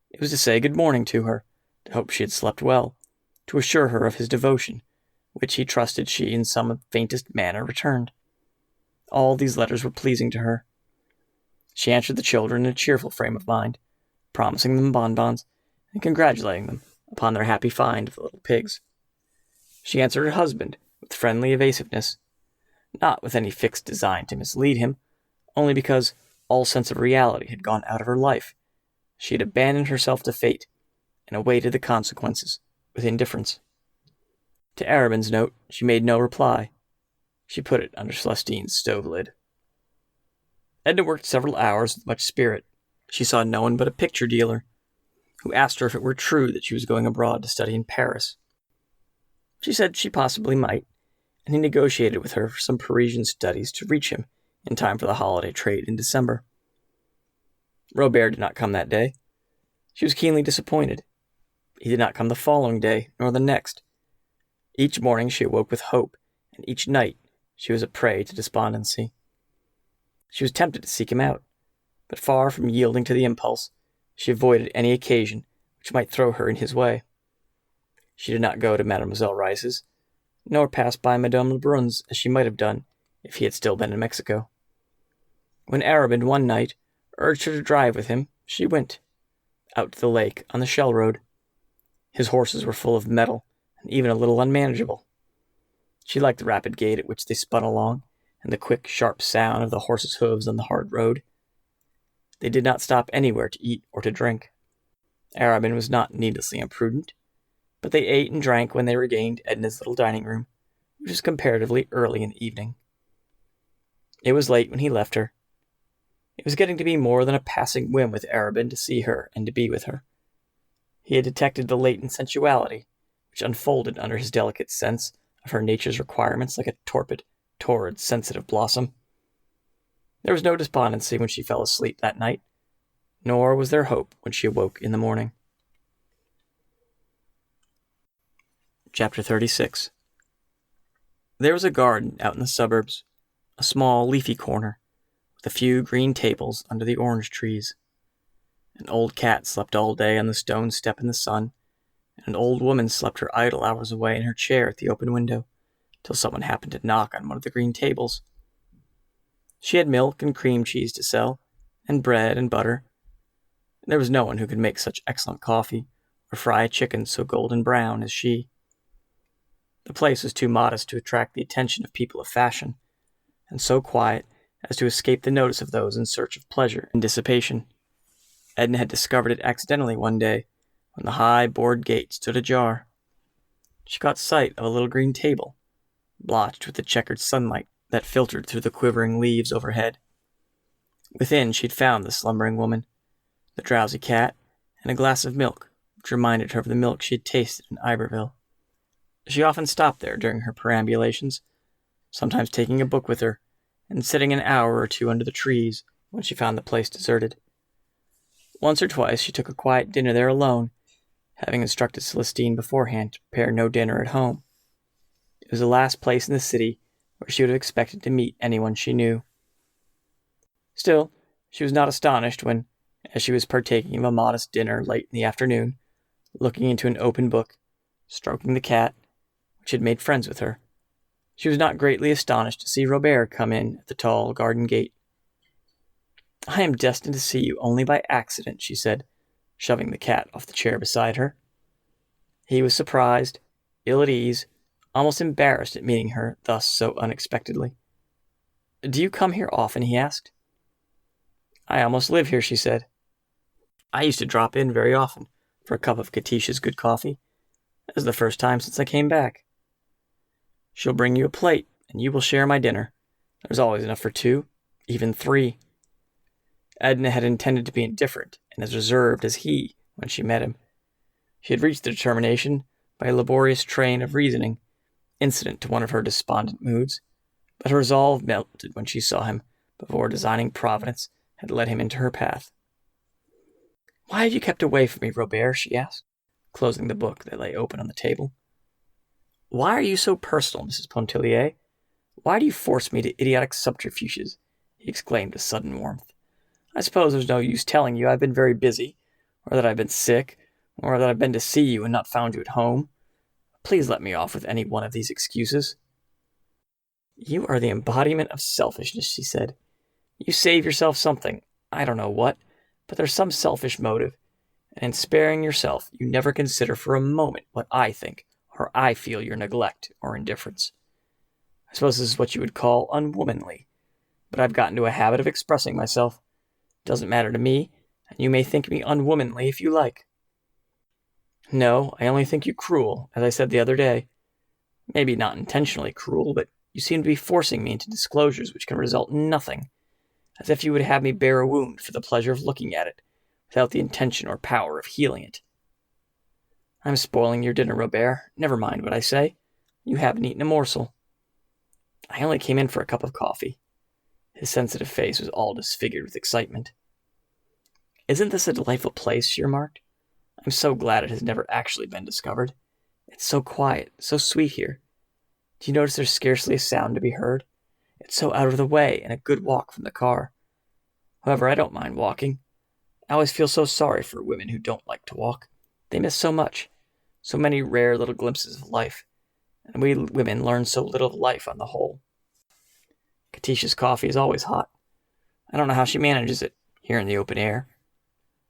It was to say good morning to her, to hope she had slept well, to assure her of his devotion, which he trusted she in some faintest manner returned. All these letters were pleasing to her. She answered the children in a cheerful frame of mind, promising them bonbons, and congratulating them upon their happy find of the little pigs. She answered her husband with friendly evasiveness, not with any fixed design to mislead him, only because all sense of reality had gone out of her life. She had abandoned herself to fate, and awaited the consequences with indifference. To Arobin's note, she made no reply. She put it under Celestine's stove lid. Edna worked several hours with much spirit. She saw no one but a picture dealer, who asked her if it were true that she was going abroad to study in Paris. She said she possibly might, and he negotiated with her for some Parisian studies to reach him in time for the holiday trade in December. Robert did not come that day. She was keenly disappointed. He did not come the following day, nor the next. Each morning she awoke with hope, and each night she was a prey to despondency. She was tempted to seek him out, but far from yielding to the impulse, she avoided any occasion which might throw her in his way. She did not go to Mademoiselle Rice's, nor pass by Madame Lebrun's as she might have done if he had still been in Mexico. When Arobin one night urged her to drive with him, she went, out to the lake on the Shell Road. His horses were full of metal and even a little unmanageable. She liked the rapid gait at which they spun along, and the quick, sharp sound of the horses' hooves on the hard road. They did not stop anywhere to eat or to drink. Arobin was not needlessly imprudent, but they ate and drank when they regained Edna's little dining room, which was comparatively early in the evening. It was late when he left her. It was getting to be more than a passing whim with Arobin to see her and to be with her. He had detected the latent sensuality, which unfolded under his delicate sense of her nature's requirements like a torpid, sensitive blossom. There was no despondency when she fell asleep that night, nor was there hope when she awoke in the morning. Chapter 36. There was a garden out in the suburbs, a small leafy corner, with a few green tables under the orange trees. An old cat slept all day on the stone step in the sun, and an old woman slept her idle hours away in her chair at the open window, till someone happened to knock on one of the green tables. She had milk and cream cheese to sell, and bread and butter. There was no one who could make such excellent coffee, or fry a chicken so golden brown as she. The place was too modest to attract the attention of people of fashion, and so quiet as to escape the notice of those in search of pleasure and dissipation. Edna had discovered it accidentally one day, when the high board gate stood ajar. She caught sight of a little green table, blotched with the checkered sunlight that filtered through the quivering leaves overhead. Within she'd found the slumbering woman, the drowsy cat, and a glass of milk, which reminded her of the milk she had tasted in Iberville. She often stopped there during her perambulations, sometimes taking a book with her, and sitting an hour or two under the trees when she found the place deserted. Once or twice she took a quiet dinner there alone, having instructed Celestine beforehand to prepare no dinner at home. It was the last place in the city where she would have expected to meet anyone she knew. Still, she was not astonished when, as she was partaking of a modest dinner late in the afternoon, looking into an open book, stroking the cat, which had made friends with her, she was not greatly astonished to see Robert come in at the tall garden gate. "I am destined to see you only by accident," she said, shoving the cat off the chair beside her. He was surprised, ill at ease, almost embarrassed at meeting her thus so unexpectedly. "Do you come here often?" he asked. "I almost live here," she said. "I used to drop in very often for a cup of Katisha's good coffee. This is the first time since I came back." "She'll bring you a plate, and you will share my dinner. There's always enough for 2, even 3. Edna had intended to be indifferent and as reserved as he when she met him. She had reached the determination by a laborious train of reasoning, incident to one of her despondent moods, but her resolve melted when she saw him before a designing Providence had led him into her path. "Why have you kept away from me, Robert?" she asked, closing the book that lay open on the table. "Why are you so personal, Mrs. Pontellier? Why do you force me to idiotic subterfuges?" he exclaimed with sudden warmth. "I suppose there's no use telling you I've been very busy, or that I've been sick, or that I've been to see you and not found you at home. Please let me off with any one of these excuses." "You are the embodiment of selfishness," she said. "You save yourself something, I don't know what, but there's some selfish motive, and in sparing yourself you never consider for a moment what I think or I feel your neglect or indifference. I suppose this is what you would call unwomanly, but I've got into a habit of expressing myself. It doesn't matter to me, and you may think me unwomanly if you like." No, I only think you cruel, as I said the other day. Maybe not intentionally cruel, but you seem to be forcing me into disclosures which can result in nothing, as if you would have me bear a wound for the pleasure of looking at it, without the intention or power of healing it. I'm spoiling your dinner, Robert. Never mind what I say. You haven't eaten a morsel. I only came in for a cup of coffee. His sensitive face was all disfigured with excitement. Isn't this a delightful place? She remarked. I'm so glad it has never actually been discovered. It's so quiet, so sweet here. Do you notice there's scarcely a sound to be heard? It's so out of the way and a good walk from the car. However, I don't mind walking. I always feel so sorry for women who don't like to walk. They miss so much, so many rare little glimpses of life, and we women learn so little of life on the whole. Katisha's coffee is always hot. I don't know how she manages it, here in the open air.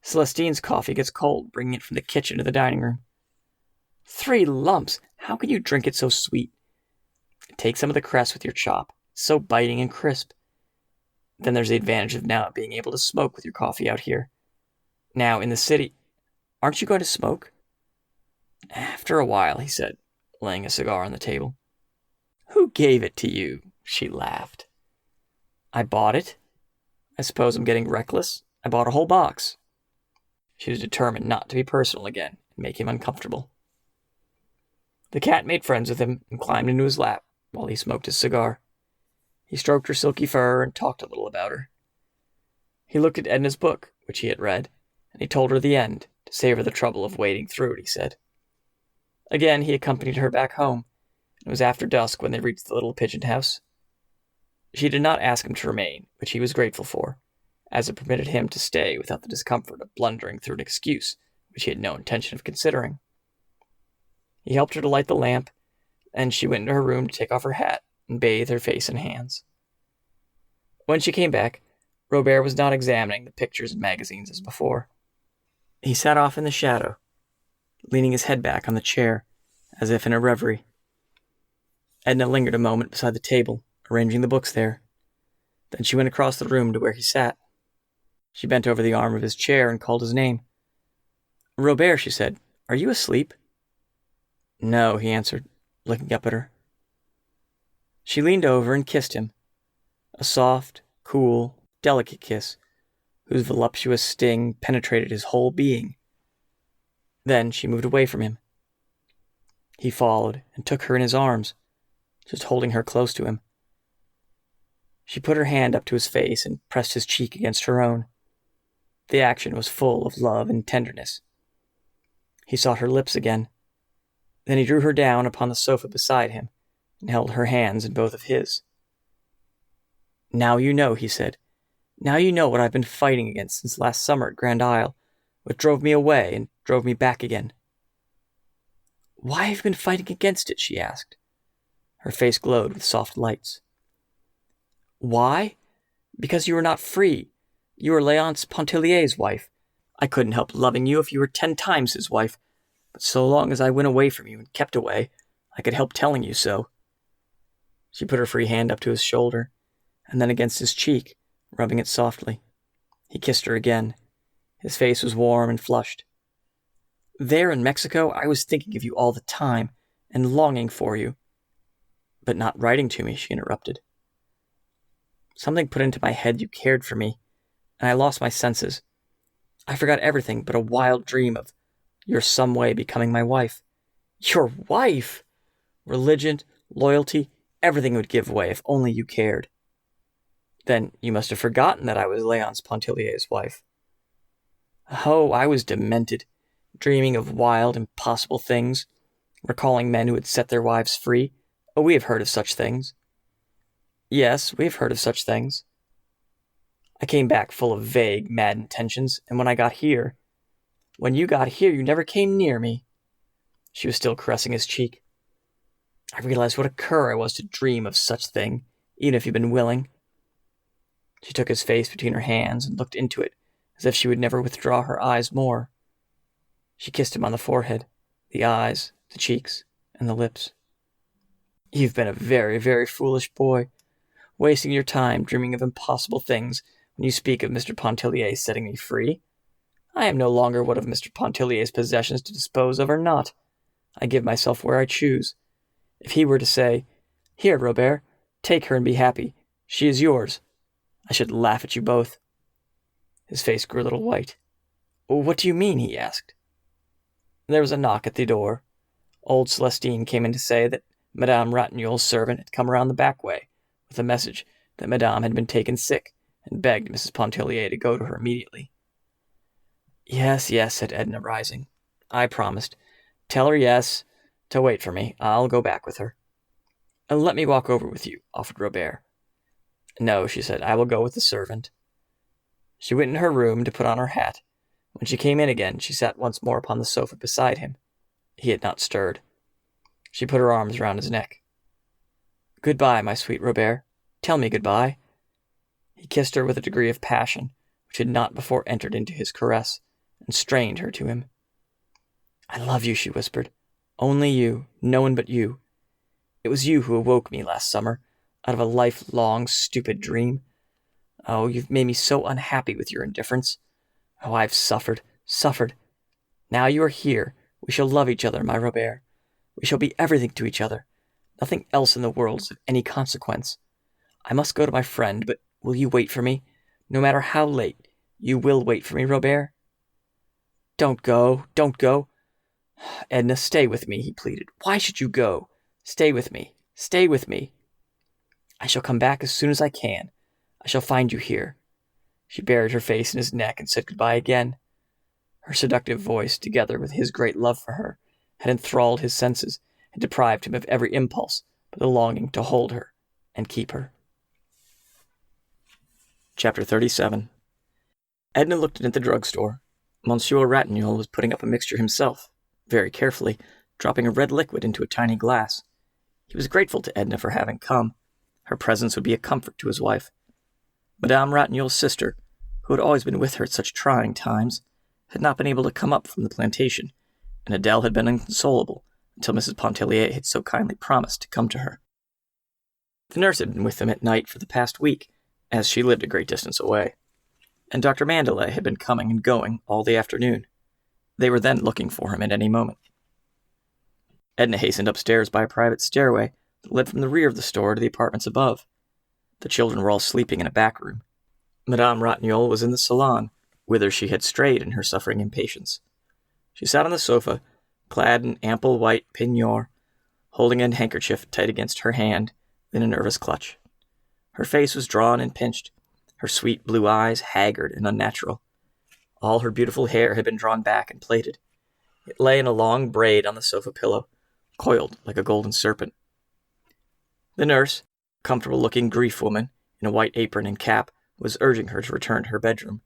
Celestine's coffee gets cold, bringing it from the kitchen to the dining room. 3 lumps! How can you drink it so sweet? Take some of the cress with your chop. It's so biting and crisp. Then there's the advantage of now being able to smoke with your coffee out here. Now, in the city... Aren't you going to smoke? After a while, he said, laying a cigar on the table. Who gave it to you? She laughed. I bought it. I suppose I'm getting reckless. I bought a whole box. She was determined not to be personal again and make him uncomfortable. The cat made friends with him and climbed into his lap while he smoked his cigar. He stroked her silky fur and talked a little about her. He looked at Edna's book, which he had read, and he told her the end, to save her the trouble of wading through it, he said. Again, he accompanied her back home. It was after dusk when they reached the little pigeon house. She did not ask him to remain, which he was grateful for, as it permitted him to stay without the discomfort of blundering through an excuse which he had no intention of considering. He helped her to light the lamp, and she went into her room to take off her hat and bathe her face and hands. When she came back, Robert was not examining the pictures and magazines as before. He sat off in the shadow, leaning his head back on the chair, as if in a reverie. Edna lingered a moment beside the table, arranging the books there. Then she went across the room to where he sat. She bent over the arm of his chair and called his name. Robert, she said, are you asleep? No, he answered, looking up at her. She leaned over and kissed him, a soft, cool, delicate kiss, whose voluptuous sting penetrated his whole being. Then she moved away from him. He followed and took her in his arms, just holding her close to him. She put her hand up to his face and pressed his cheek against her own. The action was full of love and tenderness. He sought her lips again. Then he drew her down upon the sofa beside him and held her hands in both of his. Now you know, he said. Now you know what I've been fighting against since last summer at Grand Isle, what drove me away and drove me back again. Why have you been fighting against it? She asked. Her face glowed with soft lights. Why? Because you were not free. You were Léonce Pontellier's wife. I couldn't help loving you if you were 10 times his wife, but so long as I went away from you and kept away, I could help telling you so. She put her free hand up to his shoulder, and then against his cheek, rubbing it softly. He kissed her again. His face was warm and flushed. There in Mexico, I was thinking of you all the time, and longing for you. But not writing to me, she interrupted. Something put into my head you cared for me, and I lost my senses. I forgot everything but a wild dream of your some way becoming my wife. Your wife! Religion, loyalty, everything would give way if only you cared. Then you must have forgotten that I was Léonce Pontellier's wife. Oh, I was demented, dreaming of wild, impossible things, recalling men who had set their wives free. Oh, we have heard of such things. Yes, we have heard of such things. I came back full of vague, mad intentions, and when you got here, you never came near me. She was still caressing his cheek. I realized what a cur I was to dream of such thing, even if you'd been willing. She took his face between her hands and looked into it, as if she would never withdraw her eyes more. She kissed him on the forehead, the eyes, the cheeks, and the lips. You've been a very, very foolish boy, wasting your time dreaming of impossible things when you speak of Mr. Pontellier setting me free. I am no longer one of Mr. Pontellier's possessions to dispose of or not. I give myself where I choose. If he were to say, 'Here, Robert, take her and be happy. She is yours,' I should laugh at you both." His face grew a little white. "What do you mean?" he asked. There was a knock at the door. Old Celestine came in to say that Madame Ratignolle's servant had come around the back way with a message that Madame had been taken sick and begged Mrs. Pontellier to go to her immediately. "Yes, yes," said Edna, rising. "I promised. Tell her yes, to wait for me. I'll go back with her." "Let me walk over with you," offered Robert. "No," she said, "I will go with the servant." She went in her room to put on her hat. When she came in again, she sat once more upon the sofa beside him. He had not stirred. She put her arms round his neck. "Good-bye, my sweet Robert. Tell me good-bye." He kissed her with a degree of passion which had not before entered into his caress, and strained her to him. "I love you," she whispered. "Only you, no one but you. It was you who awoke me last summer out of a lifelong stupid dream. Oh, you've made me so unhappy with your indifference. Oh, I've suffered. Now you are here. We shall love each other, my Robert. We shall be everything to each other. Nothing else in the world is of any consequence. I must go to my friend, but will you wait for me? No matter how late, you will wait for me, Robert?" Don't go. "Edna, stay with me," he pleaded. "Why should you go? Stay with me. "I shall come back as soon as I can. I shall find you here." She buried her face in his neck and said goodbye again. Her seductive voice, together with his great love for her, had enthralled his senses and deprived him of every impulse but the longing to hold her and keep her. Chapter 37. Edna looked in at the drugstore. Monsieur Ratignolles was putting up a mixture himself, very carefully, dropping a red liquid into a tiny glass. He was grateful to Edna for having come. Her presence would be a comfort to his wife. Madame Ratignolle's sister, who had always been with her at such trying times, had not been able to come up from the plantation, and Adèle had been inconsolable until Mrs. Pontellier had so kindly promised to come to her. The nurse had been with them at night for the past week, as she lived a great distance away, and Dr. Mandelet had been coming and going all the afternoon. They were then looking for him at any moment. Edna hastened upstairs by a private stairway that led from the rear of the store to the apartments above. The children were all sleeping in a back room. Madame Ratignolle was in the salon, whither she had strayed in her suffering impatience. She sat on the sofa, clad in ample white peignoir, holding a handkerchief tight against her hand in a nervous clutch. Her face was drawn and pinched, her sweet blue eyes haggard and unnatural. All her beautiful hair had been drawn back and plaited. It lay in a long braid on the sofa pillow, coiled like a golden serpent. The nurse, comfortable-looking grief woman, in a white apron and cap, was urging her to return to her bedroom.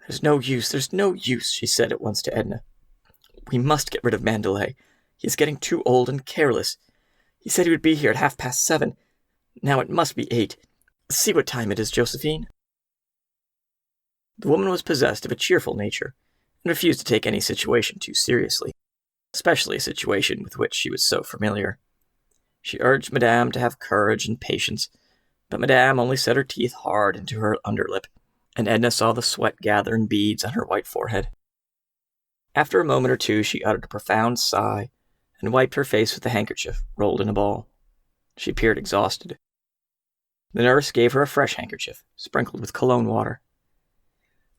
There's no use, she said at once to Edna. "We must get rid of Mandelet. He is getting too old and careless. He said he would be here at 7:30. Now it must be 8. See what time it is, Josephine." The woman was possessed of a cheerful nature, and refused to take any situation too seriously, especially a situation with which she was so familiar. She urged Madame to have courage and patience, but Madame only set her teeth hard into her underlip, and Edna saw the sweat gather in beads on her white forehead. After a moment or two, she uttered a profound sigh, and wiped her face with the handkerchief rolled in a ball. She appeared exhausted. The nurse gave her a fresh handkerchief, sprinkled with cologne water.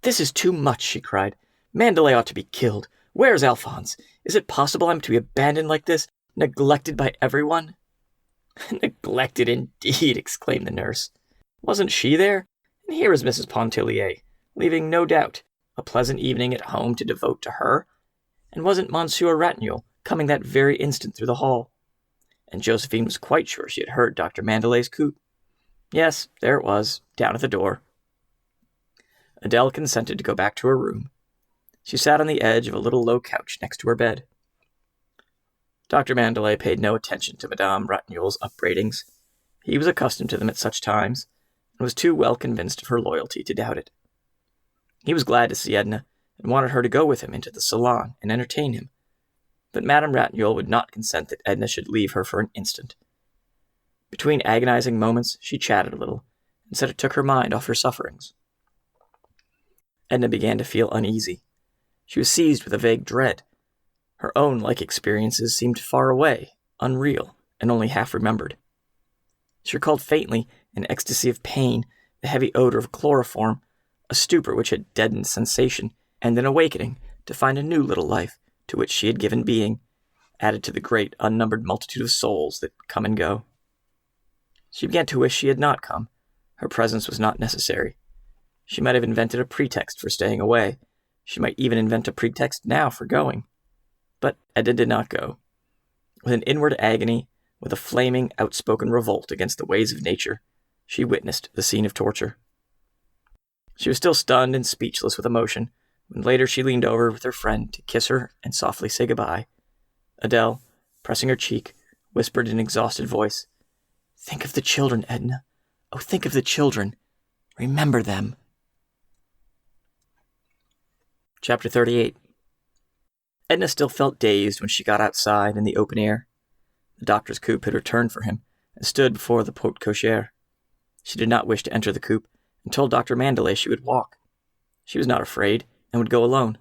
"This is too much," she cried. "Mandelet ought to be killed. Where's Alphonse? Is it possible I'm to be abandoned like this, neglected by everyone?" "Neglected indeed," exclaimed the nurse. "Wasn't she there? And here is Mrs. Pontellier, leaving, no doubt, a pleasant evening at home to devote to her. And wasn't Monsieur Ratignolle coming that very instant through the hall? And Josephine was quite sure she had heard Dr. Mandelet's coupe. Yes, there it was, down at the door." Adèle consented to go back to her room. She sat on the edge of a little low couch next to her bed. Dr. Mandelet paid no attention to Madame Ratignolle's upbraidings. He was accustomed to them at such times, and was too well convinced of her loyalty to doubt it. He was glad to see Edna, and wanted her to go with him into the salon and entertain him, but Madame Ratignolle would not consent that Edna should leave her for an instant. Between agonizing moments, she chatted a little, and said it took her mind off her sufferings. Edna began to feel uneasy. She was seized with a vague dread. Her own like experiences seemed far away, unreal, and only half remembered. She recalled faintly an ecstasy of pain, the heavy odor of chloroform, a stupor which had deadened sensation, and an awakening to find a new little life to which she had given being, added to the great unnumbered multitude of souls that come and go. She began to wish she had not come. Her presence was not necessary. She might have invented a pretext for staying away. She might even invent a pretext now for going. But Edna did not go. With an inward agony, with a flaming, outspoken revolt against the ways of nature, she witnessed the scene of torture. She was still stunned and speechless with emotion when later she leaned over with her friend to kiss her and softly say goodbye. Adele, pressing her cheek, whispered in an exhausted voice, "Think of the children, Edna. Oh, think of the children. Remember them." Chapter 38. Edna still felt dazed when she got outside in the open air. The doctor's coupe had returned for him and stood before the porte cochere. She did not wish to enter the coupe and told Dr. Mandelet she would walk. She was not afraid and would go alone.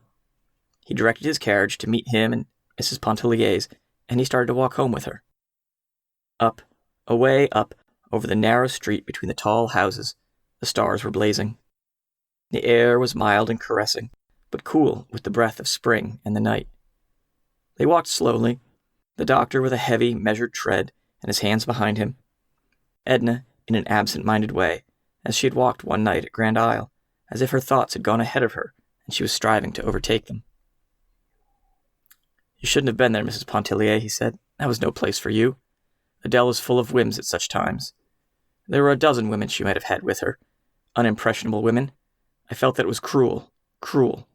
He directed his carriage to meet him and Mrs. Pontellier's, and he started to walk home with her. Up, away up, over the narrow street between the tall houses, the stars were blazing. The air was mild and caressing, but cool with the breath of spring and the night. They walked slowly, the doctor with a heavy, measured tread and his hands behind him, Edna in an absent-minded way, as she had walked one night at Grand Isle, as if her thoughts had gone ahead of her and she was striving to overtake them. "You shouldn't have been there, Mrs. Pontellier," he said. "That was no place for you. Adele was full of whims at such times. There were a dozen women she might have had with her, unimpressionable women. I felt that it was cruel, cruel.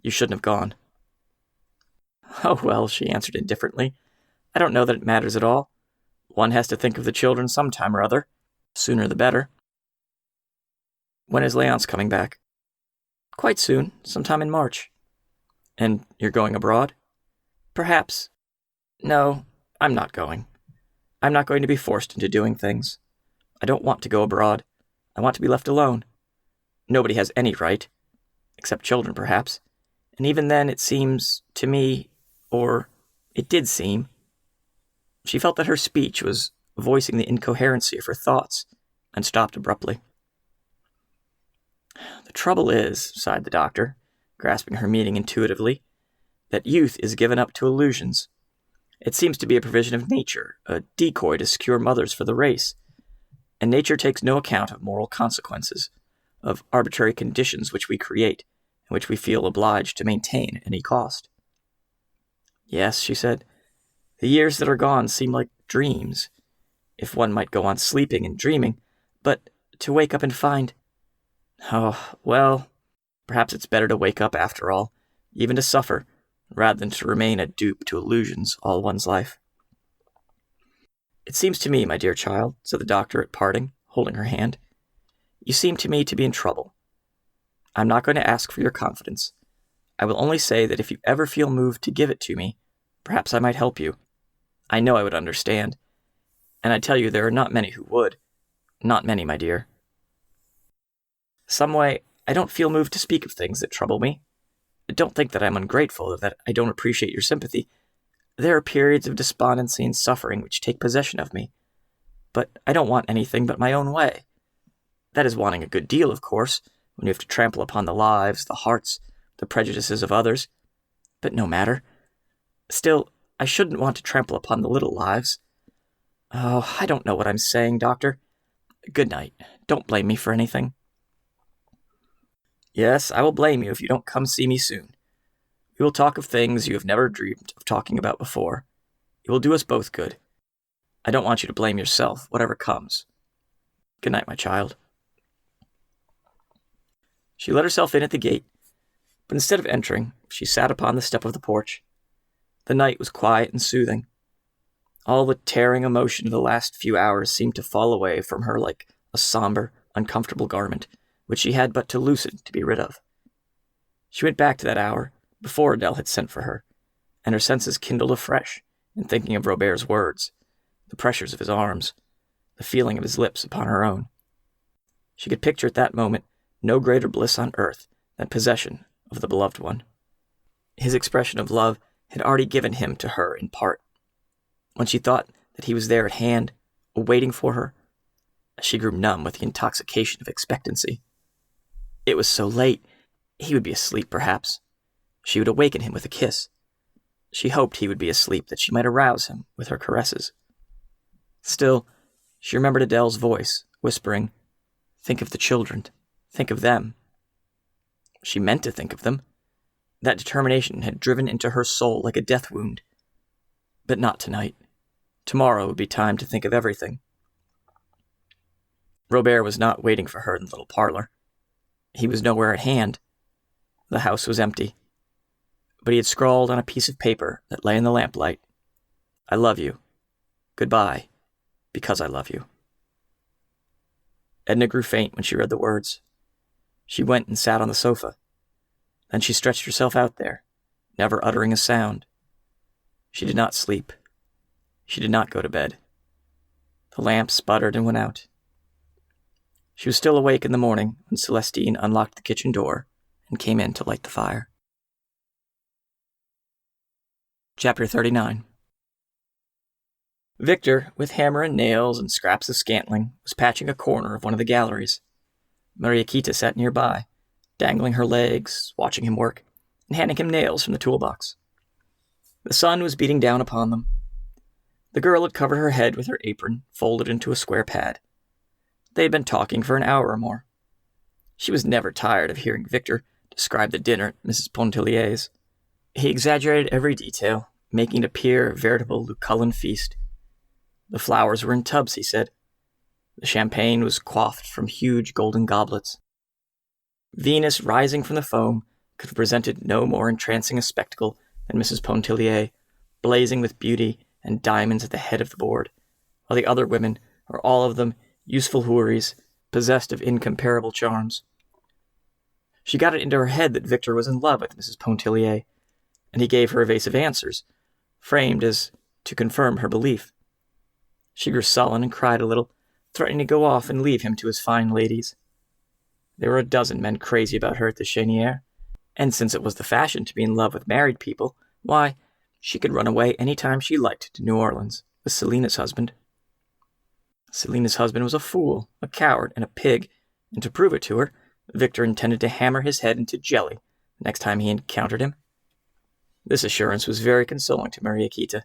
You shouldn't have gone." "Oh, well," she answered indifferently. "I don't know that it matters at all. One has to think of the children some time or other. Sooner the better." "When is Léonce coming back?" "Quite soon, sometime in March." "And you're going abroad?" "Perhaps. No, I'm not going. I'm not going to be forced into doing things. I don't want to go abroad. I want to be left alone. Nobody has any right, except children, perhaps. And even then, it seems to me, or it did seem." She felt that her speech was voicing the incoherency of her thoughts, and stopped abruptly. "The trouble is," sighed the doctor, grasping her meaning intuitively, "that youth is given up to illusions. It seems to be a provision of nature, a decoy to secure mothers for the race. And nature takes no account of moral consequences, of arbitrary conditions which we create, and which we feel obliged to maintain at any cost." "Yes," she said, "the years that are gone seem like dreams, if one might go on sleeping and dreaming, but to wake up and find... Oh, well, perhaps it's better to wake up after all, even to suffer, rather than to remain a dupe to illusions all one's life." "It seems to me, my dear child," said the doctor at parting, holding her hand, "you seem to me to be in trouble. I'm not going to ask for your confidence. I will only say that if you ever feel moved to give it to me, perhaps I might help you. I know I would understand, and I tell you there are not many who would. Not many, my dear. Some way, I don't feel moved to speak of things that trouble me. Don't think that I'm ungrateful or that I don't appreciate your sympathy. There are periods of despondency and suffering which take possession of me. But I don't want anything but my own way. That is wanting a good deal, of course, when you have to trample upon the lives, the hearts, the prejudices of others. But no matter. Still, I shouldn't want to trample upon the little lives. Oh, I don't know what I'm saying, Doctor. Good night. Don't blame me for anything." "Yes, I will blame you if you don't come see me soon. We will talk of things you have never dreamed of talking about before. It will do us both good. I don't want you to blame yourself, whatever comes. Good night, my child." She let herself in at the gate, but instead of entering, she sat upon the step of the porch. The night was quiet and soothing. All the tearing emotion of the last few hours seemed to fall away from her like a somber, uncomfortable garment, which she had but to loosen to be rid of. She went back to that hour, before Adele had sent for her, and her senses kindled afresh in thinking of Robert's words, the pressures of his arms, the feeling of his lips upon her own. She could picture at that moment no greater bliss on earth than possession of the beloved one. His expression of love had already given him to her in part. When she thought that he was there at hand, waiting for her, she grew numb with the intoxication of expectancy. It was so late, he would be asleep perhaps. She would awaken him with a kiss. She hoped he would be asleep that she might arouse him with her caresses. Still, she remembered Adele's voice, whispering, "Think of the children. Think of them." She meant to think of them. That determination had driven into her soul like a death wound. But not tonight. Tomorrow would be time to think of everything. Robert was not waiting for her in the little parlor. He was nowhere at hand. The house was empty. But he had scrawled on a piece of paper that lay in the lamplight, "I love you. Goodbye, because I love you." Edna grew faint when she read the words. She went and sat on the sofa. Then she stretched herself out there, never uttering a sound. She did not sleep. She did not go to bed. The lamp sputtered and went out. She was still awake in the morning when Celestine unlocked the kitchen door and came in to light the fire. Chapter 39. Victor, with hammer and nails and scraps of scantling, was patching a corner of one of the galleries. Mariakita sat nearby, dangling her legs, watching him work, and handing him nails from the toolbox. The sun was beating down upon them. The girl had covered her head with her apron, folded into a square pad. They had been talking for an hour or more. She was never tired of hearing Victor describe the dinner at Mrs. Pontellier's. He exaggerated every detail, making it appear a veritable Lucullan feast. The flowers were in tubs, he said. The champagne was quaffed from huge golden goblets. Venus, rising from the foam, could have presented no more entrancing a spectacle than Mrs. Pontellier, blazing with beauty and diamonds at the head of the board, while the other women were all of them useful houris, possessed of incomparable charms. She got it into her head that Victor was in love with Mrs. Pontellier, and he gave her evasive answers, framed as to confirm her belief. She grew sullen and cried a little, threatening to go off and leave him to his fine ladies. There were a dozen men crazy about her at the Cheniere, and since it was the fashion to be in love with married people, why, she could run away any time she liked to New Orleans with Selina's husband. Selina's husband was a fool, a coward, and a pig, and to prove it to her, Victor intended to hammer his head into jelly the next time he encountered him. This assurance was very consoling to Mariakita.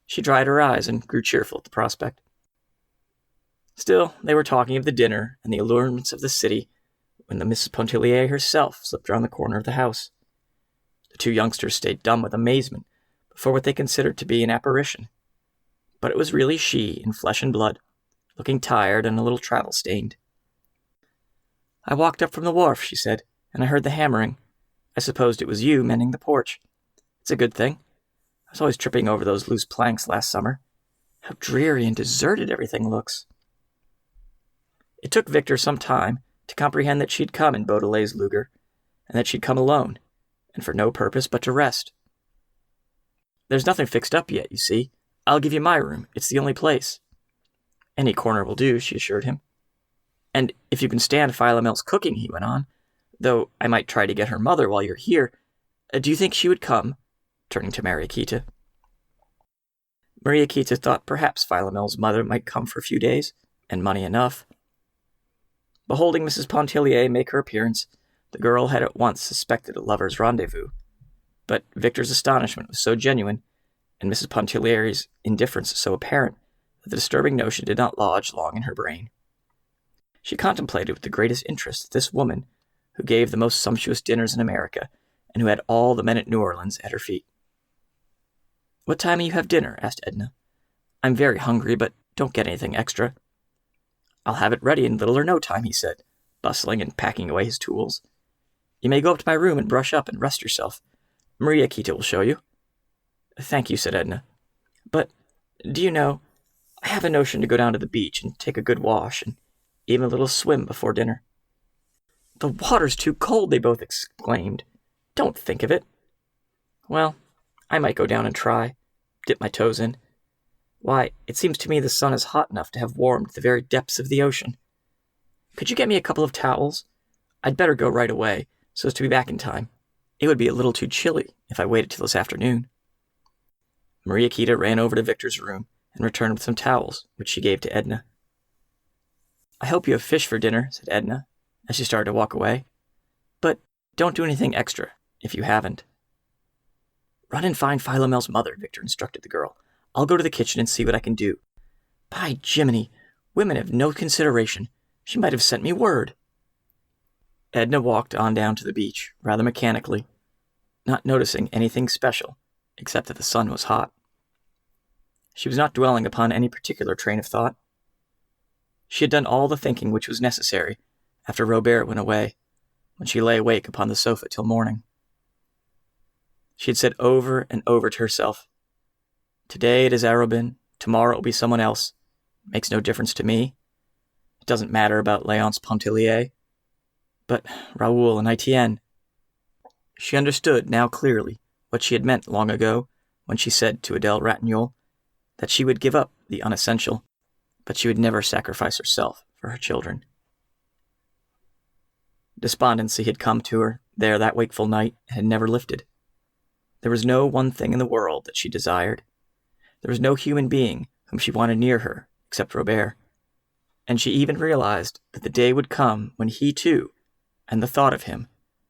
She dried her eyes and grew cheerful at the prospect. Still, they were talking of the dinner and the allurements of the city when the Mrs. Pontellier herself slipped round the corner of the house. The two youngsters stayed dumb with amazement before what they considered to be an apparition. But it was really she, in flesh and blood, looking tired and a little travel-stained. "I walked up from the wharf," she said, "and I heard the hammering. I supposed it was you mending the porch. It's a good thing. I was always tripping over those loose planks last summer. How dreary and deserted everything looks." It took Victor some time to comprehend that she'd come in Beaudelet's Luger, and that she'd come alone, and for no purpose but to rest. "There's nothing fixed up yet, you see. I'll give you my room. It's the only place." "Any corner will do," she assured him. "And if you can stand Philomel's cooking," he went on, "though I might try to get her mother while you're here, do you think she would come?" turning to Mariakita. Mariakita thought perhaps Philomel's mother might come for a few days, and money enough. Beholding Mrs. Pontellier make her appearance, the girl had at once suspected a lover's rendezvous. But Victor's astonishment was so genuine, and Mrs. Pontellier's indifference so apparent, that the disturbing notion did not lodge long in her brain. She contemplated with the greatest interest this woman, who gave the most sumptuous dinners in America, and who had all the men at New Orleans at her feet. "What time will you have dinner?" asked Edna. "I'm very hungry, but don't get anything extra." "I'll have it ready in little or no time," he said, bustling and packing away his tools. "You may go up to my room and brush up and rest yourself. Mariakita will show you." "Thank you," said Edna. "But, do you know, I have a notion to go down to the beach and take a good wash, and even a little swim before dinner." "The water's too cold," they both exclaimed. "Don't think of it." "Well, I might go down and try, dip my toes in. Why, it seems to me the sun is hot enough to have warmed the very depths of the ocean. Could you get me a couple of towels? I'd better go right away, so as to be back in time. It would be a little too chilly if I waited till this afternoon. Maria Kita ran over to Victor's room and returned with some towels, which she gave to Edna. "I hope you have fish for dinner," said Edna, as she started to walk away. "But don't do anything extra, if you haven't." "Run and find Philomel's mother," Victor instructed the girl. "I'll go to the kitchen and see what I can do. By Jiminy, women have no consideration. She might have sent me word." Edna walked on down to the beach, rather mechanically, not noticing anything special, except that the sun was hot. She was not dwelling upon any particular train of thought. She had done all the thinking which was necessary after Robert went away, when she lay awake upon the sofa till morning. She had said over and over to herself, "Today it is Arobin, tomorrow it will be someone else. It makes no difference to me. It doesn't matter about Léonce Pontellier. But Raoul and Etienne." She understood now clearly what she had meant long ago when she said to Adèle Ratignolle that she would give up the unessential, but she would never sacrifice herself for her children. Despondency had come to her there that wakeful night and had never lifted. There was no one thing in the world that she desired. There was no human being whom she wanted near her except Robert, and she even realized that the day would come when he too, and the thought of him,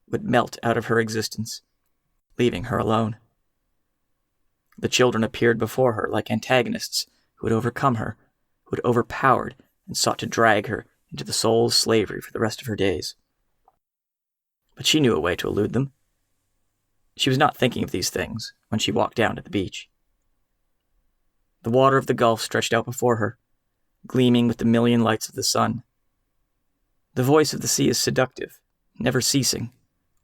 would melt out of her existence, leaving her alone. The children appeared before her like antagonists who had overcome her, who had overpowered and sought to drag her into the soul's slavery for the rest of her days. But she knew a way to elude them. She was not thinking of these things when she walked down to the beach. The water of the gulf stretched out before her, gleaming with the million lights of the sun. The voice of the sea is seductive, never ceasing,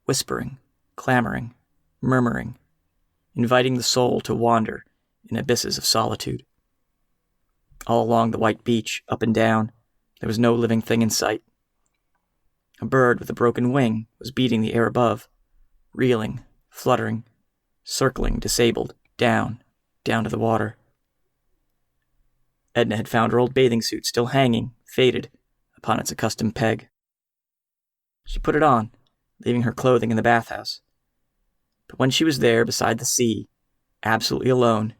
whispering, clamoring, murmuring, inviting the soul to wander in abysses of solitude. All along the white beach, up and down, there was no living thing in sight. A bird with a broken wing was beating the air above, reeling, fluttering, circling, disabled, down to the water. Edna had found her old bathing suit still hanging, faded, upon its accustomed peg. She put it on, leaving her clothing in the bathhouse. But when she was there beside the sea, absolutely alone,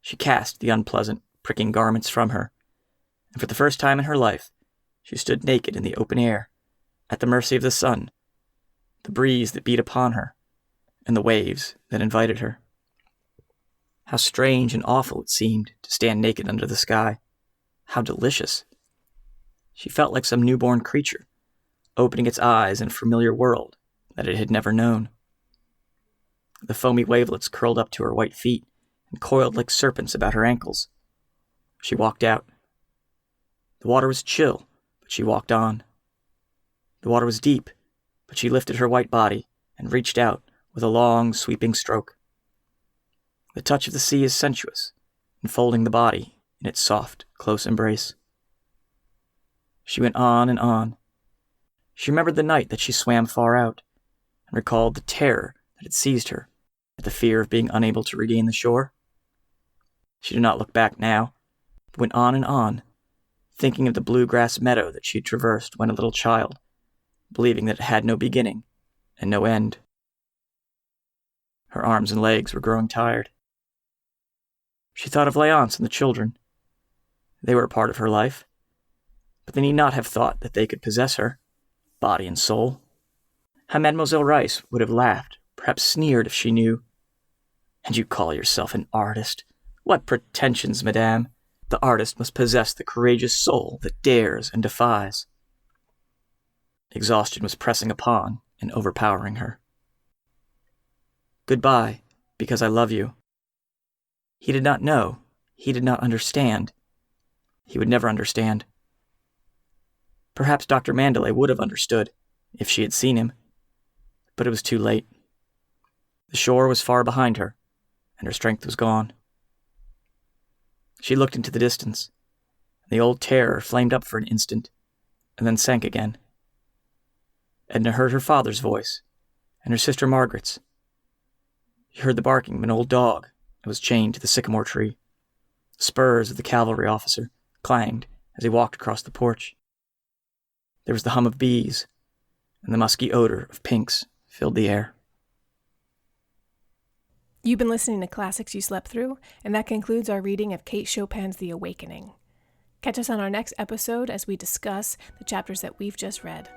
she cast the unpleasant, pricking garments from her, and for the first time in her life, she stood naked in the open air, at the mercy of the sun, the breeze that beat upon her, and the waves that invited her. How strange and awful it seemed to stand naked under the sky. How delicious. She felt like some newborn creature, opening its eyes in a familiar world that it had never known. The foamy wavelets curled up to her white feet and coiled like serpents about her ankles. She walked out. The water was chill, but she walked on. The water was deep, but she lifted her white body and reached out with a long, sweeping stroke. The touch of the sea is sensuous, enfolding the body in its soft, close embrace. She went on and on. She remembered the night that she swam far out, and recalled the terror that had seized her at the fear of being unable to regain the shore. She did not look back now, but went on and on, thinking of the blue-grass meadow that she had traversed when a little child, believing that it had no beginning and no end. Her arms and legs were growing tired. She thought of Léonce and the children. They were a part of her life, but they need not have thought that they could possess her, body and soul. How Mademoiselle Reisz would have laughed, perhaps sneered if she knew. "And you call yourself an artist? What pretensions, madame! The artist must possess the courageous soul that dares and defies." Exhaustion was pressing upon and overpowering her. "Goodbye, because I love you." He did not know. He did not understand. He would never understand. Perhaps Dr. Mandelet would have understood, if she had seen him. But it was too late. The shore was far behind her, and her strength was gone. She looked into the distance, and the old terror flamed up for an instant, and then sank again. Edna heard her father's voice, and her sister Margaret's. She heard the barking of an old dog that was chained to the sycamore tree. The spurs of the cavalry officer clanged as he walked across the porch. There was the hum of bees, and the musky odor of pinks filled the air. You've been listening to Classics You Slept Through, and that concludes our reading of Kate Chopin's The Awakening. Catch us on our next episode as we discuss the chapters that we've just read.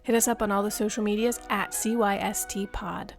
Hit us up on all the social medias at CYSTpod.